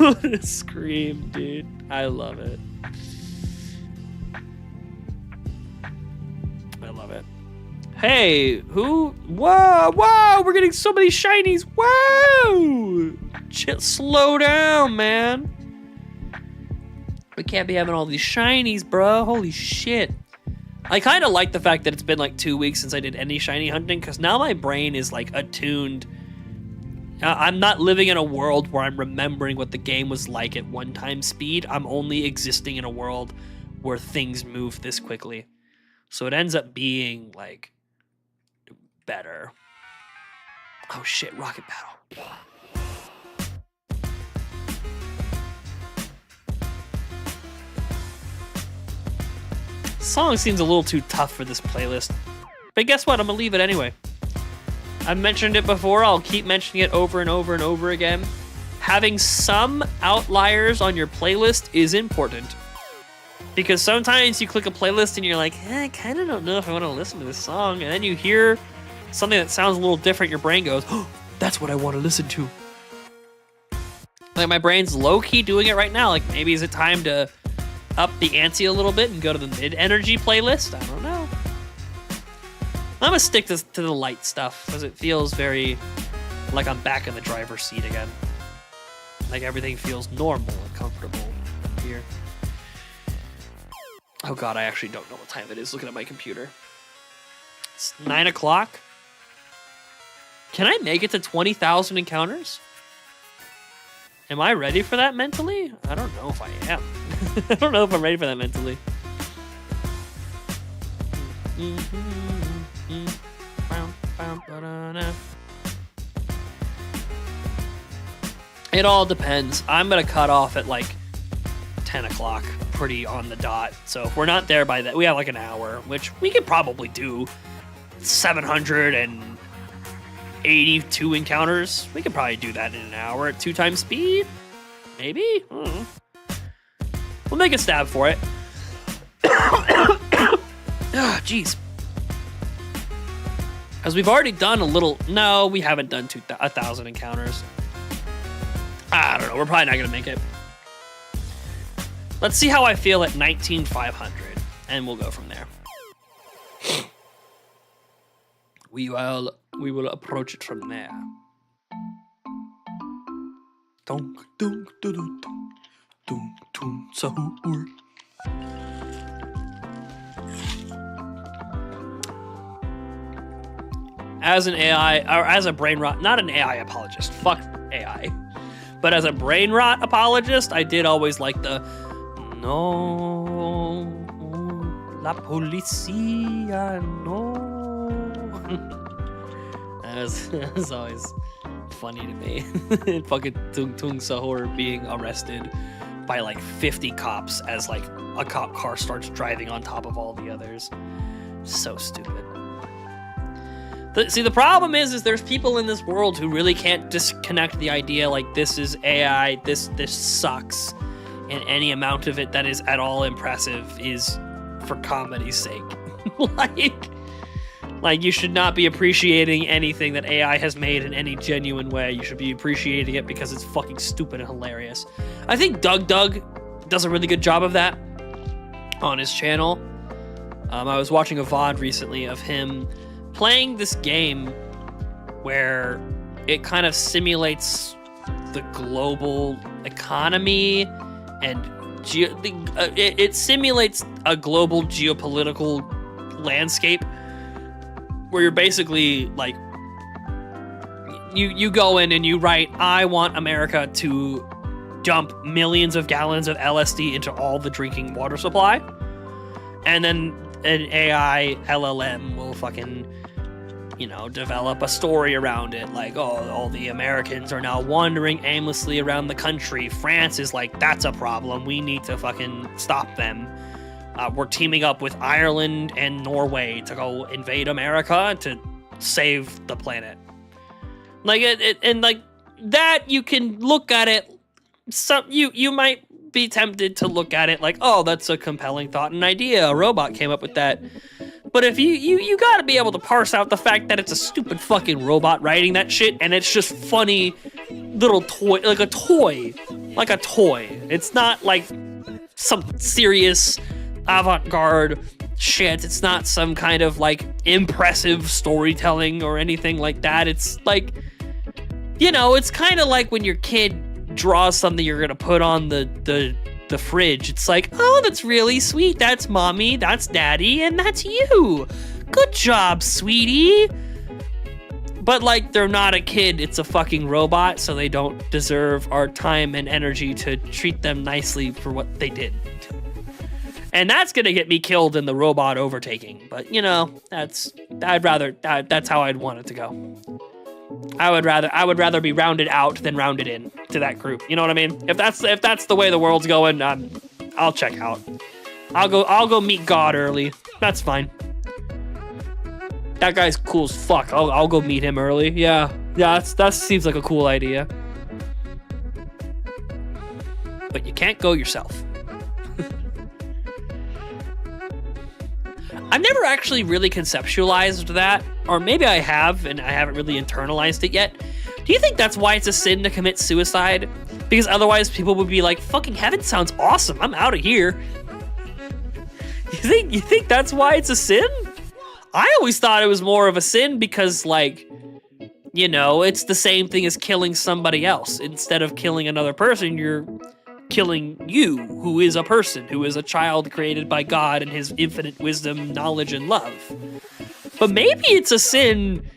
no scream, dude. I love it. I love it. Hey, who? Whoa, whoa, we're getting so many shinies. Whoa! Chill, slow down, man. We can't be having all these shinies, bro. Holy shit. I kind of like the fact that it's been like 2 weeks since I did any shiny hunting, because now my brain is like attuned. I'm not living in a world where I'm remembering what the game was like at one-time speed. I'm only existing in a world where things move this quickly. So it ends up being like better. Oh shit, rocket battle. Song seems a little too tough for this playlist, but guess what? I'm gonna leave it anyway. I've mentioned it before. I'll keep mentioning it over and over and over again. Having some outliers on your playlist is important, because sometimes you click a playlist and you're like, I kind of don't know if I want to listen to this song, and then you hear something that sounds a little different. Your brain goes, oh, that's what I want to listen to. Like, my brain's low-key doing it right now. Like, maybe is it time to up the ante a little bit and go to the mid-energy playlist? I don't know. I'm gonna stick to the light stuff because it feels very like I'm back in the driver's seat again. Like everything feels normal and comfortable here. Oh god, I actually don't know what time it is looking at my computer. It's 9 o'clock. Can I make it to 20,000 encounters? Am I ready for that mentally? I don't know if I am. I don't know if I'm ready for that mentally. It all depends. I'm gonna cut off at like 10 o'clock, pretty on the dot. So if we're not there by that, we have like an hour, which we could probably do 782 encounters. We could probably do that in an hour at 2 times speed. Maybe? I don't know. We'll make a stab for it. Ah, jeez. Because we've already done a little... No, we haven't done 1,000 encounters. I don't know. We're probably not going to make it. Let's see how I feel at 19,500. And we'll go from there. We will approach it from there. Dunk, dunk, dunk, dunk, dunk, dunk, sahur. As an AI, or as a brain rot, not an AI apologist, fuck AI, but as a brain rot apologist, I did always like the no, la policía, no. That was always funny to me. Fucking Tung Tung Sahur being arrested by like 50 cops as like a cop car starts driving on top of all the others. So stupid. See, the problem is there's people in this world who really can't disconnect the idea like this is AI, this sucks, and any amount of it that is at all impressive is for comedy's sake. Like you should not be appreciating anything that AI has made in any genuine way. You should be appreciating it because it's fucking stupid and hilarious. I think Doug does a really good job of that on his channel. I was watching a VOD recently of him playing this game where it kind of simulates the global economy and it simulates a global geopolitical landscape where you're basically like you go in and you write, I want America to dump millions of gallons of LSD into all the drinking water supply, and then an AI LLM will fucking, develop a story around it. Like, oh, all the Americans are now wandering aimlessly around the country. France is like, that's a problem. We need to fucking stop them. We're teaming up with Ireland and Norway to go invade America to save the planet. Like and like that, you can look at it. You might be tempted to look at it like, oh, that's a compelling thought and idea. A robot came up with that. But if you gotta be able to parse out the fact that it's a stupid fucking robot writing that shit, and it's just funny little toy, like a toy. It's not like some serious avant-garde shit. It's not some kind of like impressive storytelling or anything like that. It's like, it's kind of like when your kid draws something you're gonna put on the fridge. It's like, oh, that's really sweet. That's mommy, that's daddy, and that's you. Good job, sweetie. But like, they're not a kid, it's a fucking robot, so they don't deserve our time and energy to treat them nicely for what they did. And that's gonna get me killed in the robot overtaking. But that's how I'd want it to go. I would rather be rounded out than rounded in to that group. You know what I mean? If that's the way the world's going, I'll check out. I'll go meet God early. That's fine. That guy's cool as fuck. I'll go meet him early. Yeah, that seems like a cool idea. But you can't go yourself. I've never actually really conceptualized that, or maybe I have, and I haven't really internalized it yet. Do you think that's why it's a sin to commit suicide? Because otherwise people would be like, fucking heaven sounds awesome, I'm out of here. You think that's why it's a sin? I always thought it was more of a sin because, like, you know, it's the same thing as killing somebody else. Instead of killing another person, you're killing you, who is a person, who is a child created by God and his infinite wisdom, knowledge, and love. But maybe it's a sin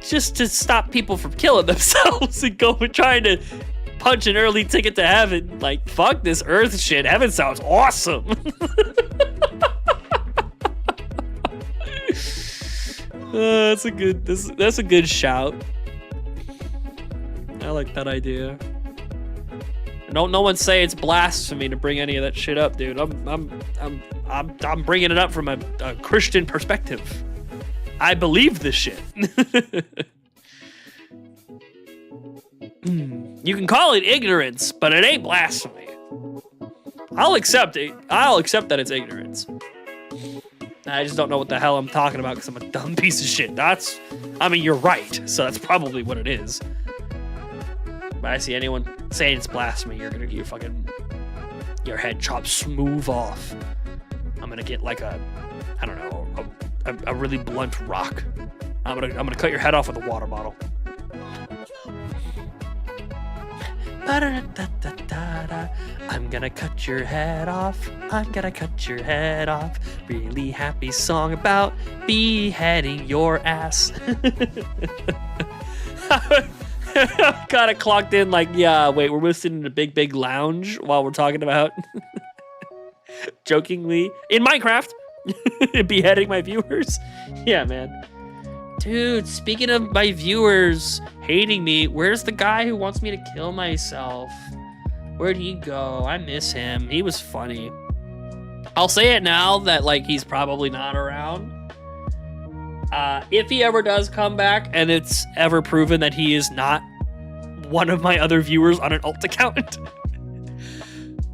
just to stop people from killing themselves and trying to punch an early ticket to heaven. Like, fuck this earth shit. Heaven sounds awesome. That's a good shout. I like that idea. Don't no one say it's blasphemy to bring any of that shit up, dude. I'm bringing it up from a Christian perspective. I believe this shit. You can call it ignorance, but it ain't blasphemy. I'll accept it. I'll accept that it's ignorance. I just don't know what the hell I'm talking about because I'm a dumb piece of shit. I mean, you're right, so that's probably what it is. But I see anyone saying it's blasphemy, you're gonna get your head chopped smooth off. I'm gonna get like a really blunt rock. I'm gonna cut your head off with a water bottle. I'm gonna cut your head off. I'm gonna cut your head off. Really happy song about beheading your ass. Kind of clocked in like, yeah, wait, we're sitting in a big lounge while we're talking about jokingly in Minecraft beheading my viewers. Yeah, man. Dude, speaking of my viewers hating me, where's the guy who wants me to kill myself? Where'd he go? I miss him. He was funny. I'll say it now that, like, he's probably not around. If he ever does come back and it's ever proven that he is not one of my other viewers on an alt account.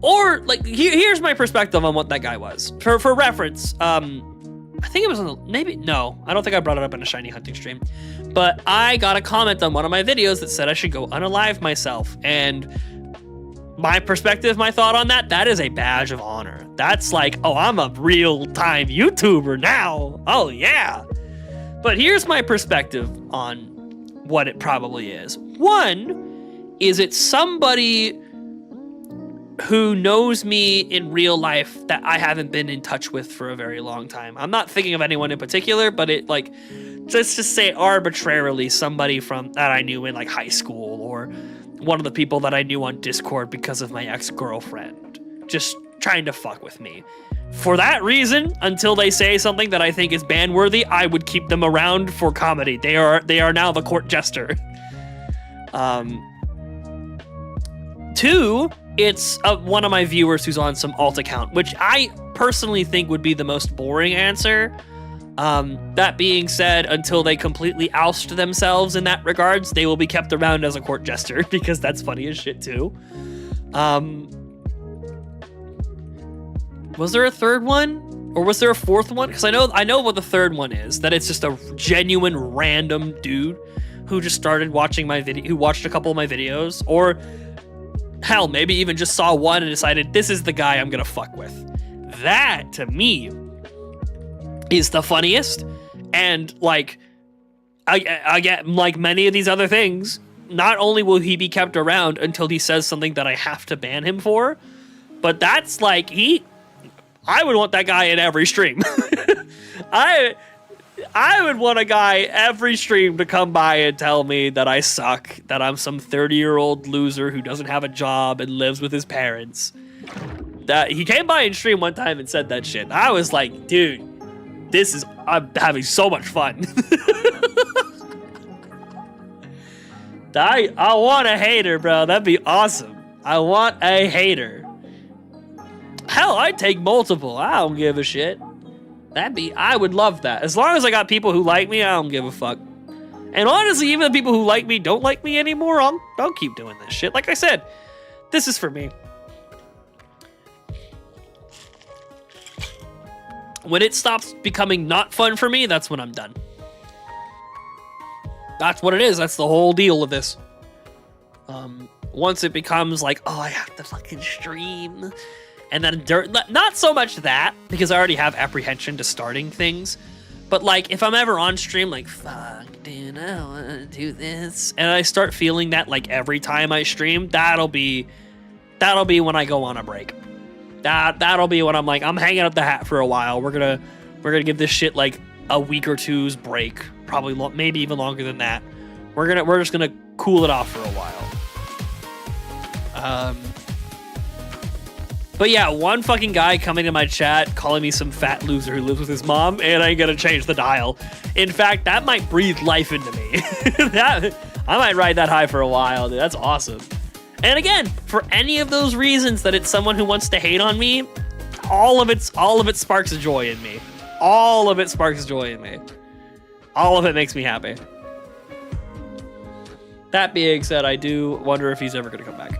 Or, like, here's my perspective on what that guy was. For reference, I think it was no, I don't think I brought it up in a shiny hunting stream, but I got a comment on one of my videos that said I should go unalive myself, and my perspective, my thought on that is a badge of honor. That's like, oh, I'm a real-time YouTuber now. Oh, yeah. But here's my perspective on what it probably is. One, is it somebody who knows me in real life that I haven't been in touch with for a very long time. I'm not thinking of anyone in particular, but it, like, let's just say arbitrarily somebody from that I knew in, like, high school, or one of the people that I knew on Discord because of my ex-girlfriend, just trying to fuck with me. For that reason, until they say something that I think is ban-worthy, I would keep them around for comedy. They are now the court jester. Two, it's one of my viewers who's on some alt account, which I personally think would be the most boring answer. That being said, until they completely oust themselves in that regards, they will be kept around as a court jester, because that's funny as shit too. Was there a third one? Or was there a fourth one? Because I know what the third one is, that it's just a genuine random dude who just started watching my video, who watched a couple of my videos, or hell, maybe even just saw one and decided, this is the guy I'm gonna fuck with. That, to me, is the funniest. And, like, I get, like many of these other things, not only will he be kept around until he says something that I have to ban him for, but that's like, I would want that guy in every stream. I would want a guy every stream to come by and tell me that I suck, that I'm some 30-year-old loser who doesn't have a job and lives with his parents. That he came by in stream one time and said that shit. I was like, dude, I'm having so much fun. I want a hater, bro. That'd be awesome. I want a hater. Hell, I'd take multiple. I don't give a shit. I would love that. As long as I got people who like me, I don't give a fuck. And honestly, even the people who like me don't like me anymore, I'll keep doing this shit. Like I said, this is for me. When it stops becoming not fun for me, that's when I'm done. That's what it is. That's the whole deal of this. Once it becomes like, oh, I have to fucking stream, And then not so much that, because I already have apprehension to starting things. But like, if I'm ever on stream, like, fuck, dude, I don't want to do this, and I start feeling that like every time I stream, that'll be when I go on a break. That'll be when I'm like, I'm hanging up the hat for a while. We're gonna give this shit like a week or two's break, probably maybe even longer than that. We're just gonna cool it off for a while. But yeah, one fucking guy coming to my chat calling me some fat loser who lives with his mom, and I gotta change the dial. In fact, that might breathe life into me. I might ride that high for a while, dude. That's awesome. And again, for any of those reasons that it's someone who wants to hate on me, all of it sparks joy in me. All of it sparks joy in me. All of it makes me happy. That being said, I do wonder if he's ever gonna come back.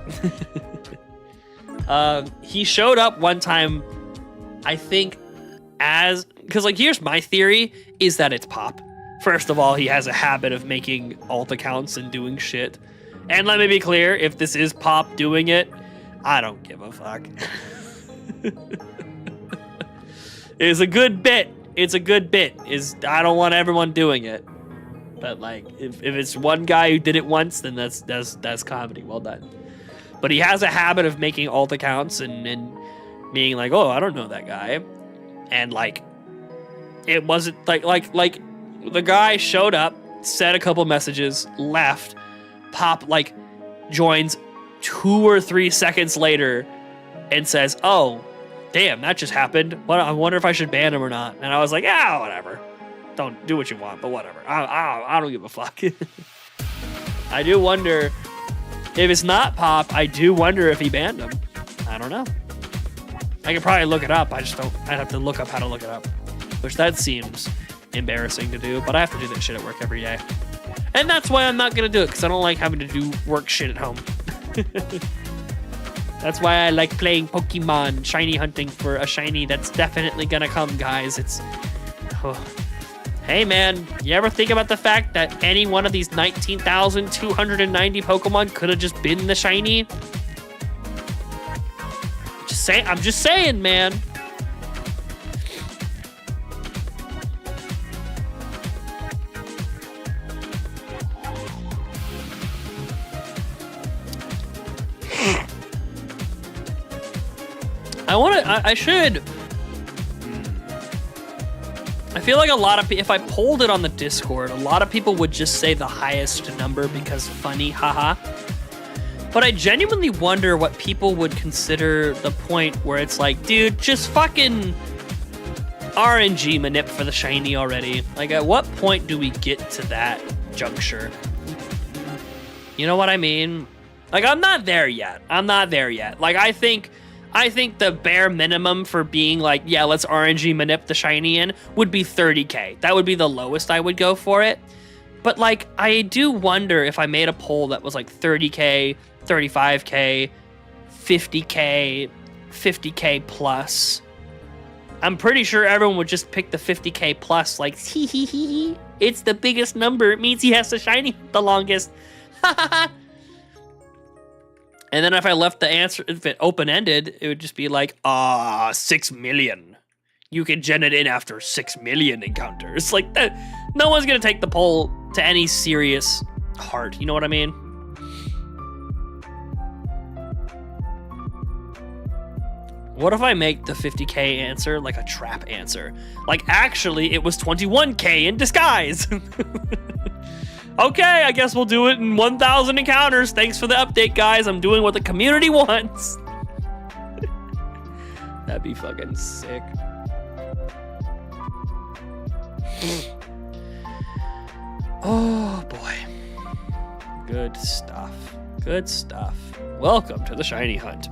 He showed up one time, I think, because like, here's my theory, is that it's Pop. First of all, he has a habit of making alt accounts and doing shit. And let me be clear, if this is Pop doing it, I don't give a fuck. It's a good bit. It's a good bit. I don't want everyone doing it. But like, if it's one guy who did it once, then that's comedy. Well done. But he has a habit of making alt accounts and being like, oh, I don't know that guy. And like, it wasn't like the guy showed up, said a couple messages, left. Pop like joins 2 or 3 seconds later and says, oh, damn, that just happened. I wonder if I should ban him or not. And I was like, yeah, whatever. Don't do what you want, but whatever. I don't give a fuck. I do wonder. If it's not Pop, I do wonder if he banned him. I don't know. I could probably look it up. I'd have to look up how to look it up. Which that seems embarrassing to do, but I have to do that shit at work every day. And that's why I'm not gonna do it, because I don't like having to do work shit at home. That's why I like playing Pokemon, shiny hunting for a shiny that's definitely gonna come, guys. Oh. Hey man, you ever think about the fact that any one of these 19,290 Pokemon could have just been the shiny? I'm just saying, man. I feel like a lot of people, if I polled it on the Discord, a lot of people would just say the highest number because funny, haha. But I genuinely wonder what people would consider the point where it's like, dude, just fucking RNG manip for the shiny already. Like, at what point do we get to that juncture? You know what I mean? Like, I'm not there yet. Like, I think the bare minimum for being like, yeah, let's RNG manip the shiny in would be 30k. That would be the lowest I would go for it. But like, I do wonder if I made a poll that was like 30k, 35k, 50k, 50k plus. I'm pretty sure everyone would just pick the 50k plus, like, hee hee hee hee. It's the biggest number. It means he has the shiny the longest. And then if I left the answer, if it open-ended, it would just be like, 6 million. You can gen it in after 6 million encounters. Like, that, no one's going to take the poll to any serious heart. You know what I mean? What if I make the 50k answer like a trap answer? Like, actually, it was 21k in disguise. Okay, I guess we'll do it in 1,000 encounters. Thanks for the update, guys. I'm doing what the community wants. That'd be fucking sick. Oh, boy. Good stuff. Good stuff. Welcome to the Shiny Hunt.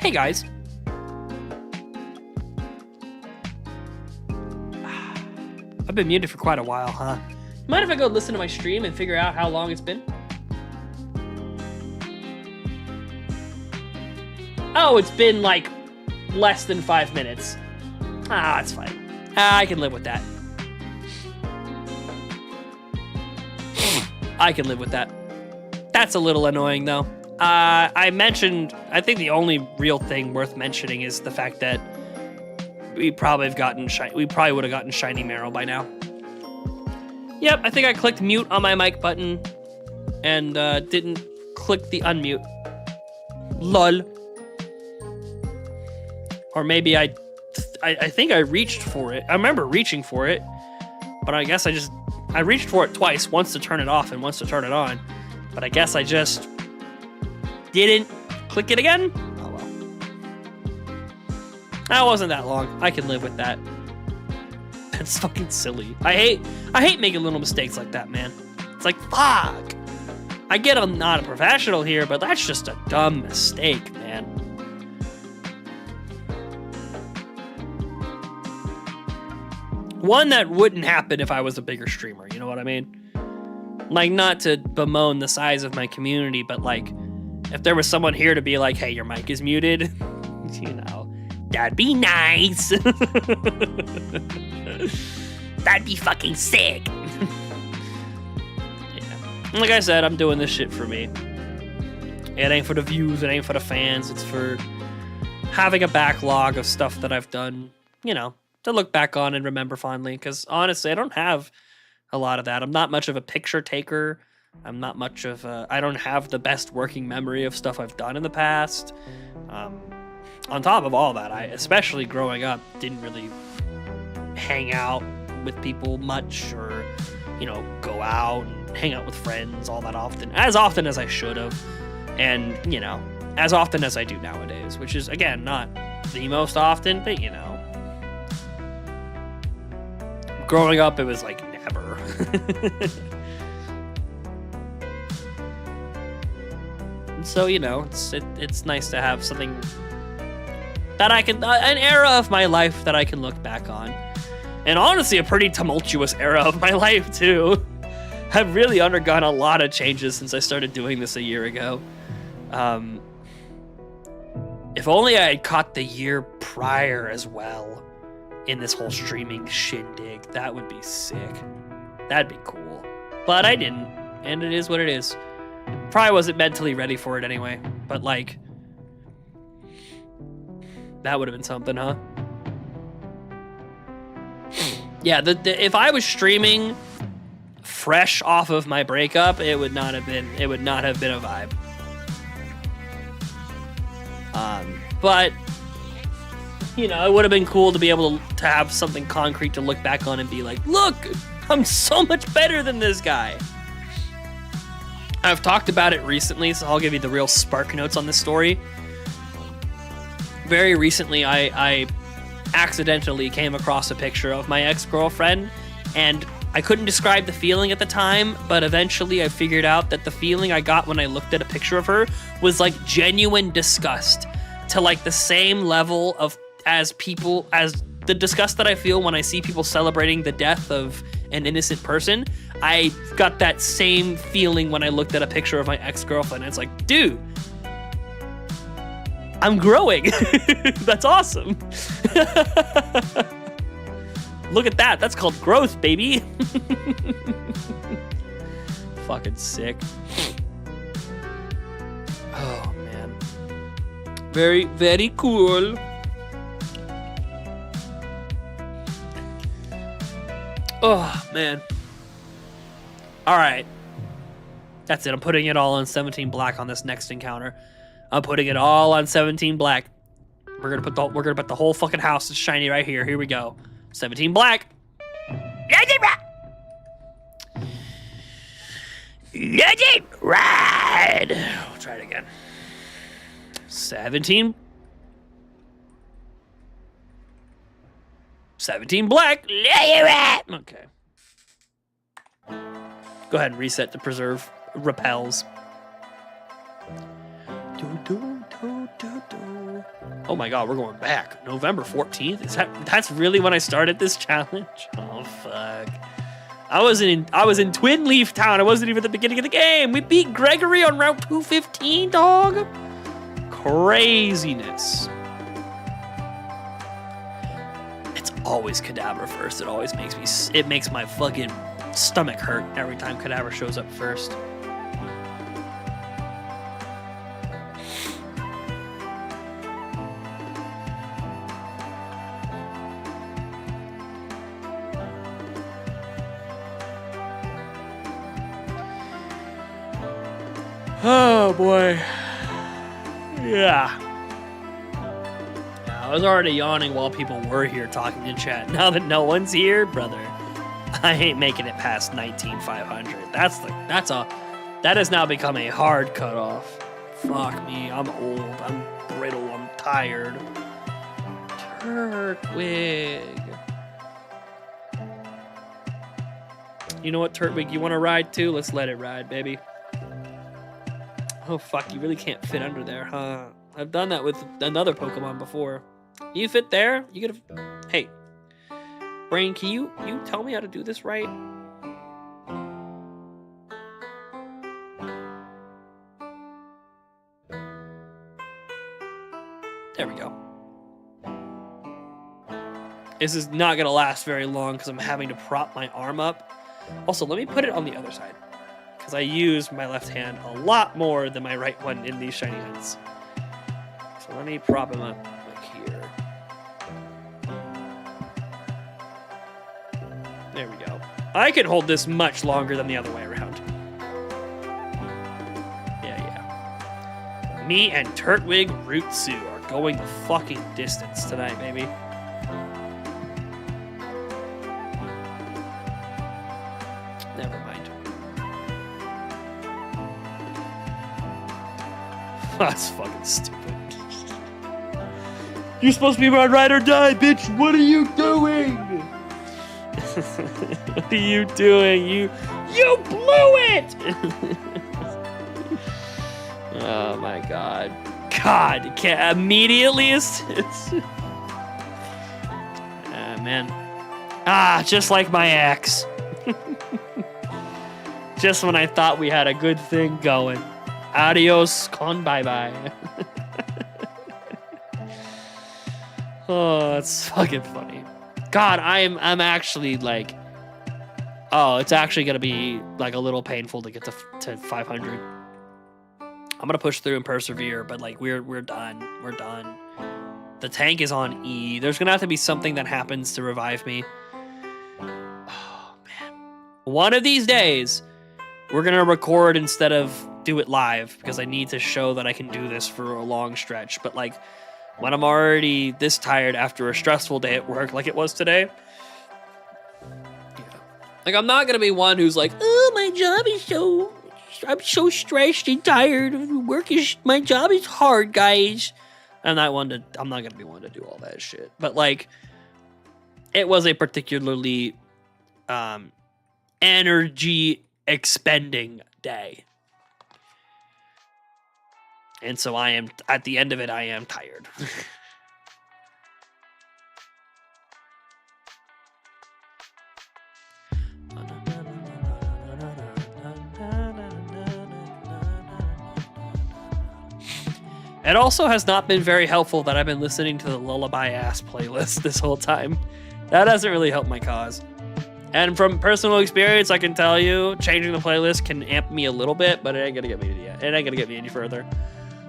Hey guys. I've been muted for quite a while, huh? Mind if I go listen to my stream and figure out how long it's been? Oh, it's been like less than 5 minutes. Ah, that's fine. I can live with that. I can live with that. That's a little annoying, though. I mentioned, I think the only real thing worth mentioning is the fact that we probably would have gotten shiny Marill by now. Yep, I think I clicked mute on my mic button and didn't click the unmute. Lol. Or maybe I think I reached for it. I remember reaching for it, but I guess I reached for it twice, once to turn it off and once to turn it on. But I guess I just didn't click it again. Oh well. That wasn't that long. I can live with that. That's fucking silly. I hate making little mistakes like that, man. It's like, fuck. I get I'm not a professional here, but that's just a dumb mistake, man. One that wouldn't happen if I was a bigger streamer, you know what I mean? Like, not to bemoan the size of my community, but like, if there was someone here to be like, hey, your mic is muted, you know, that'd be nice. That'd be fucking sick. Yeah. Like I said, I'm doing this shit for me. It ain't for the views, it ain't for the fans, it's for having a backlog of stuff that I've done, you know, to look back on and remember fondly, because honestly, I don't have a lot of that. I'm not much of a picture taker. I'm not much of a... I don't have the best working memory of stuff I've done in the past. On top of all that, I, especially growing up, didn't really hang out with people much or, you know, go out and hang out with friends all that often. As often as I should have. And, you know, as often as I do nowadays, which is, again, not the most often, but, you know. Growing up, it was like never. So, you know, it's nice to have something that I can, an era of my life that I can look back on. And honestly, a pretty tumultuous era of my life, too. I've really undergone a lot of changes since I started doing this a year ago. If only I had caught the year prior as well in this whole streaming shindig, that would be sick. That'd be cool. But I didn't, and it is what it is. Probably wasn't mentally ready for it anyway, but like, that would have been something, huh? Yeah, if I was streaming fresh off of my breakup, it would not have been a vibe. But you know, it would have been cool to be able to have something concrete to look back on and be like, look, I'm so much better than this guy. I've talked about it recently, so I'll give you the real spark notes on this story. Very recently, I accidentally came across a picture of my ex-girlfriend, and I couldn't describe the feeling at the time, but eventually I figured out that the feeling I got when I looked at a picture of her was like genuine disgust, to like the same level of as the disgust that I feel when I see people celebrating the death of an innocent person. I got that same feeling when I looked at a picture of my ex-girlfriend. It's like, dude, I'm growing. That's awesome. Look at that. That's called growth, baby. Fucking sick. Oh, man. Very, very cool. Oh, man. All right. That's it. I'm putting it all on 17 black on this next encounter. I'm putting it all on 17 black. We're gonna put the whole fucking house shiny right here. Here we go. 17 black. Let it ride. We'll try it again. 17 black. Okay. Go ahead and reset to preserve repels. Oh my god, we're going back. November 14th? That's really when I started this challenge? Oh fuck. I was in Twin Leaf Town. I wasn't even at the beginning of the game. We beat Gregory on Route 215, dog. Craziness. It's always Kadabra first. It always makes my fucking stomach hurt every time Kadabra shows up first. Oh boy. Yeah. I was already yawning while people were here talking in chat. Now that no one's here, brother, I ain't making it past 19,500. That has now become a hard cutoff. Fuck me, I'm old, I'm brittle, I'm tired. Turtwig. You know what, Turtwig, you want to ride too? Let's let it ride, baby. Oh fuck, you really can't fit under there, huh? I've done that with another Pokemon before. You fit there? You gotta... Hey. Brain, can you tell me how to do this right? There we go. This is not gonna last very long because I'm having to prop my arm up. Also, let me put it on the other side, because I use my left hand a lot more than my right one in these shiny hunts. So let me prop him up like here. There we go. I can hold this much longer than the other way around. Yeah. Me and Turtwig Rootsu are going the fucking distance tonight, baby. Never mind. That's fucking stupid. You're supposed to be my ride or die, bitch! What are you doing? What are you doing? You blew it! Oh my god. God, can't immediately assist. Man. Ah, just like my ex. Just when I thought we had a good thing going. Adios con bye-bye. Oh, that's fucking funny. God, I'm actually like, oh, it's actually gonna be like a little painful to get to 500. I'm gonna push through and persevere, but like we're done. We're done. The tank is on E. There's gonna have to be something that happens to revive me. Oh man. One of these days, we're gonna record instead of do it live because I need to show that I can do this for a long stretch. But like, when I'm already this tired after a stressful day at work like it was today, yeah. Like I'm not gonna be one who's like, oh, my job is I'm so stressed and tired. My job is hard, guys. I'm not gonna be one to do all that shit. But like, it was a particularly energy expending day. And so I am, at the end of it, I am tired. It also has not been very helpful that I've been listening to the Lullaby Ass playlist this whole time. That hasn't really helped my cause. And from personal experience, I can tell you, changing the playlist can amp me a little bit, but it ain't gonna get me any further.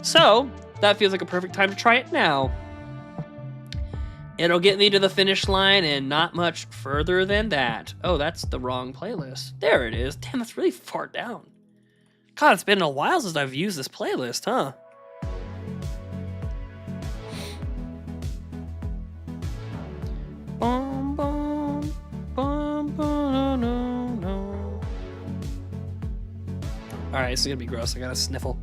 So, that feels like a perfect time to try it now. It'll get me to the finish line and not much further than that. Oh, that's the wrong playlist. There it is. Damn, that's really far down. God, it's been a while since I've used this playlist, huh? Bum, bum, bum, bum, no, no. Alright, this is gonna be gross. I gotta sniffle.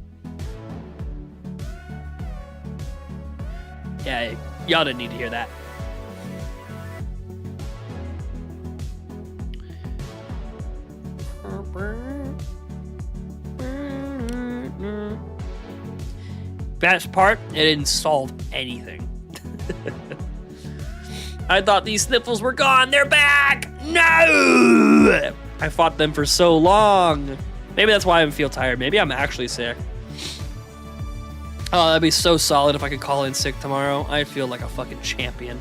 Yeah, y'all didn't need to hear that. Best part, it didn't solve anything. I thought these sniffles were gone. They're back. No! I fought them for so long. Maybe that's why I feel tired. Maybe I'm actually sick. Oh, that'd be so solid if I could call in sick tomorrow. I'd feel like a fucking champion.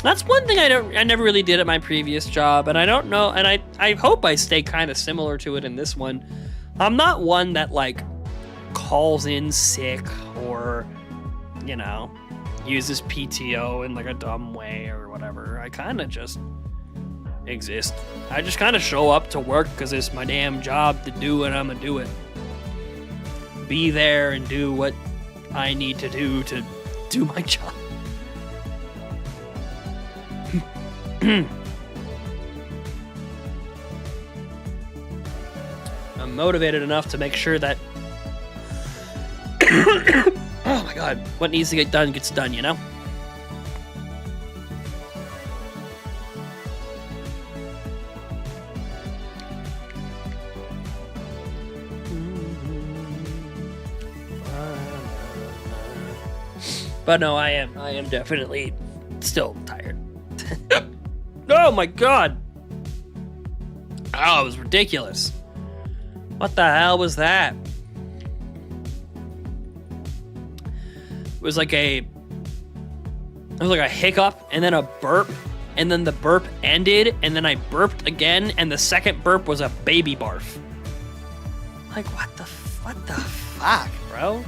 That's one thing I never really did at my previous job, and I don't know, and I hope I stay kind of similar to it in this one. I'm not one that, like, calls in sick or, you know, uses PTO in, like, a dumb way or whatever. I kind of just exist. I just kind of show up to work because it's my damn job to do, and I'm gonna do it. Be there and do what I need to do my job. I'm motivated enough to make sure that oh my god, what needs to get done gets done, you know? But no, I am definitely still tired. Oh my god! Oh, it was ridiculous. What the hell was that? It was like a hiccup and then a burp, and then the burp ended, and then I burped again, and the second burp was a baby barf. Like, what the fuck, bro?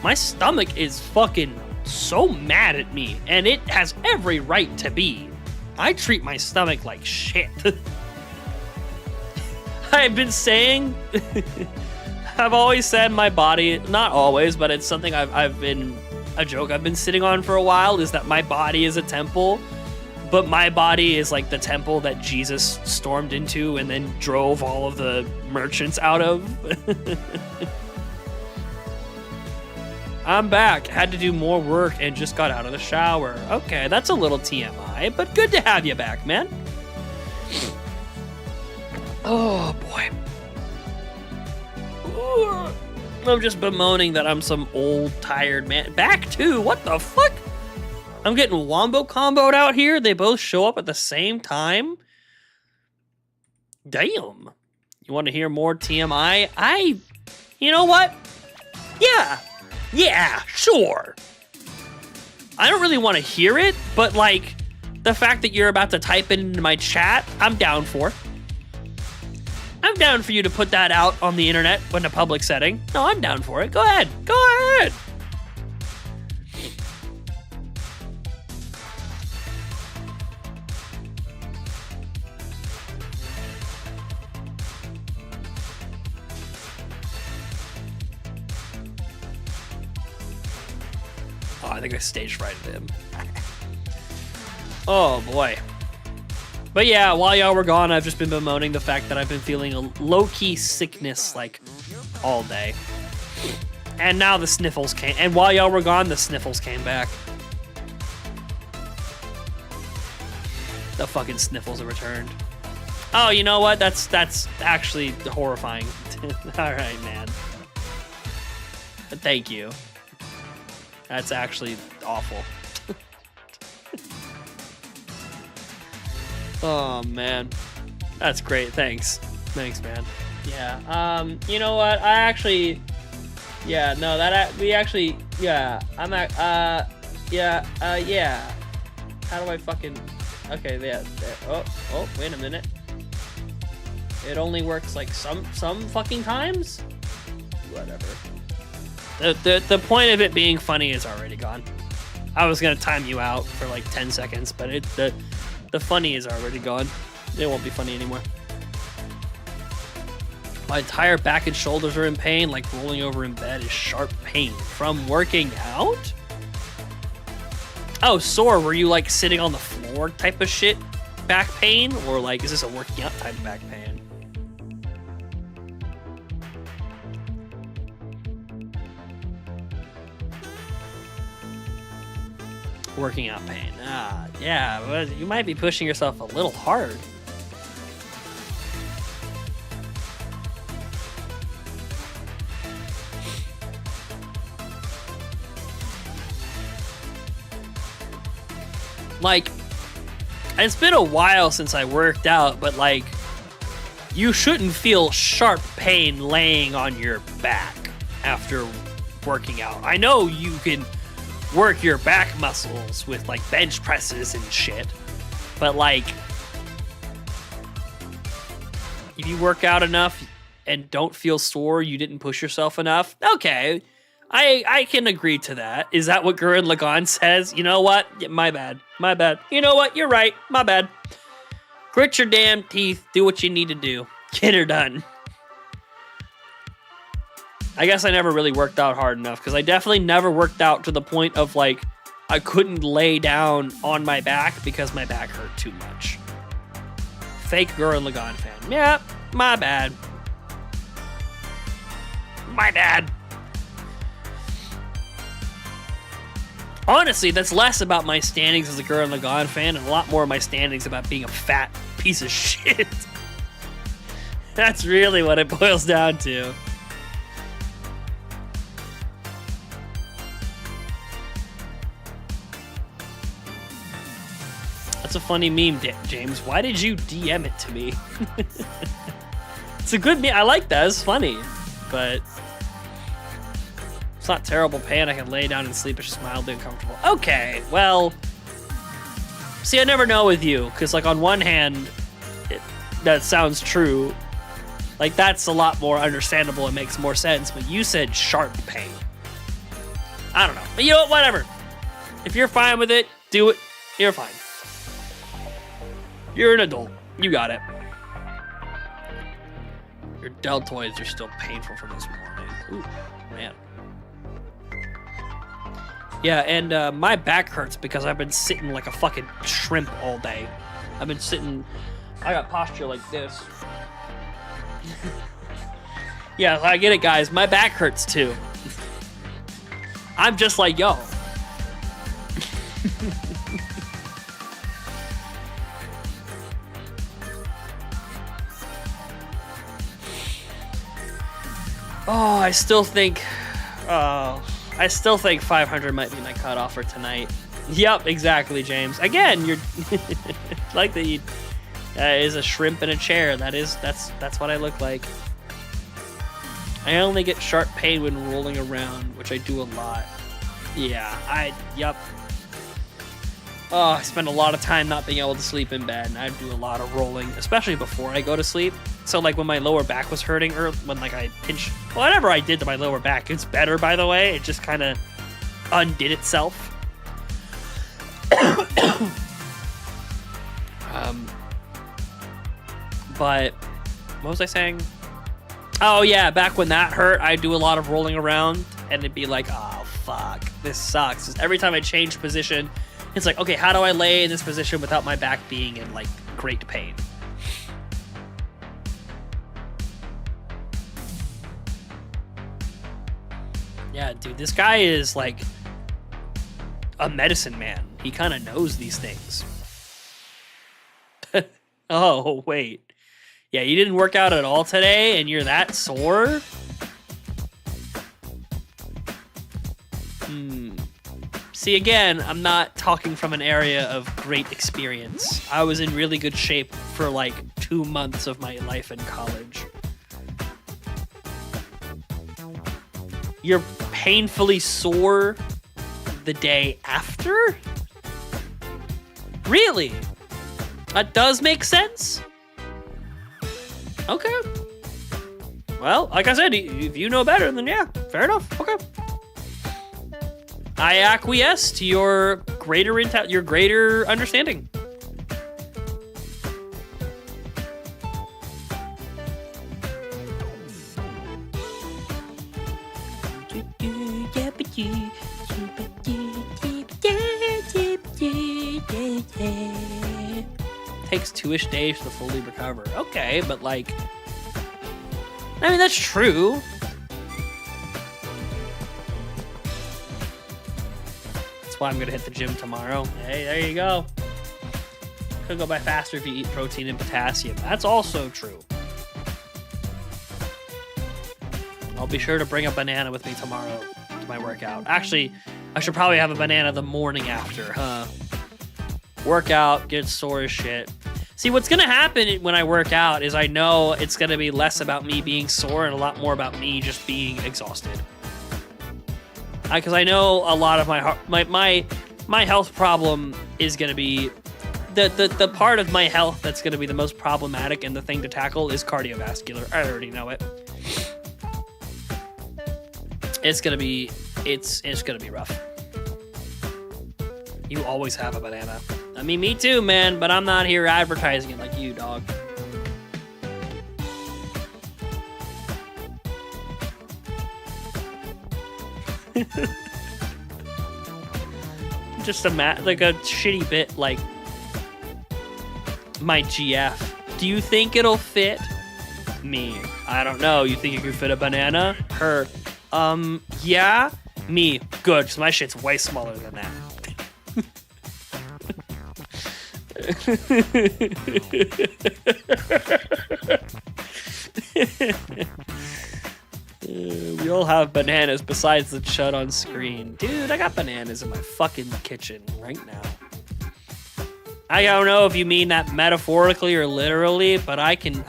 My stomach is fucking so mad at me, and it has every right to be. I treat my stomach like shit. I've been saying, I've always said my body, not always, but it's something I've been, a joke I've been sitting on for a while, is that my body is a temple, but my body is like the temple that Jesus stormed into and then drove all of the merchants out of. I'm back. Had to do more work and just got out of the shower. Okay, that's a little TMI, but good to have you back, man. Oh, boy. Ooh. I'm just bemoaning that I'm some old, tired man. Back too? What the fuck? I'm getting wombo comboed out here. They both show up at the same time? Damn. You want to hear more TMI? You know what? Yeah, sure. I don't really want to hear it, but like the fact that you're about to type it into my chat, I'm down for. I'm down for you to put that out on the internet in a public setting. No, I'm down for it. Go ahead. Go ahead. Oh, I think I stage frighted him. Oh, boy. But yeah, while y'all were gone, I've just been bemoaning the fact that I've been feeling a low-key sickness, like, all day. And now the sniffles came. And while y'all were gone, the sniffles came back. The fucking sniffles have returned. Oh, you know what? That's actually horrifying. All right, man. Thank you. That's actually awful. Oh, man. That's great. Thanks. Thanks, man. Yeah. You know what? I actually... Yeah, no, we actually... Yeah. I'm at... Yeah. Yeah. How do I fucking... Okay, yeah. Oh, wait a minute. It only works, like, some fucking times? Whatever. The point of it being funny is already gone. I was gonna time you out for, like, 10 seconds, but the funny is already gone. It won't be funny anymore. My entire back and shoulders are in pain, like rolling over in bed is sharp pain. From working out? Oh, sore, were you like sitting on the floor type of shit back pain? Or like, is this a working out type of back pain? working out pain. Yeah, but you might be pushing yourself a little hard. Like, it's been a while since I worked out, but like, you shouldn't feel sharp pain laying on your back after working out. I know you can work your back muscles with like bench presses and shit, but like, if you work out enough and don't feel sore, you didn't push yourself enough. Okay, I can agree to that. Is that what Gurren Lagann says? You know what? Yeah, my bad. My bad. You know what? You're right. My bad. Grit your damn teeth. Do what you need to do. Get her done. I guess I never really worked out hard enough, because I definitely never worked out to the point of like I couldn't lay down on my back because my back hurt too much. Fake Gurren Lagann fan. Yeah, my bad. My bad. Honestly, that's less about my standings as a Gurren Lagann fan and a lot more of my standings about being a fat piece of shit. That's really what it boils down to. That's a funny meme, James. Why did you DM it to me? It's a good meme. I like that. It's funny. But it's not terrible pain. I can lay down and sleep. It's just mildly uncomfortable. Okay, well, see, I never know with you, because like on one hand, that sounds true. Like that's a lot more understandable. It makes more sense. But you said sharp pain. I don't know. But you know what? Whatever. If you're fine with it, do it. You're fine. You're an adult. You got it. Your deltoids are still painful from this morning. Ooh, man. Yeah, and my back hurts because I've been sitting like a fucking shrimp all day. I've been sitting... I got posture like this. Yeah, I get it, guys. My back hurts, too. I'm just like, yo. Oh, I still think 500 might be my cutoff for tonight. Yep, exactly, James. Again, you're like that. Is a shrimp in a chair. That's what I look like. I only get sharp pain when rolling around, which I do a lot. Yeah, yep. Oh, I spend a lot of time not being able to sleep in bed, and I do a lot of rolling, especially before I go to sleep. So, like, when my lower back was hurting, or when, like, I pinched... Whatever I did to my lower back, it's better, by the way. It just kind of undid itself. But, what was I saying? Oh, yeah, back when that hurt, I'd do a lot of rolling around, and it'd be like, oh, fuck, this sucks. Every time I change position, it's like, okay, how do I lay in this position without my back being in, like, great pain? Yeah, dude, this guy is, like, a medicine man. He kind of knows these things. Oh, wait. Yeah, you didn't work out at all today, and you're that sore? See, again, I'm not talking from an area of great experience. I was in really good shape for, like, 2 months of my life in college. You're painfully sore the day after? Really? That does make sense? Okay. Well, like I said, if you know better, then yeah, fair enough. Okay. I acquiesce to your greater understanding. Takes 2-ish days to fully recover. Okay, but like, I mean, that's true. why I'm gonna hit the gym tomorrow. Hey, there you go. Could go by faster if you eat protein and potassium. That's also true. I'll be sure to bring a banana with me tomorrow to my workout. Actually, I should probably have a banana the morning after, huh? Workout, get sore as shit. See, what's gonna happen when I work out is I know it's gonna be less about me being sore and a lot more about me just being exhausted. Because I know a lot of my health problem is gonna be the part of my health that's gonna be the most problematic and the thing to tackle is cardiovascular. I already know it. It's gonna be rough. You always have a banana. I mean, me too, man, but I'm not here advertising it like you, dog. Just like a shitty bit like my GF. Do you think it'll fit? Me. I don't know. You think you could fit a banana? Her. Yeah. Me. Good, because my shit's way smaller than that. We all have bananas besides the chud on screen. Dude, I got bananas in my fucking kitchen right now. I don't know if you mean that metaphorically or literally, but I can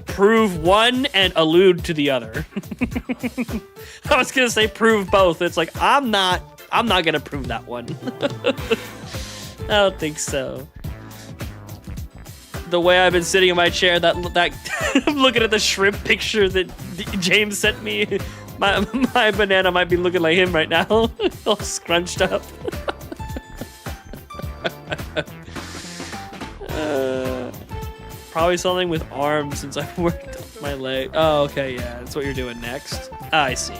prove one and allude to the other. I was gonna say prove both. It's like I'm not gonna prove that one. I don't think so. The way I've been sitting in my chair, that I'm looking at the shrimp picture that James sent me. My banana might be looking like him right now, all scrunched up. Probably something with arms since I've worked on my leg. Oh, okay, yeah, that's what you're doing next. I see.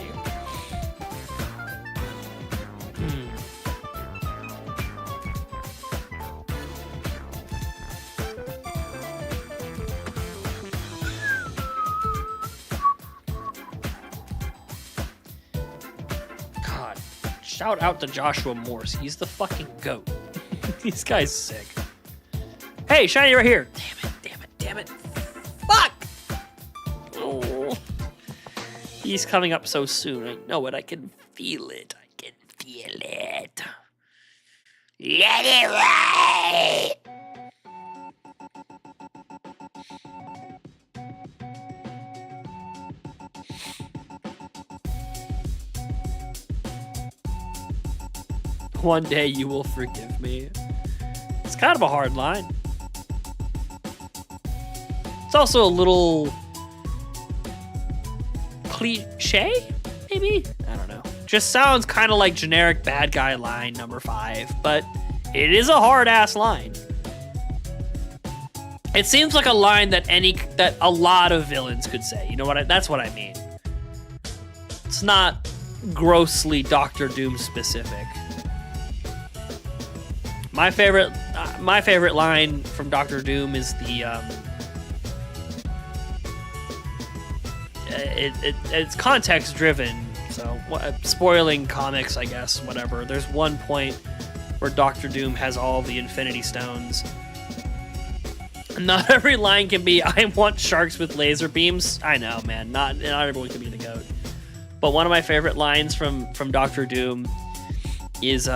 Shout out to Joshua Morse. He's the fucking GOAT. This guy's sick. Hey, Shiny right here. Damn it. Fuck! Oh. He's coming up so soon. I know it. I can feel it. Let it ride! One day you will forgive me. It's kind of a hard line. It's also a little cliche, maybe? I don't know. Just sounds kind of like generic bad guy line number 5, but it is a hard-ass line. It seems like a line that a lot of villains could say. You know what? That's what I mean. It's not grossly Doctor Doom specific. My favorite line from Doctor Doom is the it's context driven, so spoiling comics, I guess, whatever. There's one point where Doctor Doom has all the Infinity Stones. Not every line can be I want sharks with laser beams. I know, man. Not everyone can be the GOAT. But one of my favorite lines from Doctor Doom is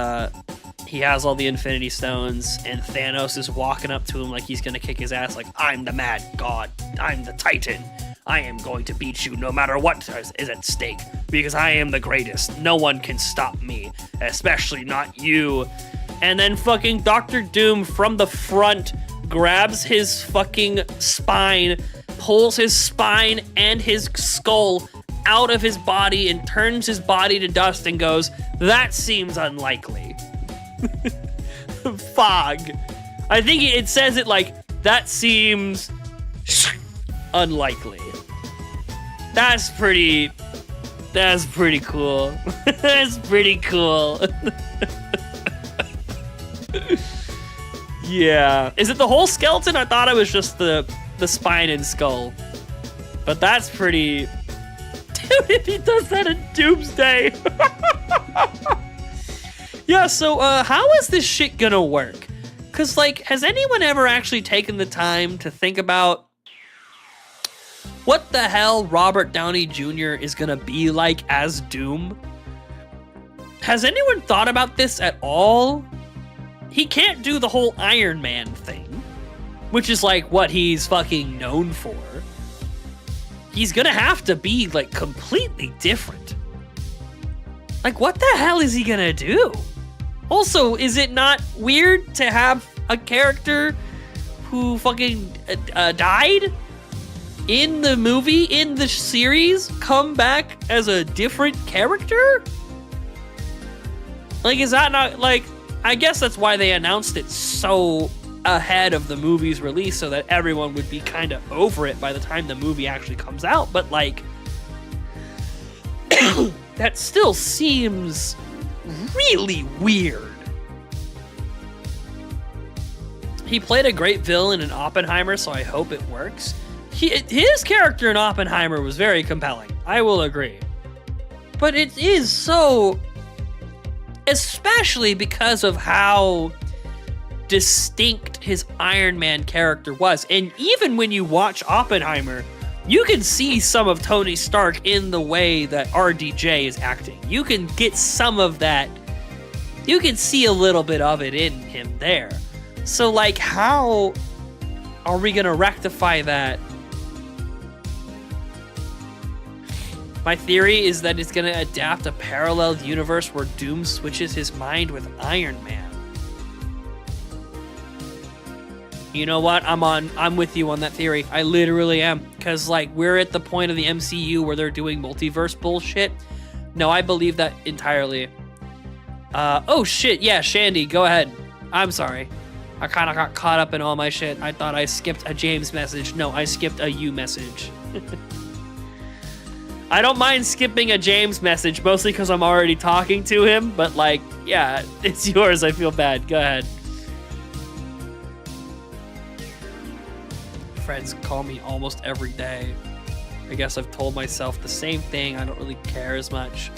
he has all the Infinity Stones, and Thanos is walking up to him like he's gonna kick his ass, like, I'm the mad god, I'm the Titan, I am going to beat you no matter what is at stake, because I am the greatest, no one can stop me, especially not you. And then fucking Doctor Doom from the front grabs his fucking spine, pulls his spine and his skull out of his body and turns his body to dust and goes, that seems unlikely. Fog. I think it says it like, that seems unlikely. That's pretty cool. That's pretty cool. Yeah. Is it the whole skeleton? I thought it was just the spine and skull. But that's pretty... Dude, if he does that in Doomsday... Yeah, so how is this shit gonna work? Because, like, has anyone ever actually taken the time to think about what the hell Robert Downey Jr. is gonna be like as Doom? Has anyone thought about this at all? He can't do the whole Iron Man thing, which is like what he's fucking known for. He's gonna have to be like completely different. Like, what the hell is he gonna do? Also, is it not weird to have a character who fucking died in the movie, in the series, come back as a different character? Like, is that not, like, I guess that's why they announced it so ahead of the movie's release, so that everyone would be kind of over it by the time the movie actually comes out, but, like, that still seems really weird. He played a great villain in Oppenheimer, so I hope it works. His character in Oppenheimer was very compelling, I will agree. But it is so... especially because of how distinct his Iron Man character was. And even when you watch Oppenheimer, you can see some of Tony Stark in the way that RDJ is acting. You can get some of that. You can see a little bit of it in him there. So, like, how are we going to rectify that? My theory is that it's going to adapt a parallel universe where Doom switches his mind with Iron Man. You know what? I'm with you on that theory. I literally am. Because, like, we're at the point of the MCU where they're doing multiverse bullshit. No, I believe that entirely. Oh, shit. Yeah, Shandy, go ahead. I'm sorry. I kind of got caught up in all my shit. I thought I skipped a James message. No, I skipped a you message. I don't mind skipping a James message, mostly because I'm already talking to him, but, like, yeah, it's yours. I feel bad. Go ahead. Friends call me almost every day. I guess I've told myself the same thing. I don't really care as much.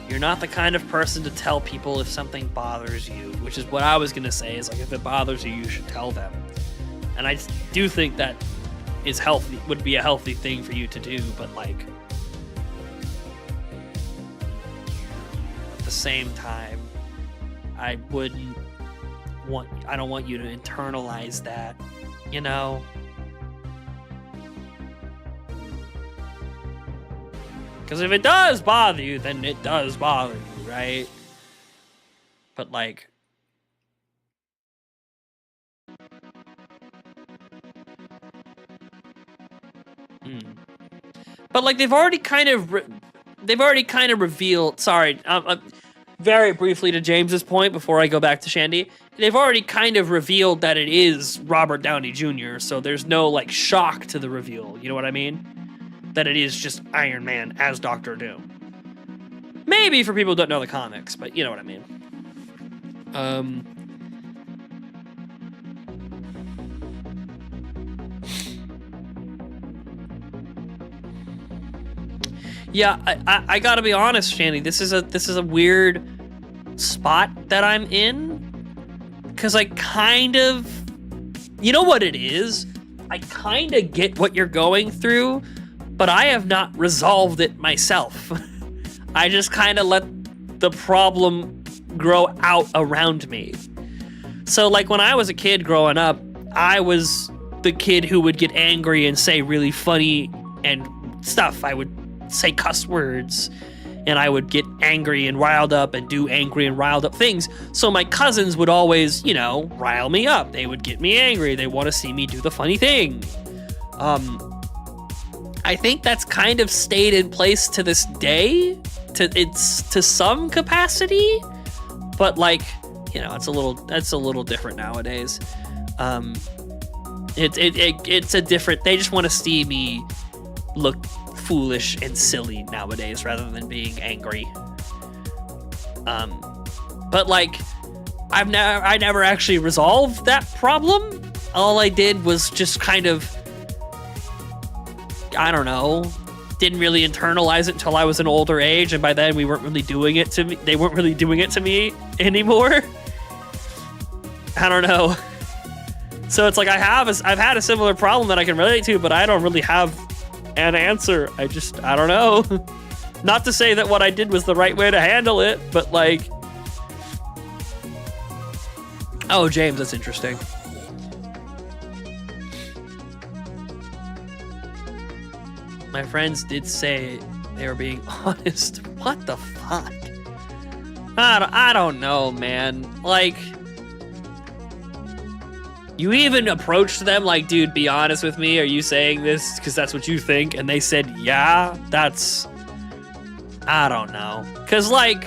You're not the kind of person to tell people if something bothers you, which is what I was gonna say, is like, if it bothers you, you should tell them. And I do think that is healthy, would be a healthy thing for you to do, but, like, at the same time, I don't want you to internalize that, you know? Because if it does bother you, then it does bother you, right? But, like... But, like, they've already kind of revealed... Sorry, very briefly to James's point before I go back to Shandy. They've already kind of revealed that it is Robert Downey Jr., so there's no, like, shock to the reveal. You know what I mean? That it is just Iron Man as Doctor Doom. Maybe for people who don't know the comics, but you know what I mean. Yeah, I gotta be honest, Shanny. This is a weird spot that I'm in, because I kind of, you know what it is? I kind of get what you're going through, but I have not resolved it myself. I just kind of let the problem grow out around me. So, like, when I was a kid growing up, I was the kid who would get angry and say really funny and stuff. I would say cuss words, and I would get angry and riled up and do angry and riled up things. So my cousins would always, you know, rile me up. They would get me angry. They want to see me do the funny thing. I think that's kind of stayed in place to this day, to some capacity, but, like, you know, that's a little different nowadays. It's a different. They just want to see me look foolish and silly nowadays rather than being angry. But, like, I never actually resolved that problem. All I did was just kind of, I don't know, didn't really internalize it until I was an older age, and by then we weren't really doing it to me. They weren't really doing it to me anymore. I don't know. So it's like I've had a similar problem that I can relate to, but I don't really have an answer. I don't know. Not to say that what I did was the right way to handle it, but like, oh, James, that's interesting. My friends did say they were being honest. What the fuck? I don't know, man. Like, you even approached them like, dude, be honest with me. Are you saying this because that's what you think? And they said, yeah, that's... I don't know. Because, like...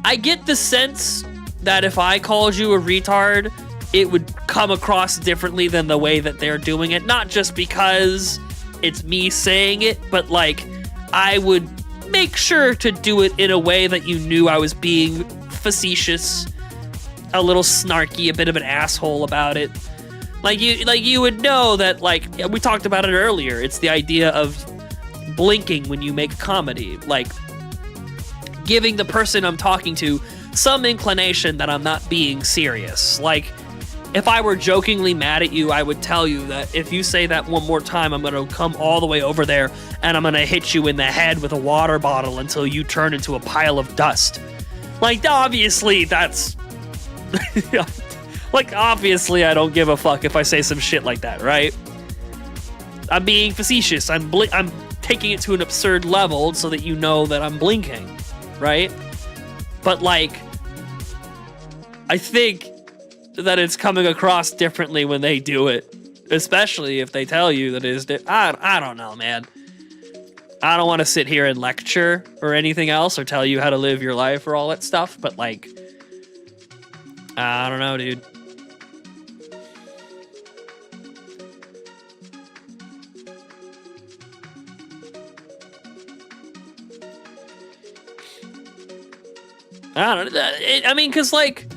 I get the sense that if I called you a retard, it would come across differently than the way that they're doing it. Not just because it's me saying it, but, like, I would make sure to do it in a way that you knew I was being facetious, a little snarky, a bit of an asshole about it. Like you would know that, like, we talked about it earlier. It's the idea of blinking when you make comedy, like giving the person I'm talking to some inclination that I'm not being serious. Like, if I were jokingly mad at you, I would tell you that if you say that one more time, I'm gonna come all the way over there and I'm gonna hit you in the head with a water bottle until you turn into a pile of dust. Like, obviously, that's... like, obviously, I don't give a fuck if I say some shit like that, right? I'm being facetious. I'm taking it to an absurd level so that you know that I'm blinking, right? But, like, I think that it's coming across differently when they do it, especially if they tell you that it is... I don't know, man. I don't want to sit here and lecture or anything else or tell you how to live your life or all that stuff, but, like, I don't know, dude. I don't know. I mean, because, like,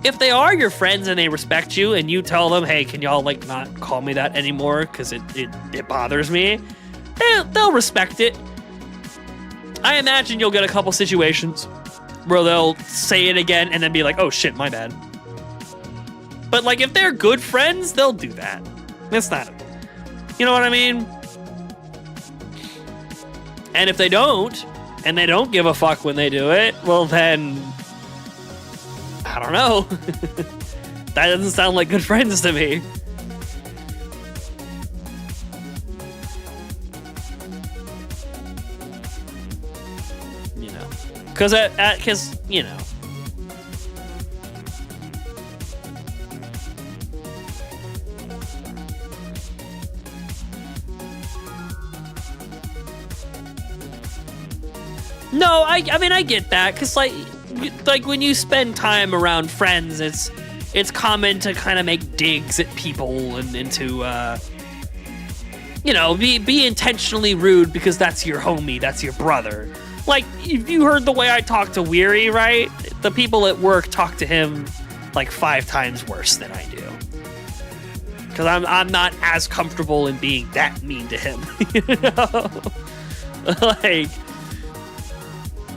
if they are your friends and they respect you and you tell them, hey, can y'all, like, not call me that anymore because it bothers me, they'll respect it. I imagine you'll get a couple situations where they'll say it again and then be like, oh shit, my bad. But, like, if they're good friends, they'll do that. That's not... You know what I mean? And if they don't, and they don't give a fuck when they do it, well then... I don't know. That doesn't sound like good friends to me. You know. Because, you know. No, I mean, I get that, because, like when you spend time around friends, it's common to kind of make digs at people and into, you know, be intentionally rude because that's your homie, that's your brother. Like, if you heard the way I talk to Weary, right? The people at work talk to him like 5 times worse than I do. Because I'm not as comfortable in being that mean to him, you know? Like...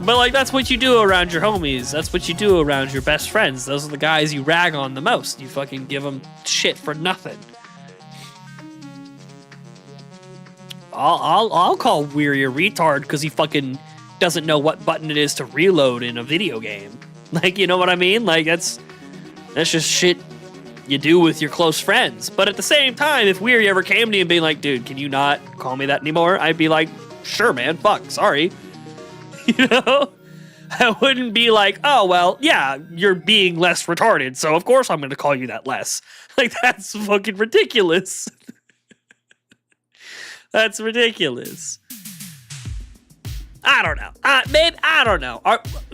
But, like, that's what you do around your homies. That's what you do around your best friends. Those are the guys you rag on the most. You fucking give them shit for nothing. I'll call Weary a retard because he fucking doesn't know what button it is to reload in a video game. Like, you know what I mean? Like, that's just shit you do with your close friends. But at the same time, if Weary ever came to me and being like, dude, can you not call me that anymore? I'd be like, sure, man, fuck, sorry. You know? I wouldn't be like, oh, well, yeah, you're being less retarded, so of course I'm going to call you that less. Like, that's fucking ridiculous. That's ridiculous. I don't know. Babe, I don't know.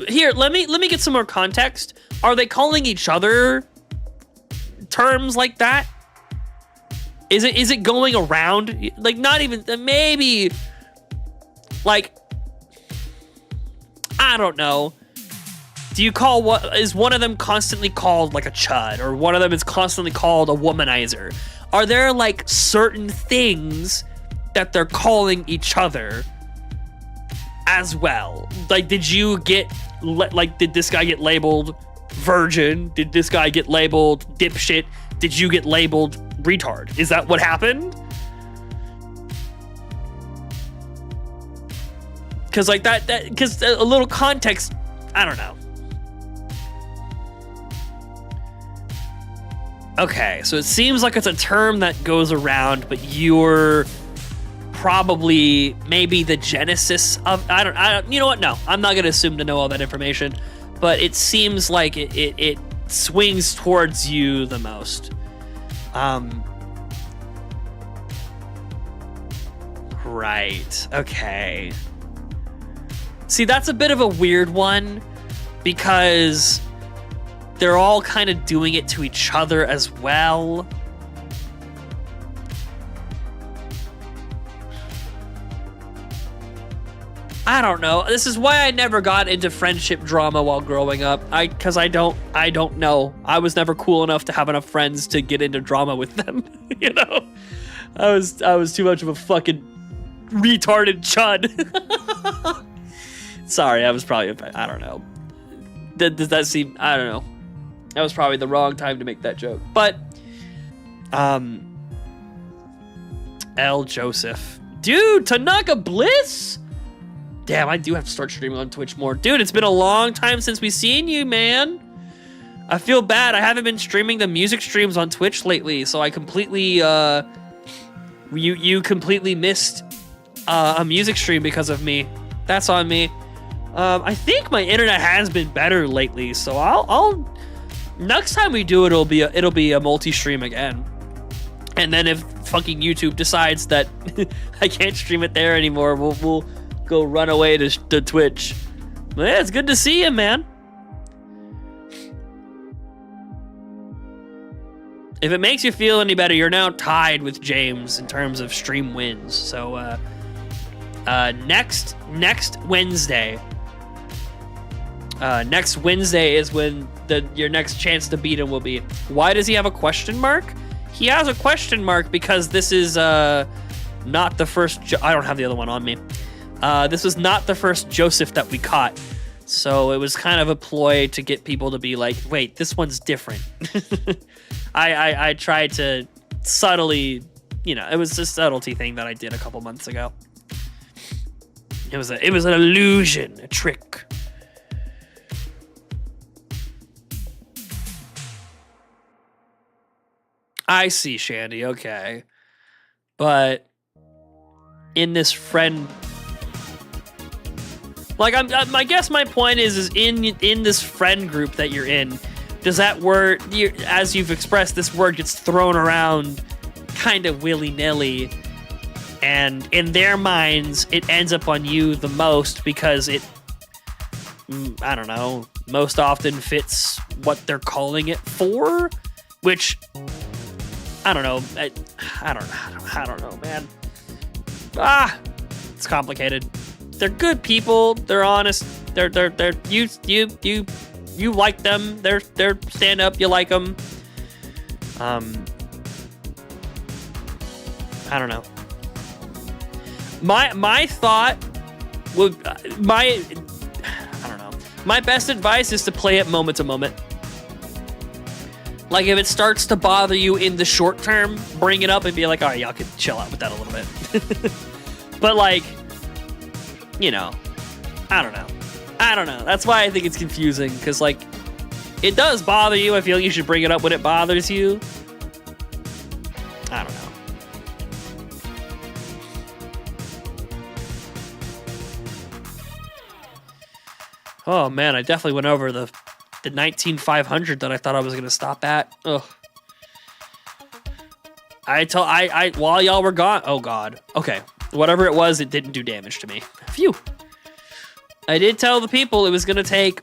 Here, let me get some more context. Are they calling each other terms like that? Is it going around? Like, not even, maybe, like, I don't know. Do you call is one of them constantly called like a chud, or one of them is constantly called a womanizer? Are there like certain things that they're calling each other as well? Like, did you get, did this guy get labeled virgin? Did this guy get labeled dipshit? Did you get labeled retard? Is that what happened? Because like because a little context, I don't know. Okay, so it seems like it's a term that goes around, but you're probably maybe the genesis of, I don't, you know what? No, I'm not gonna assume to know all that information, but it seems like it swings towards you the most. Right, okay. See, that's a bit of a weird one because they're all kind of doing it to each other as well. I don't know. This is why I never got into friendship drama while growing up. Because I don't know. I was never cool enough to have enough friends to get into drama with them. You know, I was too much of a fucking retarded chud. Sorry, I was probably, I don't know. Does that seem, I don't know. That was probably the wrong time to make that joke. But, L. Joseph. Dude, Tanaka Bliss? Damn, I do have to start streaming on Twitch more. Dude, it's been a long time since we've seen you, man. I feel bad. I haven't been streaming the music streams on Twitch lately, so I completely, you completely missed a music stream because of me. That's on me. I think my internet has been better lately, so I'll next time we do it, it'll be a multi-stream again. And then if fucking YouTube decides that I can't stream it there anymore, we'll go run away to Twitch. But yeah, it's good to see you, man. If it makes you feel any better, you're now tied with James in terms of stream wins. So next Wednesday. Next Wednesday is when your next chance to beat him will be. Why does he have a question mark? He has a question mark because this is not the first. I don't have the other one on me. This was not the first Joseph that we caught, so it was kind of a ploy to get people to be like, "Wait, this one's different." I tried to subtly, you know, it was a subtlety thing that I did a couple months ago. It was an illusion, a trick. I see, Shandy, okay. But in this friend... Like, I guess my point is in this friend group that you're in, does that word, as you've expressed, this word gets thrown around kind of willy-nilly, and in their minds, it ends up on you the most because it, I don't know, most often fits what they're calling it for, which... I don't know. I don't know, man. It's complicated. They're good people. They're honest. They're you like them. They're stand up. You like them. I don't know. My thought would I don't know. My best advice is to play it moment to moment. Like, if it starts to bother you in the short term, bring it up and be like, all right, y'all can chill out with that a little bit. But, like, you know, I don't know. That's why I think it's confusing, because, like, it does bother you. I feel like you should bring it up when it bothers you. I don't know. Oh, man, I definitely went over the 19,500 that I thought I was gonna stop at. Ugh. I while y'all were gone. Oh God. Okay. Whatever it was, it didn't do damage to me. Phew. I did tell the people it was gonna take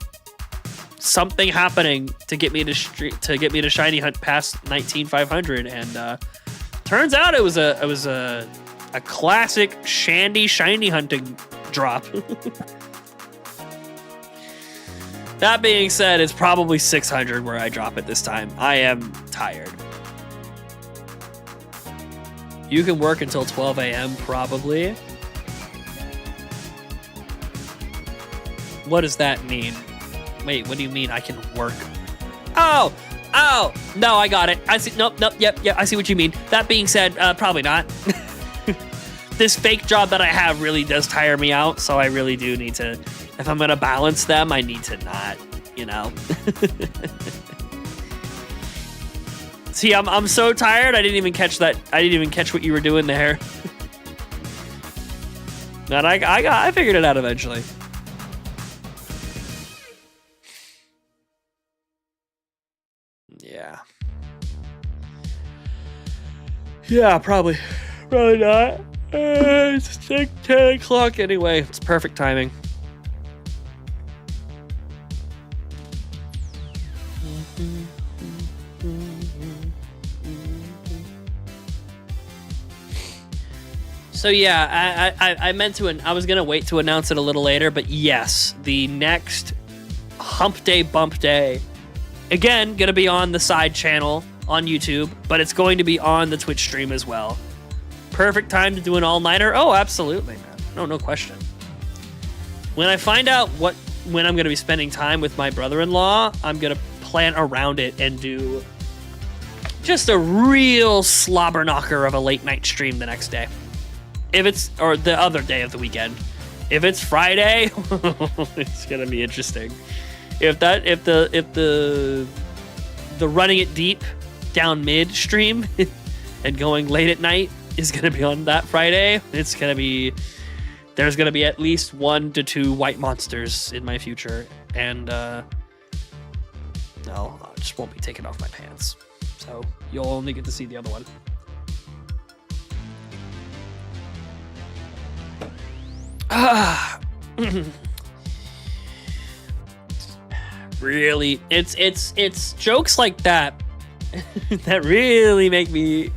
something happening to get me to shiny hunt past 19,500, and turns out it was a classic Shandy shiny hunting drop. That being said, it's probably 600 where I drop it this time. I am tired. You can work until 12 a.m. probably. What does that mean? Wait, what do you mean I can work? Oh, no, I got it. I see. Nope, yep, I see what you mean. That being said, probably not. This fake job that I have really does tire me out, so I really do need to, if I'm gonna balance them, I need to not, you know. See, I'm so tired, I didn't even catch that. I didn't even catch what you were doing there. And I figured it out eventually. Yeah, probably not. It's like 10 o'clock anyway. It's perfect timing. So yeah, I meant to, I was gonna wait to announce it a little later, but yes, the next Hump Day Bump Day, again, gonna be on the side channel on YouTube, but it's going to be on the Twitch stream as well. Perfect time to do an all-nighter? Oh, absolutely, man. No question. When I find out when I'm going to be spending time with my brother-in-law, I'm going to plan around it and do just a real slobber knocker of a late-night stream the next day. If it's, or the other day of the weekend. If it's Friday, it's going to be interesting. If the running it deep down mid stream and going late at night is going to be on that Friday, it's going to be, there's going to be at least 1 to 2 white monsters in my future, and no, I just won't be taking off my pants, so you'll only get to see the other one. Really, it's jokes like that that really make me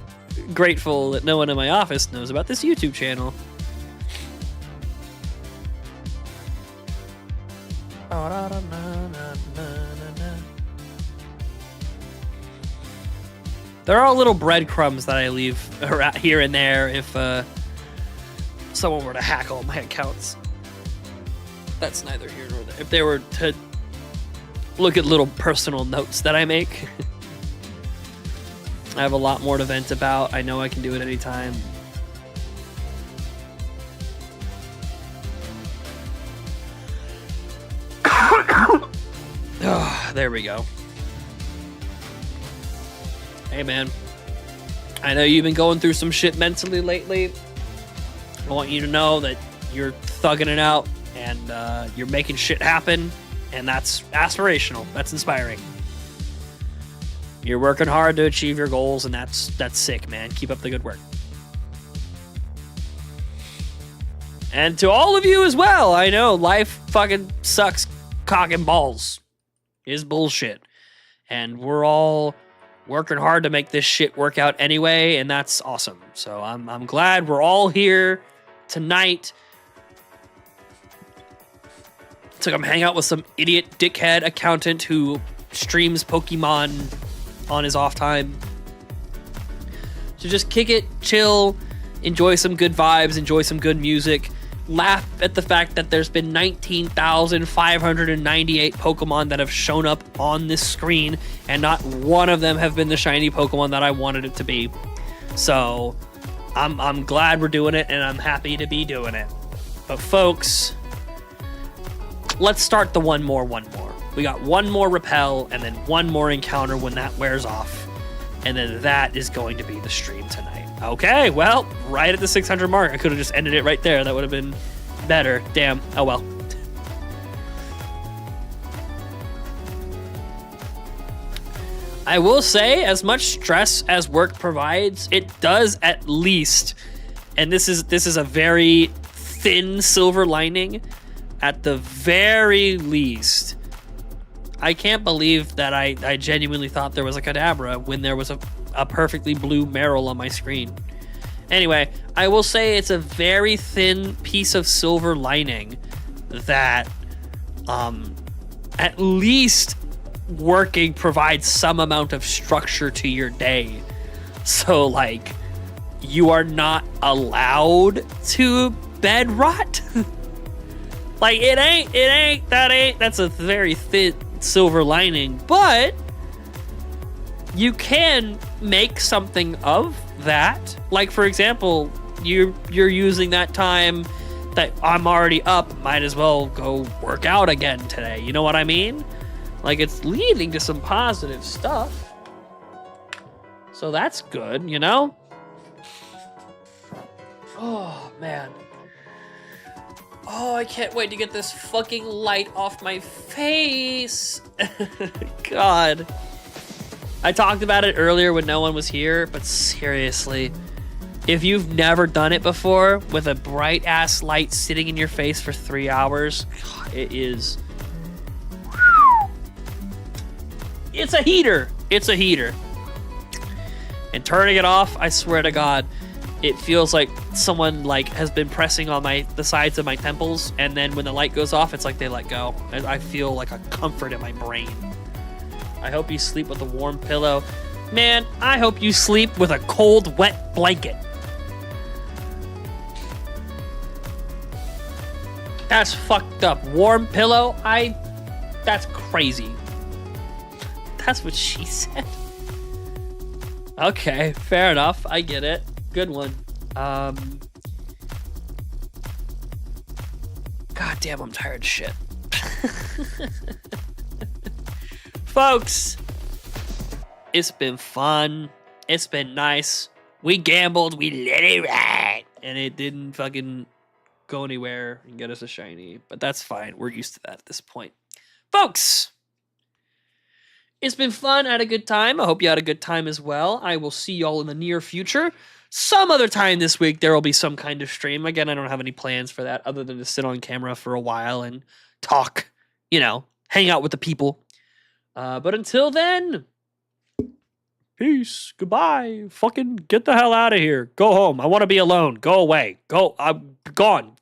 grateful that no one in my office knows about this YouTube channel. There are little breadcrumbs that I leave here and there if someone were to hack all my accounts. That's neither here nor there. If they were to look at little personal notes that I make. I have a lot more to vent about. I know I can do it anytime. Oh, there we go. Hey, man. I know you've been going through some shit mentally lately. I want you to know that you're thugging it out and you're making shit happen. And that's aspirational. That's inspiring. You're working hard to achieve your goals, and that's sick, man. Keep up the good work. And to all of you as well, I know life fucking sucks cock and balls. Is bullshit. And we're all working hard to make this shit work out anyway, and that's awesome. So I'm glad we're all here tonight to come hang out with some idiot dickhead accountant who streams Pokemon on his off time. So just kick it, chill, enjoy some good vibes, enjoy some good music, laugh at the fact that there's been 19,598 Pokemon that have shown up on this screen, and not one of them have been the shiny Pokemon that I wanted it to be. So I'm glad we're doing it, and I'm happy to be doing it. But folks, let's start the one more. We got one more repel and then one more encounter when that wears off. And then that is going to be the stream tonight. Okay, well, right at the 600 mark. I could have just ended it right there. That would have been better. Damn. Oh, well. I will say, as much stress as work provides, it does at least, and this is a very thin silver lining, at the very least, I can't believe that I genuinely thought there was a Kadabra when there was a perfectly blue Marill on my screen. Anyway, I will say it's a very thin piece of silver lining that at least working provides some amount of structure to your day. So, like, you are not allowed to bed rot. Like, that's a very thin silver lining, but you can make something of that. Like, for example, you're using that time that I'm already up, might as well go work out again today. You know what I mean? Like, it's leading to some positive stuff. So that's good, you know? Oh, man. Oh, I can't wait to get this fucking light off my face. God. I talked about it earlier when no one was here, but seriously, if you've never done it before with a bright ass light sitting in your face for 3 hours, it is... It's a heater. It's a heater. And turning it off, I swear to God, it feels like someone like has been pressing on the sides of my temples, and then when the light goes off, it's like they let go. And I feel like a comfort in my brain. I hope you sleep with a warm pillow. Man, I hope you sleep with a cold, wet blanket. That's fucked up. Warm pillow? That's crazy. That's what she said. Okay, fair enough. I get it. Good one. God damn, I'm tired of shit. Folks, it's been fun. It's been nice. We gambled. We let it ride. And it didn't fucking go anywhere and get us a shiny. But that's fine. We're used to that at this point. Folks, it's been fun. I had a good time. I hope you had a good time as well. I will see y'all in the near future. Some other time this week, there will be some kind of stream. Again, I don't have any plans for that other than to sit on camera for a while and talk, you know, hang out with the people. But until then, peace. Goodbye. Fucking get the hell out of here. Go home. I want to be alone. Go away. Go. I'm gone.